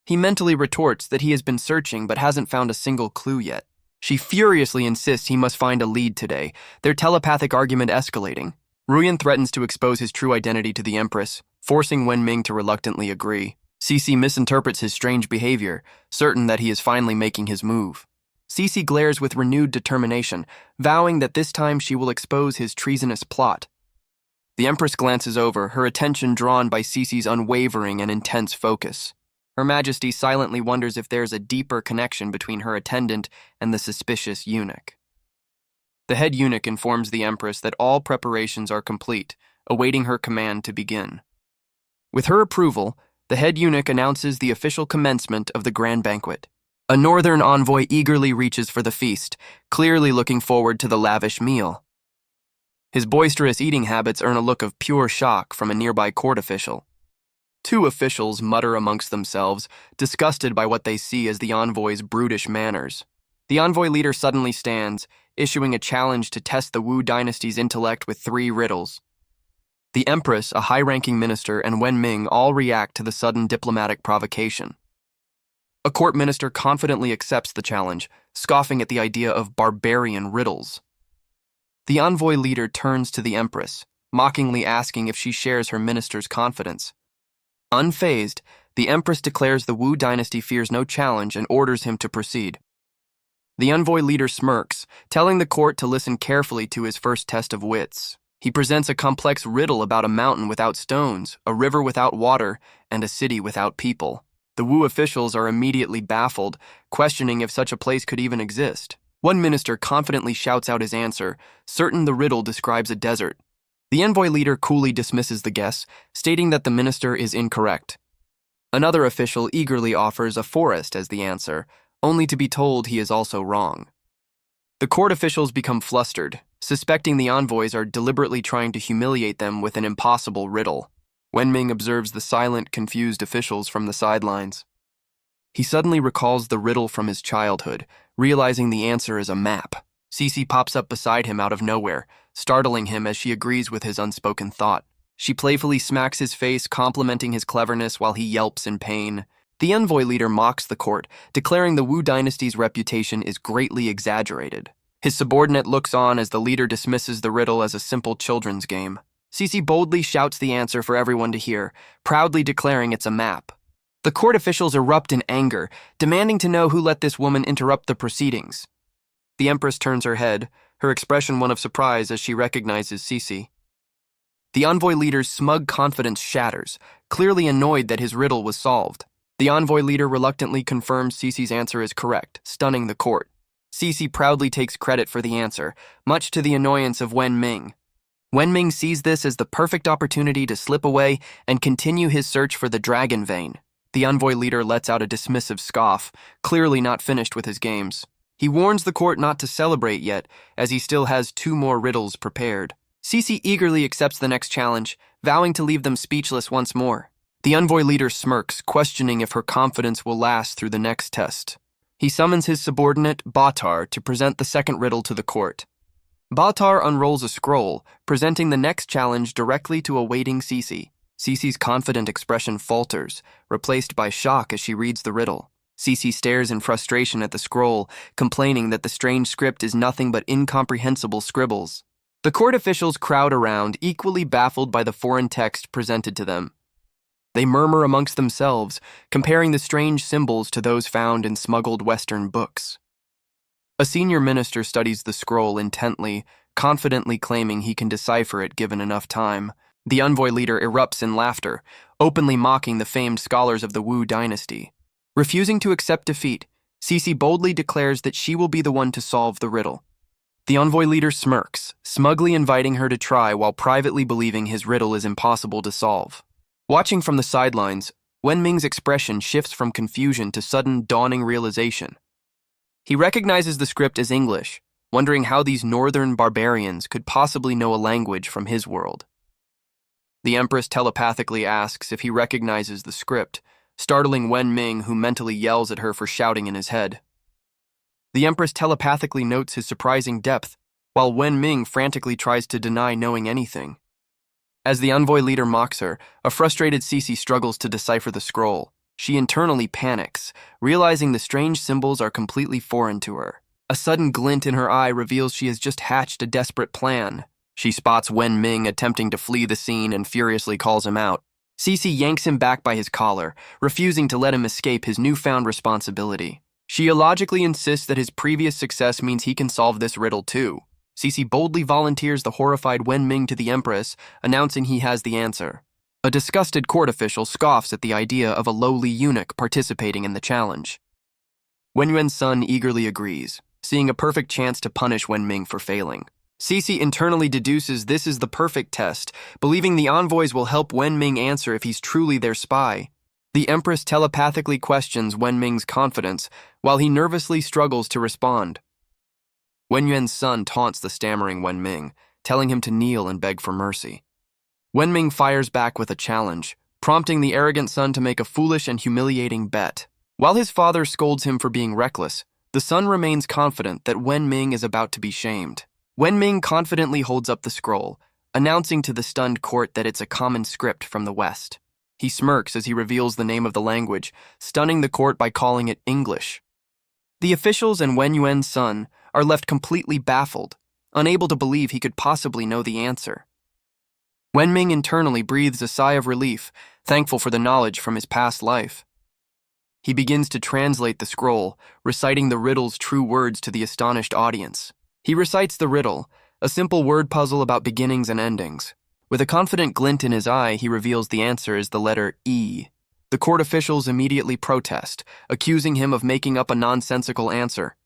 He mentally retorts that he has been searching but hasn't found a single clue yet. She furiously insists he must find a lead today, their telepathic argument escalating. Ruyan threatens to expose his true identity to the Empress, forcing Wen Ming to reluctantly agree. Cece misinterprets his strange behavior, certain that he is finally making his move. Cece glares with renewed determination, vowing that this time she will expose his treasonous plot. The Empress glances over, her attention drawn by Cece's unwavering and intense focus. Her Majesty silently wonders if there's a deeper connection between her attendant and the suspicious eunuch. The head eunuch informs the Empress that all preparations are complete, awaiting her command to begin. With her approval, the head eunuch announces the official commencement of the grand banquet. A northern envoy eagerly reaches for the feast, clearly looking forward to the lavish meal. His boisterous eating habits earn a look of pure shock from a nearby court official. Two officials mutter amongst themselves, disgusted by what they see as the envoy's brutish manners. The envoy leader suddenly stands, issuing a challenge to test the Wu dynasty's intellect with 3 riddles. The Empress, a high-ranking minister, and Wen Ming all react to the sudden diplomatic provocation. A court minister confidently accepts the challenge, scoffing at the idea of barbarian riddles. The envoy leader turns to the Empress, mockingly asking if she shares her minister's confidence. Unfazed, the Empress declares the Wu dynasty fears no challenge and orders him to proceed. The envoy leader smirks, telling the court to listen carefully to his first test of wits. He presents a complex riddle about a mountain without stones, a river without water, and a city without people. The Wu officials are immediately baffled, questioning if such a place could even exist. One minister confidently shouts out his answer, certain the riddle describes a desert. The envoy leader coolly dismisses the guess, stating that the minister is incorrect. Another official eagerly offers a forest as the answer, only to be told he is also wrong. The court officials become flustered, suspecting the envoys are deliberately trying to humiliate them with an impossible riddle. Wen Ming observes the silent, confused officials from the sidelines. He suddenly recalls the riddle from his childhood, realizing the answer is a map. Cece pops up beside him out of nowhere, startling him as she agrees with his unspoken thought. She playfully smacks his face, complimenting his cleverness while he yelps in pain. The envoy leader mocks the court, declaring the Wu dynasty's reputation is greatly exaggerated. His subordinate looks on as the leader dismisses the riddle as a simple children's game. Cece boldly shouts the answer for everyone to hear, proudly declaring it's a map. The court officials erupt in anger, demanding to know who let this woman interrupt the proceedings. The Empress turns her head, her expression one of surprise as she recognizes Cece. The envoy leader's smug confidence shatters, clearly annoyed that his riddle was solved. The envoy leader reluctantly confirms Cece's answer is correct, stunning the court. Cece proudly takes credit for the answer, much to the annoyance of Wen Ming. Wen Ming sees this as the perfect opportunity to slip away and continue his search for the Dragon Vein. The envoy leader lets out a dismissive scoff, clearly not finished with his games. He warns the court not to celebrate yet, as he still has 2 more riddles prepared. Cece eagerly accepts the next challenge, vowing to leave them speechless once more. The envoy leader smirks, questioning if her confidence will last through the next test. He summons his subordinate, Batar, to present the second riddle to the court. Batar unrolls a scroll, presenting the next challenge directly to a waiting Cece. Cece's confident expression falters, replaced by shock as she reads the riddle. Cece stares in frustration at the scroll, complaining that the strange script is nothing but incomprehensible scribbles. The court officials crowd around, equally baffled by the foreign text presented to them. They murmur amongst themselves, comparing the strange symbols to those found in smuggled Western books. A senior minister studies the scroll intently, confidently claiming he can decipher it given enough time. The envoy leader erupts in laughter, openly mocking the famed scholars of the Wu dynasty. Refusing to accept defeat, Cece boldly declares that she will be the one to solve the riddle. The envoy leader smirks, smugly inviting her to try while privately believing his riddle is impossible to solve. Watching from the sidelines, Wenming's expression shifts from confusion to sudden, dawning realization. He recognizes the script as English, wondering how these northern barbarians could possibly know a language from his world. The Empress telepathically asks if he recognizes the script, startling Wenming, who mentally yells at her for shouting in his head. The Empress telepathically notes his surprising depth, while Wenming frantically tries to deny knowing anything. As the envoy leader mocks her, a frustrated Cece struggles to decipher the scroll. She internally panics, realizing the strange symbols are completely foreign to her. A sudden glint in her eye reveals she has just hatched a desperate plan. She spots Wenming attempting to flee the scene and furiously calls him out. Cece yanks him back by his collar, refusing to let him escape his newfound responsibility. She illogically insists that his previous success means he can solve this riddle too. Cece boldly volunteers the horrified Wenming to the Empress, announcing he has the answer. A disgusted court official scoffs at the idea of a lowly eunuch participating in the challenge. Wenyuan's son eagerly agrees, seeing a perfect chance to punish Wenming for failing. Cece internally deduces this is the perfect test, believing the envoys will help Wenming answer if he's truly their spy. The Empress telepathically questions Wenming's confidence, while he nervously struggles to respond. Wenyuan's son taunts the stammering Wenming, telling him to kneel and beg for mercy. Wenming fires back with a challenge, prompting the arrogant son to make a foolish and humiliating bet. While his father scolds him for being reckless, the son remains confident that Wenming is about to be shamed. Wenming confidently holds up the scroll, announcing to the stunned court that it's a common script from the West. He smirks as he reveals the name of the language, stunning the court by calling it English. The officials and Wenyuan's son are left completely baffled, unable to believe he could possibly know the answer. Wenming internally breathes a sigh of relief, thankful for the knowledge from his past life. He begins to translate the scroll, reciting the riddle's true words to the astonished audience. He recites the riddle, a simple word puzzle about beginnings and endings. With a confident glint in his eye, he reveals the answer is the letter E. The court officials immediately protest, accusing him of making up a nonsensical answer.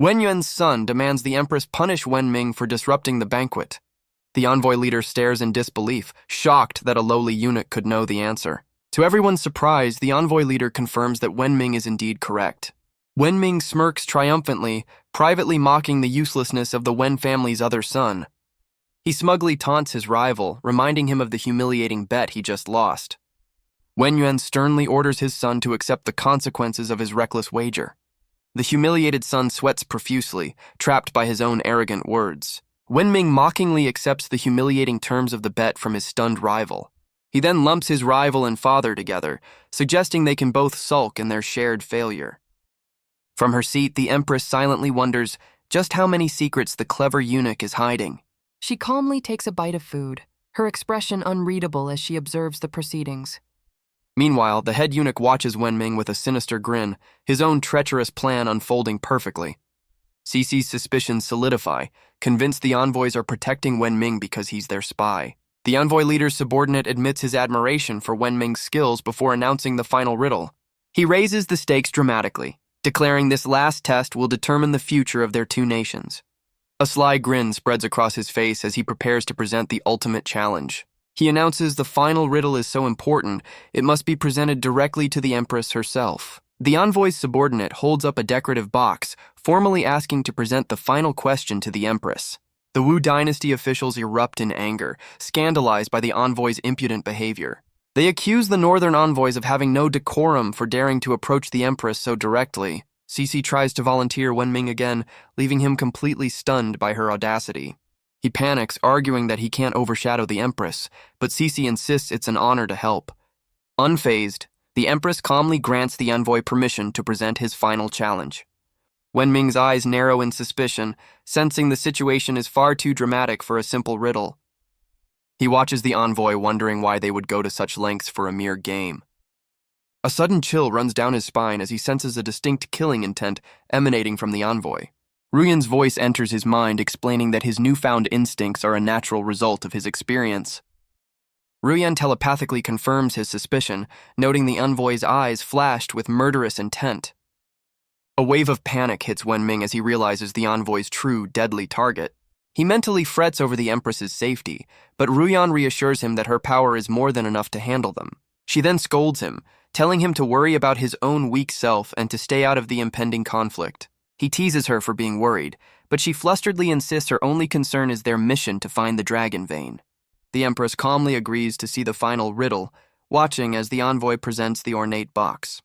Wenyuan's son demands the Empress punish Wenming for disrupting the banquet. The envoy leader stares in disbelief, shocked that a lowly eunuch could know the answer. To everyone's surprise, the envoy leader confirms that Wenming is indeed correct. Wenming smirks triumphantly, privately mocking the uselessness of the Wen family's other son. He smugly taunts his rival, reminding him of the humiliating bet he just lost. Wenyuan sternly orders his son to accept the consequences of his reckless wager. The humiliated son sweats profusely, trapped by his own arrogant words. Wenming mockingly accepts the humiliating terms of the bet from his stunned rival. He then lumps his rival and father together, suggesting they can both sulk in their shared failure. From her seat, the Empress silently wonders just how many secrets the clever eunuch is hiding. She calmly takes a bite of food, her expression unreadable as she observes the proceedings. Meanwhile, the head eunuch watches Wenming with a sinister grin, his own treacherous plan unfolding perfectly. Cece's suspicions solidify, convinced the envoys are protecting Wenming because he's their spy. The envoy leader's subordinate admits his admiration for Wenming's skills before announcing the final riddle. He raises the stakes dramatically, declaring this last test will determine the future of their two nations. A sly grin spreads across his face as he prepares to present the ultimate challenge. He announces the final riddle is so important, it must be presented directly to the Empress herself. The envoy's subordinate holds up a decorative box, formally asking to present the final question to the Empress. The Wu dynasty officials erupt in anger, scandalized by the envoy's impudent behavior. They accuse the northern envoys of having no decorum for daring to approach the Empress so directly. Cece tries to volunteer Wenming again, leaving him completely stunned by her audacity. He panics, arguing that he can't overshadow the Empress, but Cece insists it's an honor to help. Unfazed, the Empress calmly grants the envoy permission to present his final challenge. Wenming's eyes narrow in suspicion, sensing the situation is far too dramatic for a simple riddle. He watches the envoy, wondering why they would go to such lengths for a mere game. A sudden chill runs down his spine as he senses a distinct killing intent emanating from the envoy. Ruyan's voice enters his mind, explaining that his newfound instincts are a natural result of his experience. Ruyan telepathically confirms his suspicion, noting the envoy's eyes flashed with murderous intent. A wave of panic hits Wenming as he realizes the envoy's true, deadly target. He mentally frets over the Empress's safety, but Ruyan reassures him that her power is more than enough to handle them. She then scolds him, telling him to worry about his own weak self and to stay out of the impending conflict. He teases her for being worried, but she flusteredly insists her only concern is their mission to find the dragon vein. The Empress calmly agrees to see the final riddle, watching as the envoy presents the ornate box.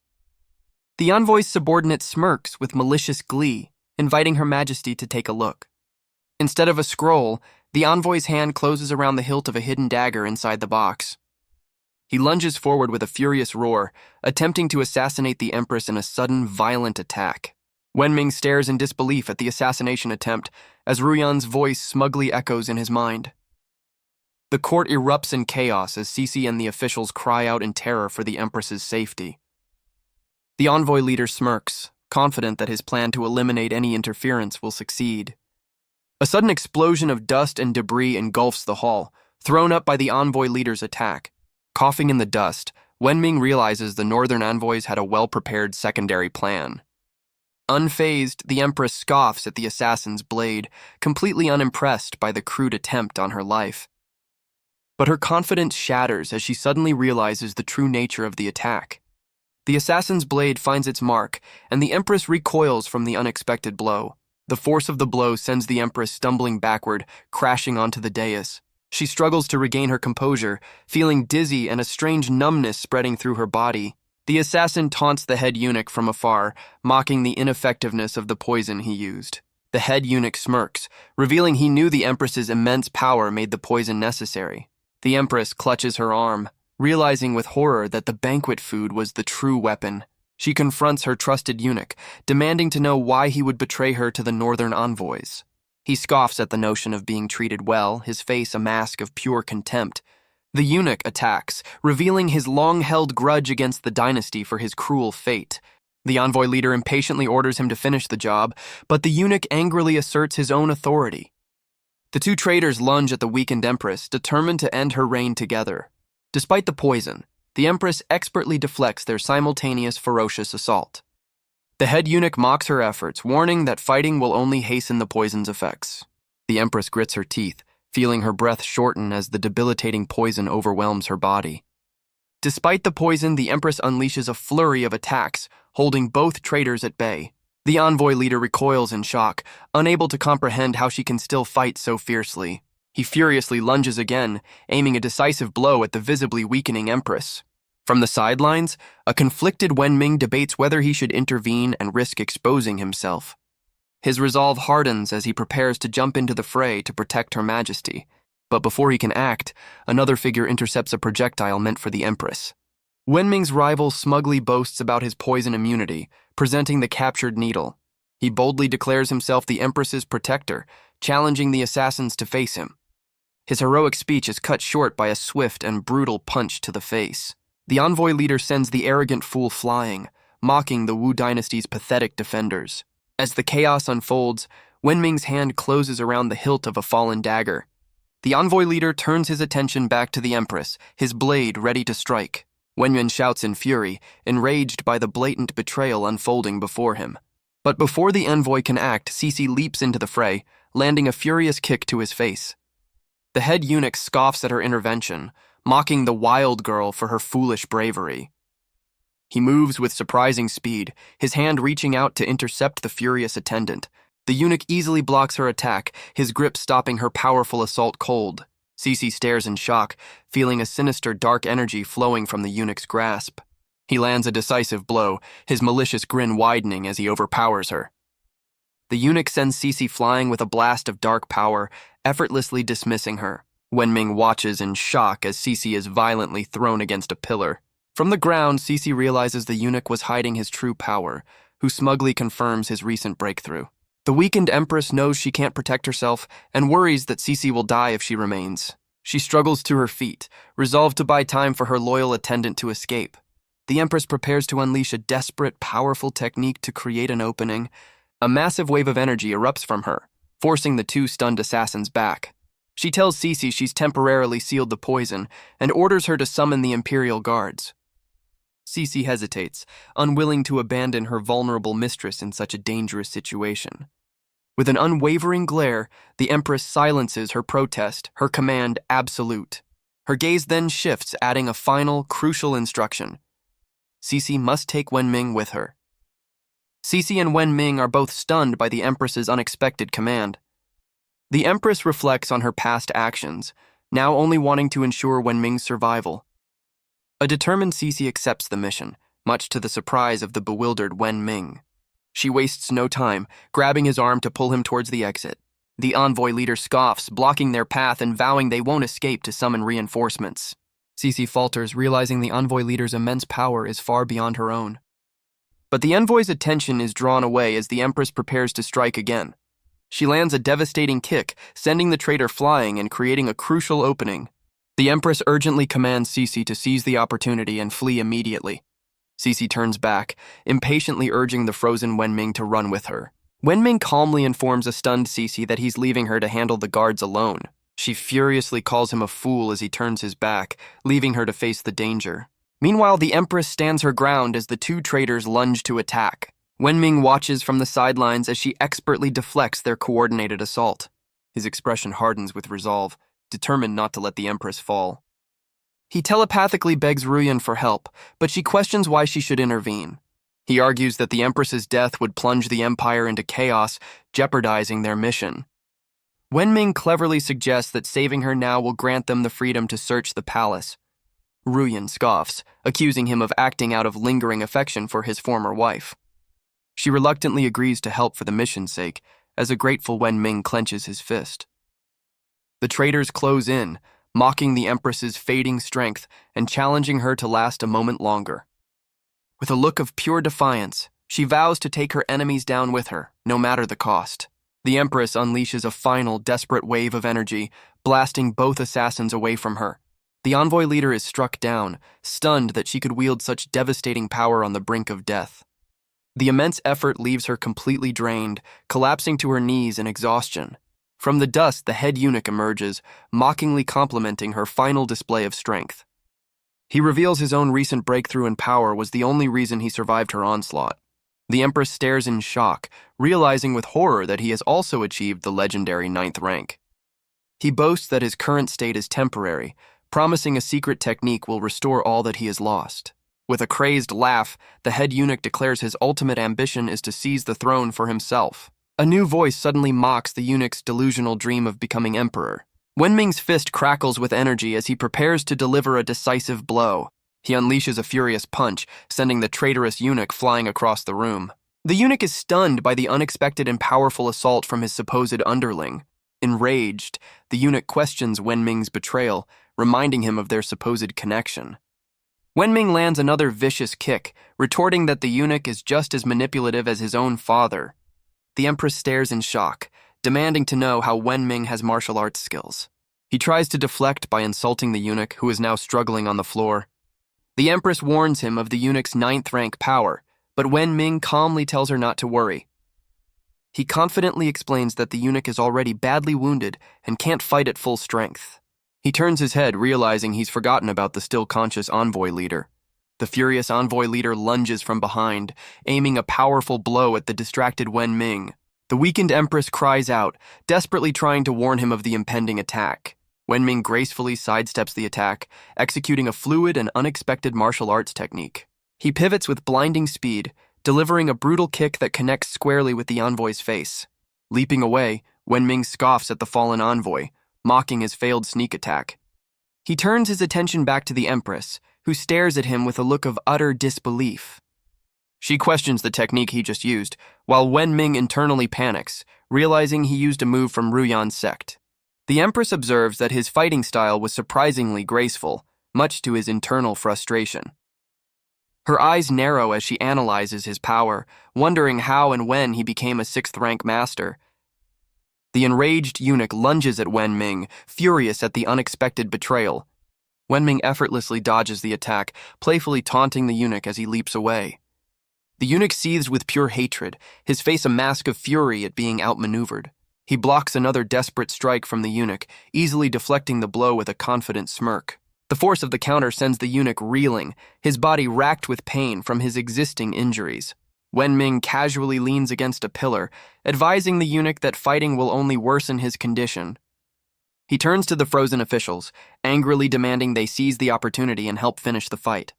The envoy's subordinate smirks with malicious glee, inviting Her Majesty to take a look. Instead of a scroll, the envoy's hand closes around the hilt of a hidden dagger inside the box. He lunges forward with a furious roar, attempting to assassinate the Empress in a sudden, violent attack. Wenming stares in disbelief at the assassination attempt as Ruyan's voice smugly echoes in his mind. The court erupts in chaos as Cece and the officials cry out in terror for the Empress's safety. The envoy leader smirks, confident that his plan to eliminate any interference will succeed. A sudden explosion of dust and debris engulfs the hall, thrown up by the envoy leader's attack. Coughing in the dust, Wenming realizes the northern envoys had a well-prepared secondary plan. Unfazed, the Empress scoffs at the assassin's blade, completely unimpressed by the crude attempt on her life. But her confidence shatters as she suddenly realizes the true nature of the attack. The assassin's blade finds its mark, and the Empress recoils from the unexpected blow. The force of the blow sends the Empress stumbling backward, crashing onto the dais. She struggles to regain her composure, feeling dizzy and a strange numbness spreading through her body. The assassin taunts the head eunuch from afar, mocking the ineffectiveness of the poison he used. The head eunuch smirks, revealing he knew the Empress's immense power made the poison necessary. The Empress clutches her arm, realizing with horror that the banquet food was the true weapon. She confronts her trusted eunuch, demanding to know why he would betray her to the northern envoys. He scoffs at the notion of being treated well, his face a mask of pure contempt. The eunuch attacks, revealing his long-held grudge against the dynasty for his cruel fate. The envoy leader impatiently orders him to finish the job, but the eunuch angrily asserts his own authority. The two traitors lunge at the weakened Empress, determined to end her reign together. Despite the poison, the Empress expertly deflects their simultaneous ferocious assault. The head eunuch mocks her efforts, warning that fighting will only hasten the poison's effects. The Empress grits her teeth, feeling her breath shorten as the debilitating poison overwhelms her body. Despite the poison, the Empress unleashes a flurry of attacks, holding both traitors at bay. The envoy leader recoils in shock, unable to comprehend how she can still fight so fiercely. He furiously lunges again, aiming a decisive blow at the visibly weakening Empress. From the sidelines, a conflicted Wenming debates whether he should intervene and risk exposing himself. His resolve hardens as he prepares to jump into the fray to protect Her Majesty. But before he can act, another figure intercepts a projectile meant for the Empress. Wenming's rival smugly boasts about his poison immunity, presenting the captured needle. He boldly declares himself the Empress's protector, challenging the assassins to face him. His heroic speech is cut short by a swift and brutal punch to the face. The envoy leader sends the arrogant fool flying, mocking the Wu dynasty's pathetic defenders. As the chaos unfolds, Wenming's hand closes around the hilt of a fallen dagger. The envoy leader turns his attention back to the Empress, his blade ready to strike. Wenming shouts in fury, enraged by the blatant betrayal unfolding before him. But before the envoy can act, Cece leaps into the fray, landing a furious kick to his face. The head eunuch scoffs at her intervention, mocking the wild girl for her foolish bravery. He moves with surprising speed, his hand reaching out to intercept the furious attendant. The eunuch easily blocks her attack, his grip stopping her powerful assault cold. Cece stares in shock, feeling a sinister dark energy flowing from the eunuch's grasp. He lands a decisive blow, his malicious grin widening as he overpowers her. The eunuch sends Cece flying with a blast of dark power, effortlessly dismissing her. Wenming watches in shock as Cece is violently thrown against a pillar. From the ground, Cece realizes the eunuch was hiding his true power, who smugly confirms his recent breakthrough. The weakened Empress knows she can't protect herself and worries that Cece will die if she remains. She struggles to her feet, resolved to buy time for her loyal attendant to escape. The Empress prepares to unleash a desperate, powerful technique to create an opening. A massive wave of energy erupts from her, forcing the two stunned assassins back. She tells Cece she's temporarily sealed the poison and orders her to summon the Imperial Guards. Cece hesitates, unwilling to abandon her vulnerable mistress in such a dangerous situation. With an unwavering glare, the Empress silences her protest, her command absolute. Her gaze then shifts, adding a final, crucial instruction. Cece must take Wenming with her. Cece and Wenming are both stunned by the Empress's unexpected command. The Empress reflects on her past actions, now only wanting to ensure Wenming's survival. A determined Cece accepts the mission, much to the surprise of the bewildered Wenming. She wastes no time, grabbing his arm to pull him towards the exit. The envoy leader scoffs, blocking their path and vowing they won't escape to summon reinforcements. Cece falters, realizing the envoy leader's immense power is far beyond her own. But the envoy's attention is drawn away as the Empress prepares to strike again. She lands a devastating kick, sending the traitor flying and creating a crucial opening. The Empress urgently commands Cece to seize the opportunity and flee immediately. Cece turns back, impatiently urging the frozen Wenming to run with her. Wenming calmly informs a stunned Cece that he's leaving her to handle the guards alone. She furiously calls him a fool as he turns his back, leaving her to face the danger. Meanwhile, the Empress stands her ground as the two traitors lunge to attack. Wenming watches from the sidelines as she expertly deflects their coordinated assault. His expression hardens with resolve, determined not to let the Empress fall. He telepathically begs Ruyan for help, but she questions why she should intervene. He argues that the Empress's death would plunge the Empire into chaos, jeopardizing their mission. Wenming cleverly suggests that saving her now will grant them the freedom to search the palace. Ruyan scoffs, accusing him of acting out of lingering affection for his former wife. She reluctantly agrees to help for the mission's sake, as a grateful Wenming clenches his fist. The traitors close in, mocking the Empress's fading strength and challenging her to last a moment longer. With a look of pure defiance, she vows to take her enemies down with her, no matter the cost. The Empress unleashes a final, desperate wave of energy, blasting both assassins away from her. The envoy leader is struck down, stunned that she could wield such devastating power on the brink of death. The immense effort leaves her completely drained, collapsing to her knees in exhaustion. From the dust, the head eunuch emerges, mockingly complimenting her final display of strength. He reveals his own recent breakthrough in power was the only reason he survived her onslaught. The Empress stares in shock, realizing with horror that he has also achieved the legendary 9th rank. He boasts that his current state is temporary, promising a secret technique will restore all that he has lost. With a crazed laugh, the head eunuch declares his ultimate ambition is to seize the throne for himself. A new voice suddenly mocks the eunuch's delusional dream of becoming emperor. Wenming's fist crackles with energy as he prepares to deliver a decisive blow. He unleashes a furious punch, sending the traitorous eunuch flying across the room. The eunuch is stunned by the unexpected and powerful assault from his supposed underling. Enraged, the eunuch questions Wenming's betrayal, reminding him of their supposed connection. Wenming lands another vicious kick, retorting that the eunuch is just as manipulative as his own father. The Empress stares in shock, demanding to know how Wenming has martial arts skills. He tries to deflect by insulting the eunuch, who is now struggling on the floor. The Empress warns him of the eunuch's 9th rank power, but Wenming calmly tells her not to worry. He confidently explains that the eunuch is already badly wounded and can't fight at full strength. He turns his head, realizing he's forgotten about the still-conscious envoy leader. The furious envoy leader lunges from behind, aiming a powerful blow at the distracted Wenming. The weakened Empress cries out, desperately trying to warn him of the impending attack. Wenming gracefully sidesteps the attack, executing a fluid and unexpected martial arts technique. He pivots with blinding speed, delivering a brutal kick that connects squarely with the envoy's face. Leaping away, Wenming scoffs at the fallen envoy, mocking his failed sneak attack. He turns his attention back to the Empress, who stares at him with a look of utter disbelief. She questions the technique he just used, while Wenming internally panics, realizing he used a move from Ruyan's sect. The Empress observes that his fighting style was surprisingly graceful, much to his internal frustration. Her eyes narrow as she analyzes his power, wondering how and when he became a 6th rank master. The enraged eunuch lunges at Wenming, furious at the unexpected betrayal. Wenming effortlessly dodges the attack, playfully taunting the eunuch as he leaps away. The eunuch seethes with pure hatred, his face a mask of fury at being outmaneuvered. He blocks another desperate strike from the eunuch, easily deflecting the blow with a confident smirk. The force of the counter sends the eunuch reeling, his body racked with pain from his existing injuries. Wenming casually leans against a pillar, advising the eunuch that fighting will only worsen his condition. He turns to the frozen officials, angrily demanding they seize the opportunity and help finish the fight.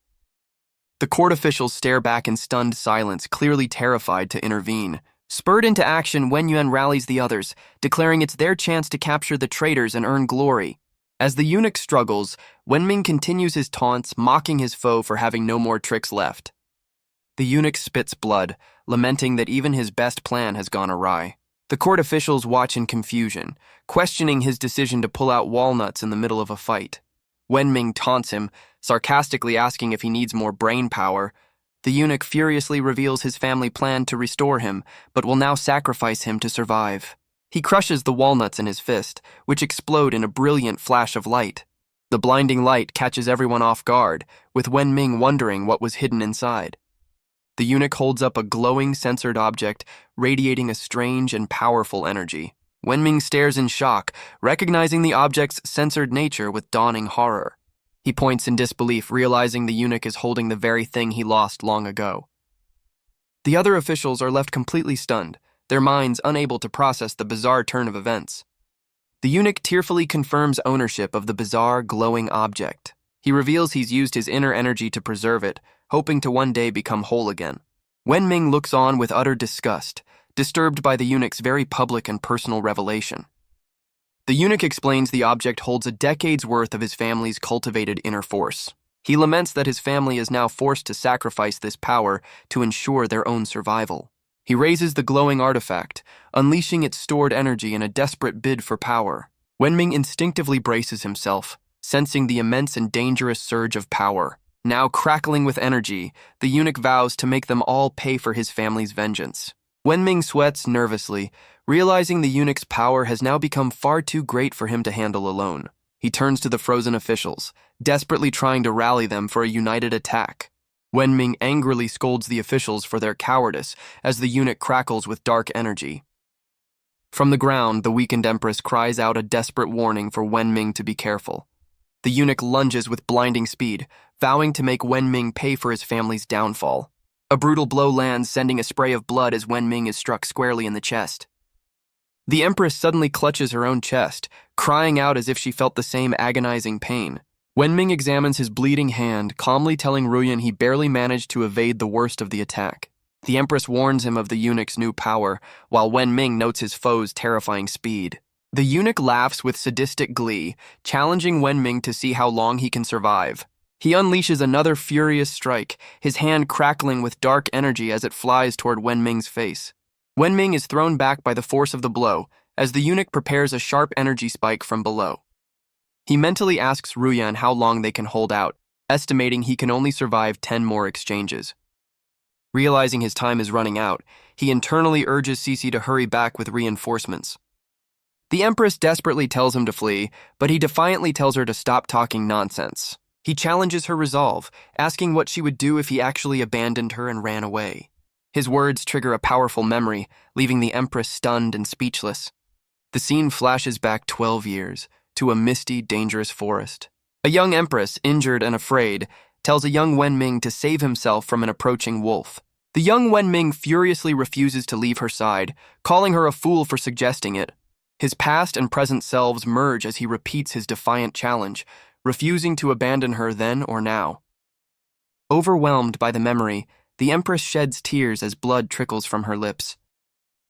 The court officials stare back in stunned silence, clearly terrified to intervene. Spurred into action, Wen Yuan rallies the others, declaring it's their chance to capture the traitors and earn glory. As the eunuch struggles, Wenming continues his taunts, mocking his foe for having no more tricks left. The eunuch spits blood, lamenting that even his best plan has gone awry. The court officials watch in confusion, questioning his decision to pull out walnuts in the middle of a fight. Wenming taunts him, sarcastically asking if he needs more brain power. The eunuch furiously reveals his family plan to restore him, but will now sacrifice him to survive. He crushes the walnuts in his fist, which explode in a brilliant flash of light. The blinding light catches everyone off guard, with Wenming wondering what was hidden inside. The eunuch holds up a glowing, censored object, radiating a strange and powerful energy. Wenming stares in shock, recognizing the object's censored nature with dawning horror. He points in disbelief, realizing the eunuch is holding the very thing he lost long ago. The other officials are left completely stunned, their minds unable to process the bizarre turn of events. The eunuch tearfully confirms ownership of the bizarre, glowing object. He reveals he's used his inner energy to preserve it, hoping to one day become whole again. Wenming looks on with utter disgust, disturbed by the eunuch's very public and personal revelation. The eunuch explains the object holds a decade's worth of his family's cultivated inner force. He laments that his family is now forced to sacrifice this power to ensure their own survival. He raises the glowing artifact, unleashing its stored energy in a desperate bid for power. Wenming instinctively braces himself, sensing the immense and dangerous surge of power. Now crackling with energy, the eunuch vows to make them all pay for his family's vengeance. Wenming sweats nervously, realizing the eunuch's power has now become far too great for him to handle alone. He turns to the frozen officials, desperately trying to rally them for a united attack. Wenming angrily scolds the officials for their cowardice as the eunuch crackles with dark energy. From the ground, the weakened empress cries out a desperate warning for Wenming to be careful. The eunuch lunges with blinding speed, vowing to make Wenming pay for his family's downfall. A brutal blow lands, sending a spray of blood as Wenming is struck squarely in the chest. The empress suddenly clutches her own chest, crying out as if she felt the same agonizing pain. Wenming examines his bleeding hand, calmly telling Ruyan he barely managed to evade the worst of the attack. The empress warns him of the eunuch's new power, while Wenming notes his foe's terrifying speed. The eunuch laughs with sadistic glee, challenging Wenming to see how long he can survive. He unleashes another furious strike, his hand crackling with dark energy as it flies toward Wenming's face. Wenming is thrown back by the force of the blow, as the eunuch prepares a sharp energy spike from below. He mentally asks Ruyan how long they can hold out, estimating he can only survive 10 more exchanges. Realizing his time is running out, he internally urges Cece to hurry back with reinforcements. The empress desperately tells him to flee, but he defiantly tells her to stop talking nonsense. He challenges her resolve, asking what she would do if he actually abandoned her and ran away. His words trigger a powerful memory, leaving the empress stunned and speechless. The scene flashes back 12 years, to a misty, dangerous forest. A young empress, injured and afraid, tells a young Wenming to save himself from an approaching wolf. The young Wenming furiously refuses to leave her side, calling her a fool for suggesting it. His past and present selves merge as he repeats his defiant challenge, refusing to abandon her then or now. Overwhelmed by the memory, the empress sheds tears as blood trickles from her lips.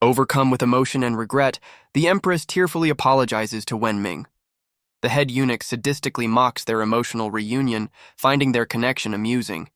Overcome with emotion and regret, the empress tearfully apologizes to Wenming. The head eunuch sadistically mocks their emotional reunion, finding their connection amusing.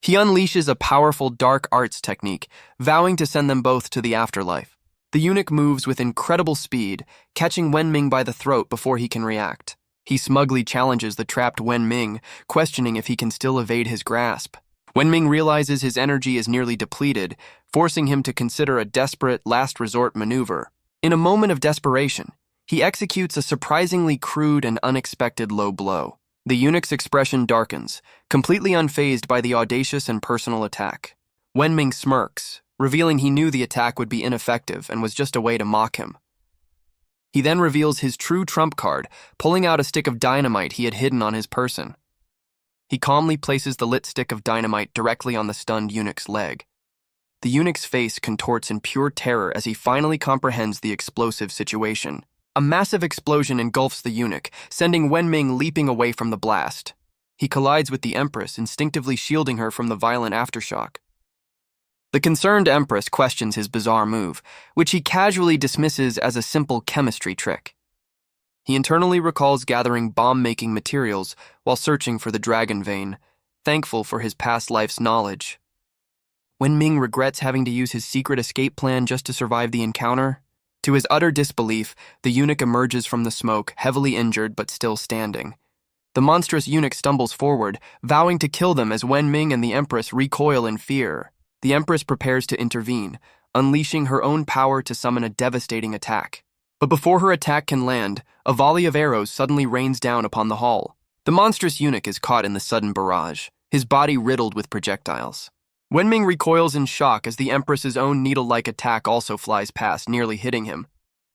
He unleashes a powerful dark arts technique, vowing to send them both to the afterlife. The eunuch moves with incredible speed, catching Wenming by the throat before he can react. He smugly challenges the trapped Wenming, questioning if he can still evade his grasp. Wenming realizes his energy is nearly depleted, forcing him to consider a desperate, last-resort maneuver. In a moment of desperation, he executes a surprisingly crude and unexpected low blow. The eunuch's expression darkens, completely unfazed by the audacious and personal attack. Wenming smirks, revealing he knew the attack would be ineffective and was just a way to mock him. He then reveals his true trump card, pulling out a stick of dynamite he had hidden on his person. He calmly places the lit stick of dynamite directly on the stunned eunuch's leg. The eunuch's face contorts in pure terror as he finally comprehends the explosive situation. A massive explosion engulfs the eunuch, sending Wenming leaping away from the blast. He collides with the Empress, instinctively shielding her from the violent aftershock. The concerned Empress questions his bizarre move, which he casually dismisses as a simple chemistry trick. He internally recalls gathering bomb-making materials while searching for the dragon vein, thankful for his past life's knowledge. Wenming regrets having to use his secret escape plan just to survive the encounter. To his utter disbelief, the eunuch emerges from the smoke, heavily injured but still standing. The monstrous eunuch stumbles forward, vowing to kill them as Wenming and the Empress recoil in fear. The Empress prepares to intervene, unleashing her own power to summon a devastating attack. But before her attack can land, a volley of arrows suddenly rains down upon the hall. The monstrous eunuch is caught in the sudden barrage, his body riddled with projectiles. Wenming recoils in shock as the Empress's own needle-like attack also flies past, nearly hitting him.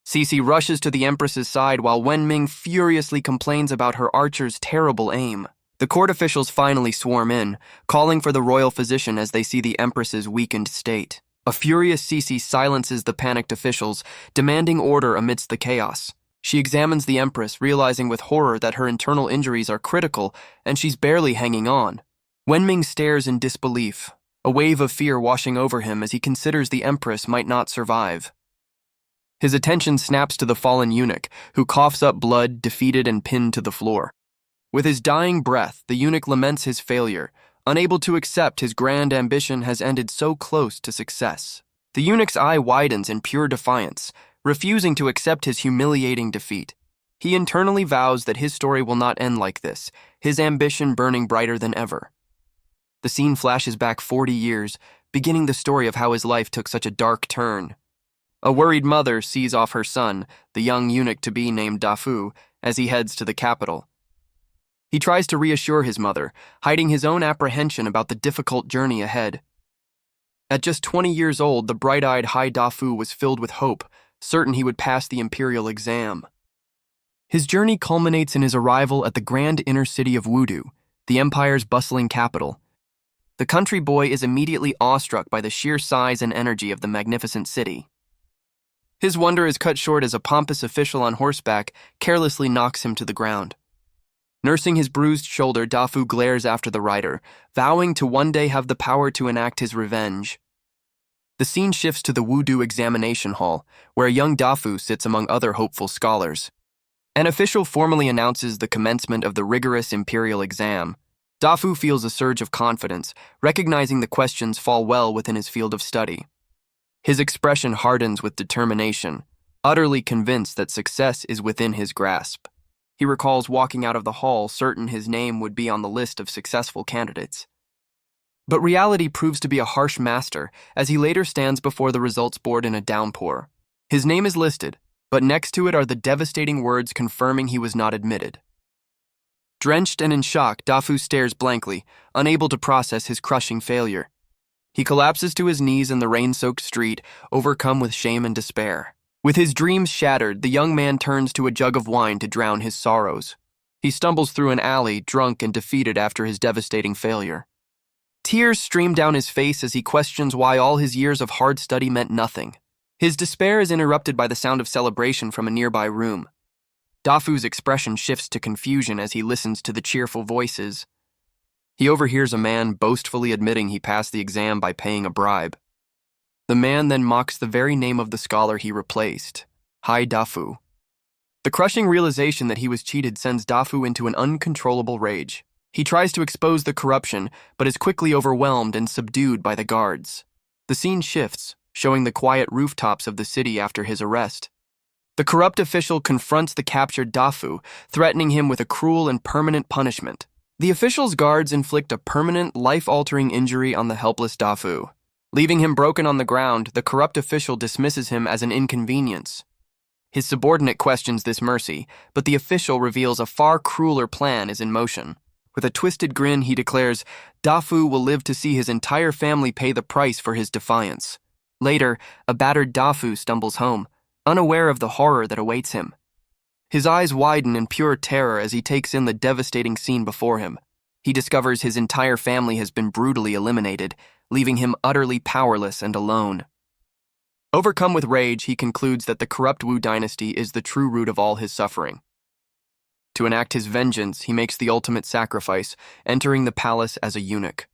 Cece rushes to the Empress's side while Wenming furiously complains about her archer's terrible aim. The court officials finally swarm in, calling for the royal physician as they see the Empress's weakened state. A furious Cece silences the panicked officials, demanding order amidst the chaos. She examines the Empress, realizing with horror that her internal injuries are critical and she's barely hanging on. Wenming stares in disbelief, a wave of fear washing over him as he considers the Empress might not survive. His attention snaps to the fallen eunuch, who coughs up blood, defeated and pinned to the floor. With his dying breath, the eunuch laments his failure, unable to accept his grand ambition has ended so close to success. The eunuch's eye widens in pure defiance, refusing to accept his humiliating defeat. He internally vows that his story will not end like this, his ambition burning brighter than ever. The scene flashes back 40 years, beginning the story of how his life took such a dark turn. A worried mother sees off her son, the young eunuch-to-be named Dafu, as he heads to the capital. He tries to reassure his mother, hiding his own apprehension about the difficult journey ahead. At just 20 years old, the bright-eyed Hai Dafu was filled with hope, certain he would pass the imperial exam. His journey culminates in his arrival at the grand inner city of Wudu, the empire's bustling capital. The country boy is immediately awestruck by the sheer size and energy of the magnificent city. His wonder is cut short as a pompous official on horseback carelessly knocks him to the ground. Nursing his bruised shoulder, Dafu glares after the rider, vowing to one day have the power to enact his revenge. The scene shifts to the Wudu examination hall, where a young Dafu sits among other hopeful scholars. An official formally announces the commencement of the rigorous imperial exam. Dafu feels a surge of confidence, recognizing the questions fall well within his field of study. His expression hardens with determination, utterly convinced that success is within his grasp. He recalls walking out of the hall certain his name would be on the list of successful candidates. But reality proves to be a harsh master as he later stands before the results board in a downpour. His name is listed, but next to it are the devastating words confirming he was not admitted. Drenched and in shock, Dafu stares blankly, unable to process his crushing failure. He collapses to his knees in the rain-soaked street, overcome with shame and despair. With his dreams shattered, the young man turns to a jug of wine to drown his sorrows. He stumbles through an alley, drunk and defeated after his devastating failure. Tears stream down his face as he questions why all his years of hard study meant nothing. His despair is interrupted by the sound of celebration from a nearby room. Dafu's expression shifts to confusion as he listens to the cheerful voices. He overhears a man boastfully admitting he passed the exam by paying a bribe. The man then mocks the very name of the scholar he replaced, Hai Dafu. The crushing realization that he was cheated sends Dafu into an uncontrollable rage. He tries to expose the corruption, but is quickly overwhelmed and subdued by the guards. The scene shifts, showing the quiet rooftops of the city after his arrest. The corrupt official confronts the captured Dafu, threatening him with a cruel and permanent punishment. The official's guards inflict a permanent, life-altering injury on the helpless Dafu. Leaving him broken on the ground, the corrupt official dismisses him as an inconvenience. His subordinate questions this mercy, but the official reveals a far crueler plan is in motion. With a twisted grin, he declares, Dafu will live to see his entire family pay the price for his defiance. Later, a battered Dafu stumbles home, unaware of the horror that awaits him. His eyes widen in pure terror as he takes in the devastating scene before him. He discovers his entire family has been brutally eliminated, leaving him utterly powerless and alone. Overcome with rage, he concludes that the corrupt Wu dynasty is the true root of all his suffering. To enact his vengeance, he makes the ultimate sacrifice, entering the palace as a eunuch.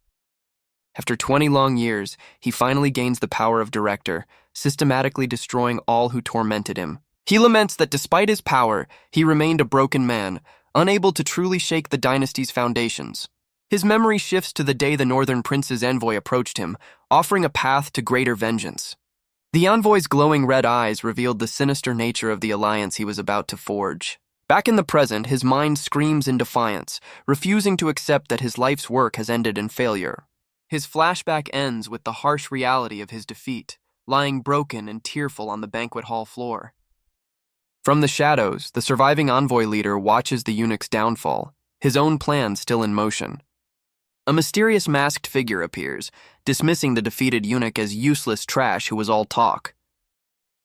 After 20 long years, he finally gains the power of director, systematically destroying all who tormented him. He laments that despite his power, he remained a broken man, unable to truly shake the dynasty's foundations. His memory shifts to the day the Northern Prince's envoy approached him, offering a path to greater vengeance. The envoy's glowing red eyes revealed the sinister nature of the alliance he was about to forge. Back in the present, his mind screams in defiance, refusing to accept that his life's work has ended in failure. His flashback ends with the harsh reality of his defeat, lying broken and tearful on the banquet hall floor. From the shadows, the surviving envoy leader watches the eunuch's downfall, his own plan still in motion. A mysterious masked figure appears, dismissing the defeated eunuch as useless trash who was all talk.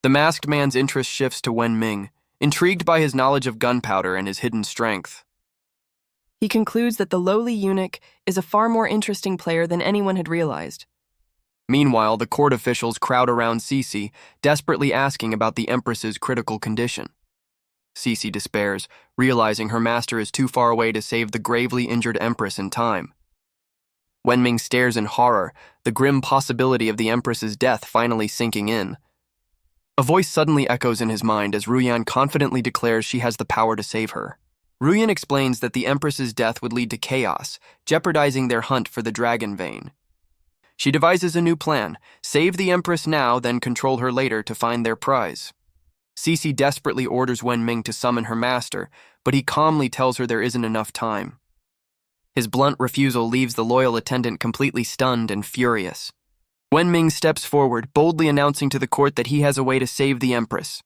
The masked man's interest shifts to Wen Ming, intrigued by his knowledge of gunpowder and his hidden strength. He concludes that the lowly eunuch is a far more interesting player than anyone had realized. Meanwhile, the court officials crowd around Cece, desperately asking about the Empress's critical condition. Cece despairs, realizing her master is too far away to save the gravely injured Empress in time. Wenming stares in horror, the grim possibility of the Empress's death finally sinking in. A voice suddenly echoes in his mind as Ruyan confidently declares she has the power to save her. Ruyan explains that the Empress's death would lead to chaos, jeopardizing their hunt for the dragon vein. She devises a new plan: save the Empress now, then control her later to find their prize. Cece desperately orders Wenming to summon her master, but he calmly tells her there isn't enough time. His blunt refusal leaves the loyal attendant completely stunned and furious. Wenming steps forward, boldly announcing to the court that he has a way to save the Empress.